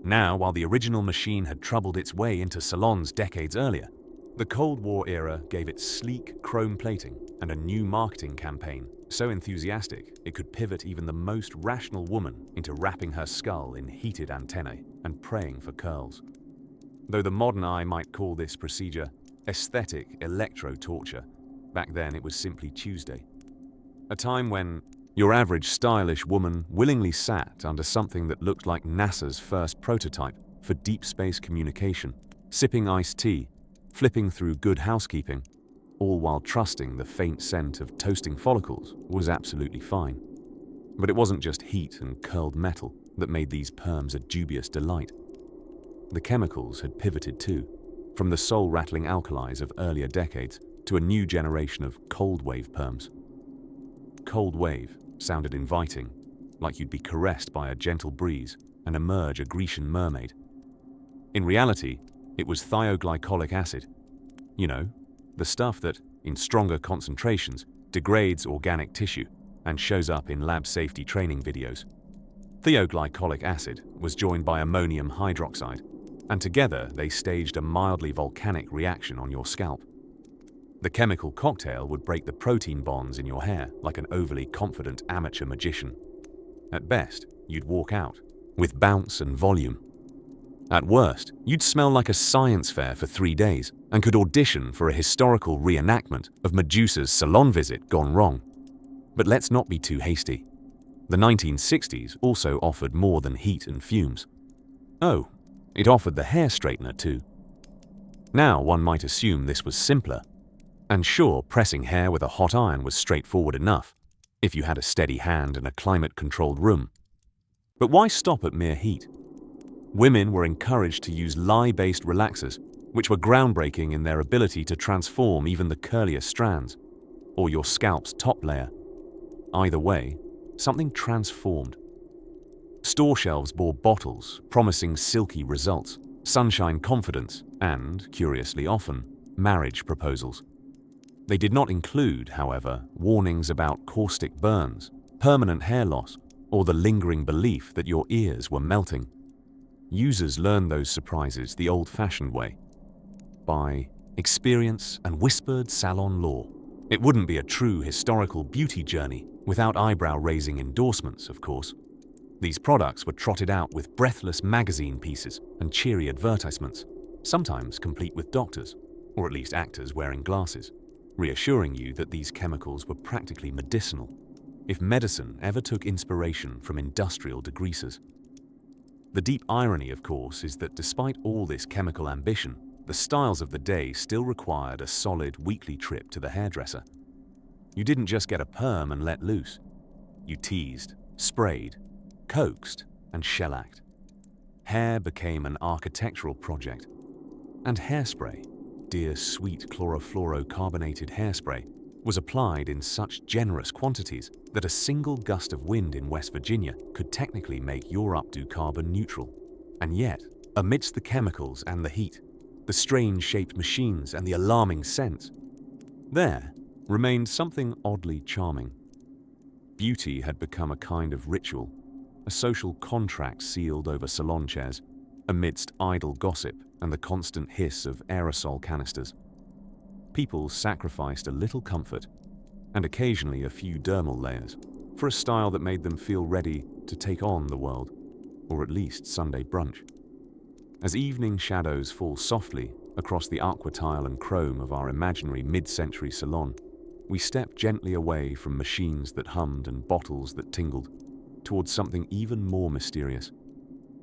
A: Now, while the original machine had troubled its way into salons decades earlier, the Cold War era gave it sleek chrome plating and a new marketing campaign so enthusiastic it could pivot even the most rational woman into wrapping her skull in heated antennae and praying for curls. Though the modern eye might call this procedure aesthetic electro-torture, back then it was simply Tuesday. A time when your average stylish woman willingly sat under something that looked like NASA's first prototype for deep space communication, sipping iced tea, flipping through Good Housekeeping, all while trusting the faint scent of toasting follicles was absolutely fine. But it wasn't just heat and curled metal that made these perms a dubious delight. The chemicals had pivoted too, from the soul-rattling alkalis of earlier decades to a new generation of cold wave perms. Cold wave sounded inviting, like you'd be caressed by a gentle breeze and emerge a Grecian mermaid. In reality, it was thioglycolic acid. You know, the stuff that, in stronger concentrations, degrades organic tissue and shows up in lab safety training videos. Thioglycolic acid was joined by ammonium hydroxide, and together they staged a mildly volcanic reaction on your scalp. The chemical cocktail would break the protein bonds in your hair like an overly confident amateur magician. At best, you'd walk out, with bounce and volume. At worst, you'd smell like a science fair for 3 days and could audition for a historical reenactment of Medusa's salon visit gone wrong. But let's not be too hasty. The 1960s also offered more than heat and fumes. Oh, it offered the hair straightener too. Now one might assume this was simpler. And sure, pressing hair with a hot iron was straightforward enough, if you had a steady hand and a climate-controlled room. But why stop at mere heat? Women were encouraged to use lye-based relaxers, which were groundbreaking in their ability to transform even the curliest strands. or your scalp's top layer. Either way, something transformed. Store shelves bore bottles promising silky results, sunshine confidence, and, curiously often, marriage proposals. They did not include, however, warnings about caustic burns, permanent hair loss, or the lingering belief that your ears were melting. Users learned those surprises the old-fashioned way, by experience and whispered salon lore. It wouldn't be a true historical beauty journey without eyebrow-raising endorsements, of course. These products were trotted out with breathless magazine pieces and cheery advertisements, sometimes complete with doctors, or at least actors wearing glasses, reassuring you that these chemicals were practically medicinal, if medicine ever took inspiration from industrial degreasers. The deep irony, of course, is that despite all this chemical ambition, the styles of the day still required a solid weekly trip to the hairdresser. You didn't just get a perm and let loose. You teased, sprayed, coaxed, and shellacked. Hair became an architectural project. And hairspray, dear sweet chlorofluorocarbonated hairspray, was applied in such generous quantities that a single gust of wind in West Virginia could technically make your updo carbon neutral. And yet, amidst the chemicals and the heat, the strange-shaped machines and the alarming scents, there remained something oddly charming. Beauty had become a kind of ritual, a social contract sealed over salon chairs, amidst idle gossip and the constant hiss of aerosol canisters. People sacrificed a little comfort, and occasionally a few dermal layers, for a style that made them feel ready to take on the world, or at least Sunday brunch. As evening shadows fall softly across the aqua tile and chrome of our imaginary mid-century salon, we step gently away from machines that hummed and bottles that tingled, towards something even more mysterious,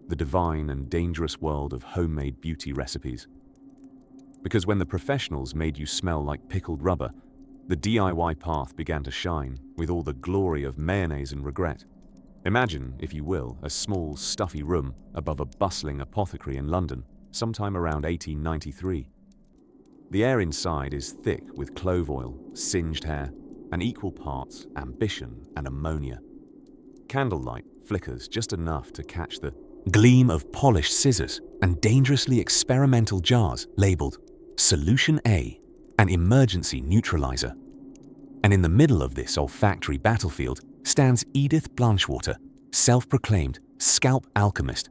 A: the divine and dangerous world of homemade beauty recipes. Because when the professionals made you smell like pickled rubber, the DIY path began to shine with all the glory of mayonnaise and regret. Imagine, if you will, a small, stuffy room above a bustling apothecary in London, sometime around 1893. The air inside is thick with clove oil, singed hair, and equal parts ambition and ammonia. Candlelight flickers just enough to catch the gleam of polished scissors and dangerously experimental jars labeled Solution A, an emergency neutralizer. And in the middle of this olfactory battlefield stands Edith Blanchwater, self-proclaimed scalp alchemist.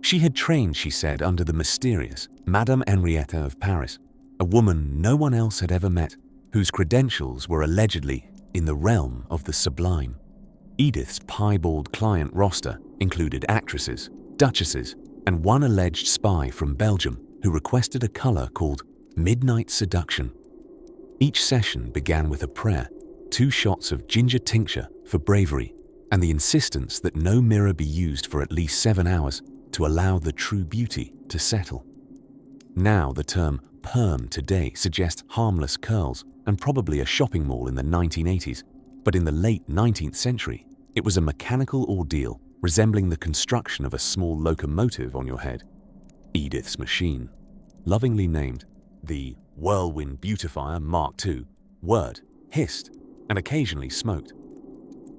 A: She had trained, she said, under the mysterious Madame Henrietta of Paris, a woman no one else had ever met, whose credentials were allegedly in the realm of the sublime. Edith's piebald client roster included actresses, duchesses, and one alleged spy from Belgium who requested a color called Midnight Seduction. Each session began with a prayer, 2 shots of ginger tincture for bravery, and the insistence that no mirror be used for at least 7 hours to allow the true beauty to settle. Now the term perm today suggests harmless curls and probably a shopping mall in the 1980s, but in the late 19th century, it was a mechanical ordeal resembling the construction of a small locomotive on your head. Edith's machine, lovingly named the Whirlwind Beautifier Mark II, whirred, hissed, and occasionally smoked.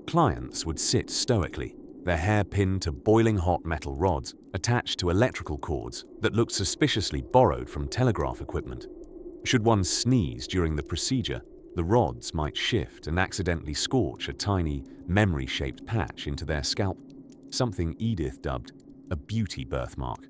A: Clients would sit stoically, their hair pinned to boiling hot metal rods attached to electrical cords that looked suspiciously borrowed from telegraph equipment. Should one sneeze during the procedure, the rods might shift and accidentally scorch a tiny, memory-shaped patch into their scalp, something Edith dubbed a beauty birthmark.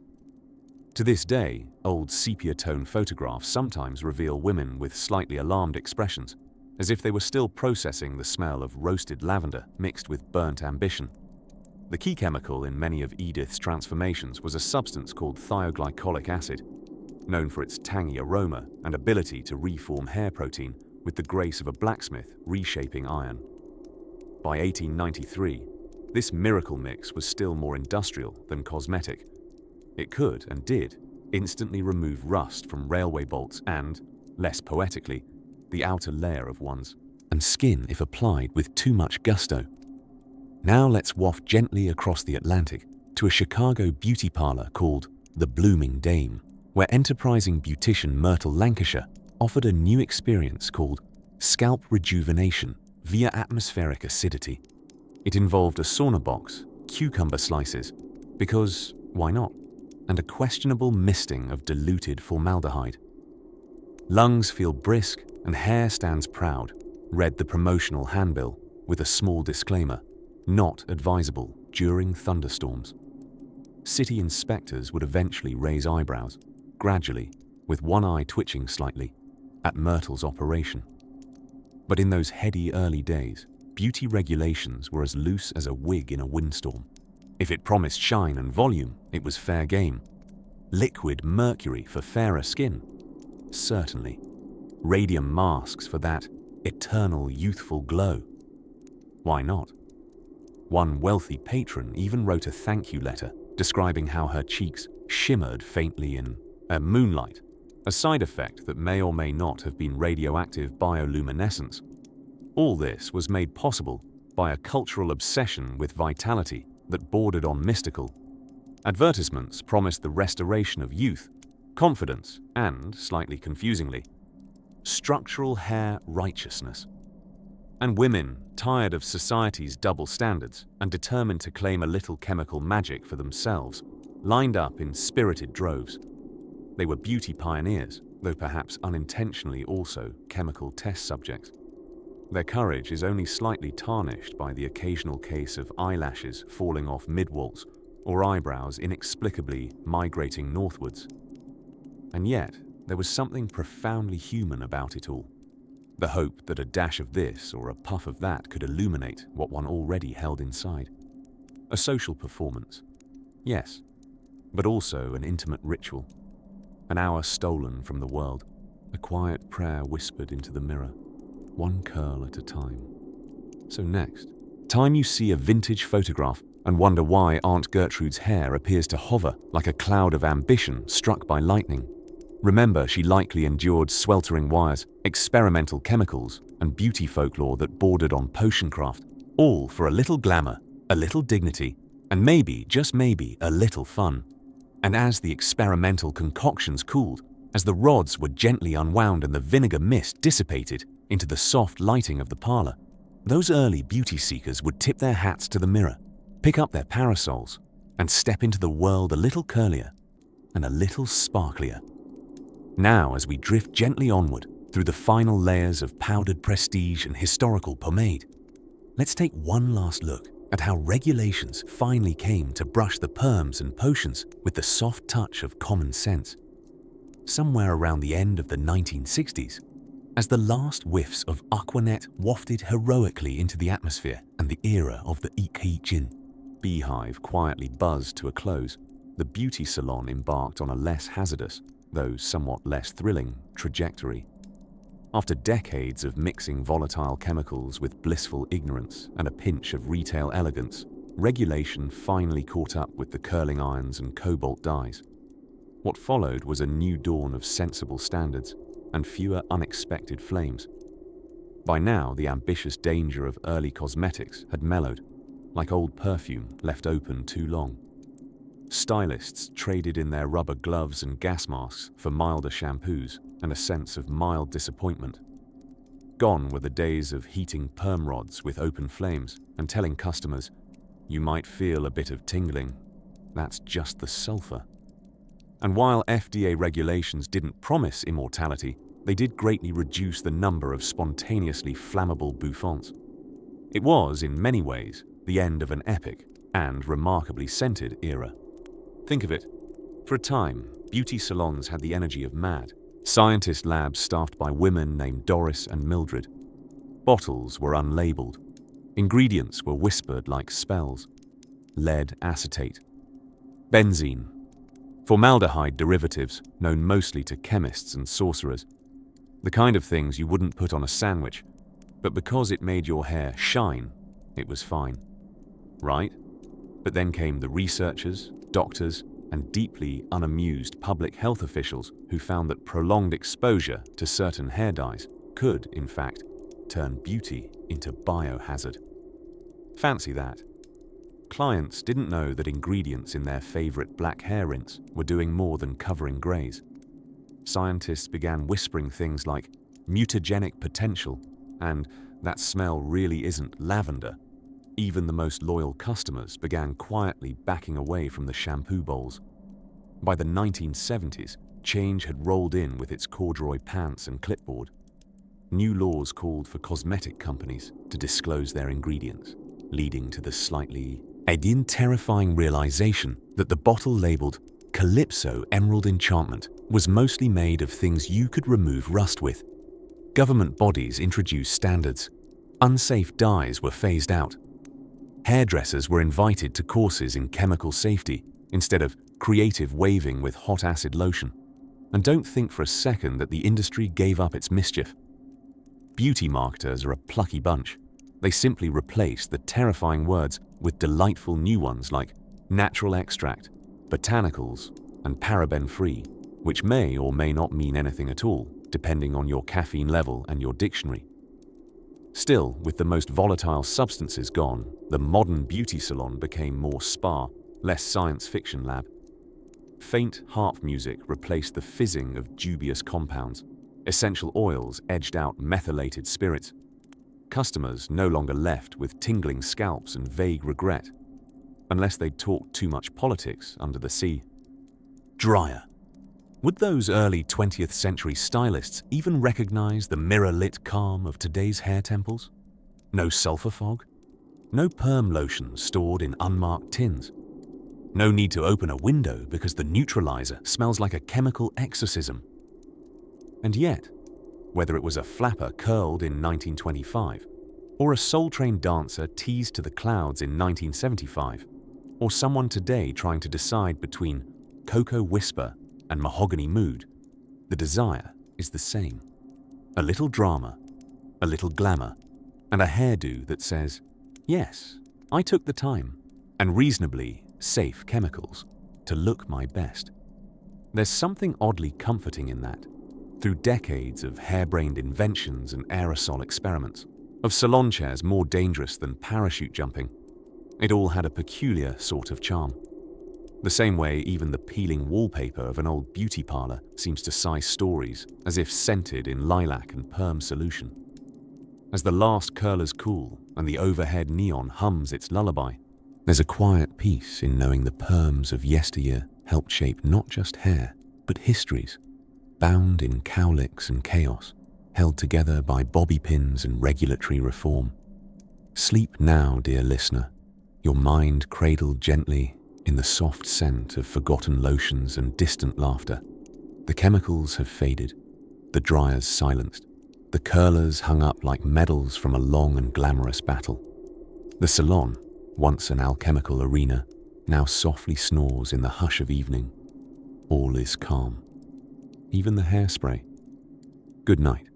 A: To this day, old sepia-tone photographs sometimes reveal women with slightly alarmed expressions, as if they were still processing the smell of roasted lavender mixed with burnt ambition. The key chemical in many of Edith's transformations was a substance called thioglycolic acid, known for its tangy aroma and ability to reform hair protein with the grace of a blacksmith reshaping iron. By 1893, this miracle mix was still more industrial than cosmetic. It could, and did, instantly remove rust from railway bolts and, less poetically, the outer layer of one's skin if applied with too much gusto. Now let's waft gently across the Atlantic to a Chicago beauty parlor called The Blooming Dame, where enterprising beautician Myrtle Lancashire offered a new experience called scalp rejuvenation via atmospheric acidity. It involved a sauna box, cucumber slices, because why not, and a questionable misting of diluted formaldehyde. Lungs feel brisk and hair stands proud, read the promotional handbill with a small disclaimer, not advisable during thunderstorms. City inspectors would eventually raise eyebrows, gradually, with one eye twitching slightly, at Myrtle's operation. But in those heady early days, beauty regulations were as loose as a wig in a windstorm. If it promised shine and volume, it was fair game. Liquid mercury for fairer skin? Certainly. Radium masks for that eternal youthful glow? Why not? One wealthy patron even wrote a thank you letter describing how her cheeks shimmered faintly in moonlight, a side effect that may or may not have been radioactive bioluminescence. All this was made possible by a cultural obsession with vitality that bordered on mystical. Advertisements promised the restoration of youth, confidence, and, slightly confusingly, structural hair righteousness. And women, tired of society's double standards and determined to claim a little chemical magic for themselves, lined up in spirited droves. They were beauty pioneers, though perhaps unintentionally also chemical test subjects. Their courage is only slightly tarnished by the occasional case of eyelashes falling off mid-waltz or eyebrows inexplicably migrating northwards. And yet, there was something profoundly human about it all. The hope that a dash of this or a puff of that could illuminate what one already held inside. A social performance, yes, but also an intimate ritual. An hour stolen from the world, a quiet prayer whispered into the mirror, one curl at a time. So next, time you see a vintage photograph and wonder why Aunt Gertrude's hair appears to hover like a cloud of ambition struck by lightning. Remember, she likely endured sweltering wires, experimental chemicals, and beauty folklore that bordered on potioncraft, all for a little glamour, a little dignity, and maybe, just maybe, a little fun. And as the experimental concoctions cooled, as the rods were gently unwound and the vinegar mist dissipated into the soft lighting of the parlor, those early beauty seekers would tip their hats to the mirror, pick up their parasols, and step into the world a little curlier and a little sparklier. Now, as we drift gently onward through the final layers of powdered prestige and historical pomade, let's take one last look at how regulations finally came to brush the perms and potions with the soft touch of common sense. Somewhere around the end of the 1960s, as the last whiffs of Aquanet wafted heroically into the atmosphere and the era of the Ik-Hee-Jin beehive quietly buzzed to a close, the beauty salon embarked on a less hazardous, though somewhat less thrilling, trajectory. After decades of mixing volatile chemicals with blissful ignorance and a pinch of retail elegance, regulation finally caught up with the curling irons and cobalt dyes. What followed was a new dawn of sensible standards and fewer unexpected flames. By now, the ambitious danger of early cosmetics had mellowed, like old perfume left open too long. Stylists traded in their rubber gloves and gas masks for milder shampoos and a sense of mild disappointment. Gone were the days of heating perm rods with open flames and telling customers, "You might feel a bit of tingling. That's just the sulfur." And while FDA regulations didn't promise immortality, they did greatly reduce the number of spontaneously flammable bouffants. It was, in many ways, the end of an epic and remarkably scented era. Think of it. For a time, beauty salons had the energy of mad. Scientist labs staffed by women named Doris and Mildred. Bottles were unlabeled. Ingredients were whispered like spells. Lead acetate, benzene, formaldehyde derivatives known mostly to chemists and sorcerers. The kind of things you wouldn't put on a sandwich, but because it made your hair shine, it was fine. Right? But then came the researchers, doctors, and deeply unamused public health officials who found that prolonged exposure to certain hair dyes could, in fact, turn beauty into biohazard. Fancy that. Clients didn't know that ingredients in their favorite black hair rinse were doing more than covering grays. Scientists began whispering things like mutagenic potential And that smell really isn't lavender. Even the most loyal customers began quietly backing away from the shampoo bowls. By the 1970s, change had rolled in with its corduroy pants and clipboard. New laws called for cosmetic companies to disclose their ingredients, leading to the slightly terrifying realization that the bottle labeled Calypso Emerald Enchantment was mostly made of things you could remove rust with. Government bodies introduced standards. Unsafe dyes were phased out. Hairdressers were invited to courses in chemical safety instead of creative waving with hot acid lotion. And don't think for a second that the industry gave up its mischief. Beauty marketers are a plucky bunch. They simply replaced the terrifying words with delightful new ones like natural extract, botanicals, and paraben-free, which may or may not mean anything at all, depending on your caffeine level and your dictionary. Still, with the most volatile substances gone, the modern beauty salon became more spa, less science fiction lab. Faint harp music replaced the fizzing of dubious compounds. Essential oils edged out methylated spirits. Customers no longer left with tingling scalps and vague regret, unless they'd talked too much politics under the sea. Dryer. Would those early 20th century stylists even recognize the mirror-lit calm of today's hair temples? No sulfur fog? No perm lotion stored in unmarked tins? No need to open a window because the neutralizer smells like a chemical exorcism. And yet, whether it was a flapper curled in 1925, or a soul-trained dancer teased to the clouds in 1975, or someone today trying to decide between Cocoa Whisper and Mahogany Mood, the desire is the same. A little drama, a little glamour, and a hairdo that says, yes, I took the time, and reasonably safe chemicals, to look my best. There's something oddly comforting in that. Through decades of harebrained inventions and aerosol experiments, of salon chairs more dangerous than parachute jumping, it all had a peculiar sort of charm. The same way even the peeling wallpaper of an old beauty parlor seems to sigh stories as if scented in lilac and perm solution. As the last curlers cool and the overhead neon hums its lullaby, there's a quiet peace in knowing the perms of yesteryear helped shape not just hair, but histories, bound in cowlicks and chaos, held together by bobby pins and regulatory reform. Sleep now, dear listener, your mind cradled gently in the soft scent of forgotten lotions and distant laughter. The chemicals have faded, the dryers silenced, the curlers hung up like medals from a long and glamorous battle. The salon, once an alchemical arena, now softly snores in the hush of evening. All is calm. Even the hairspray. Good night.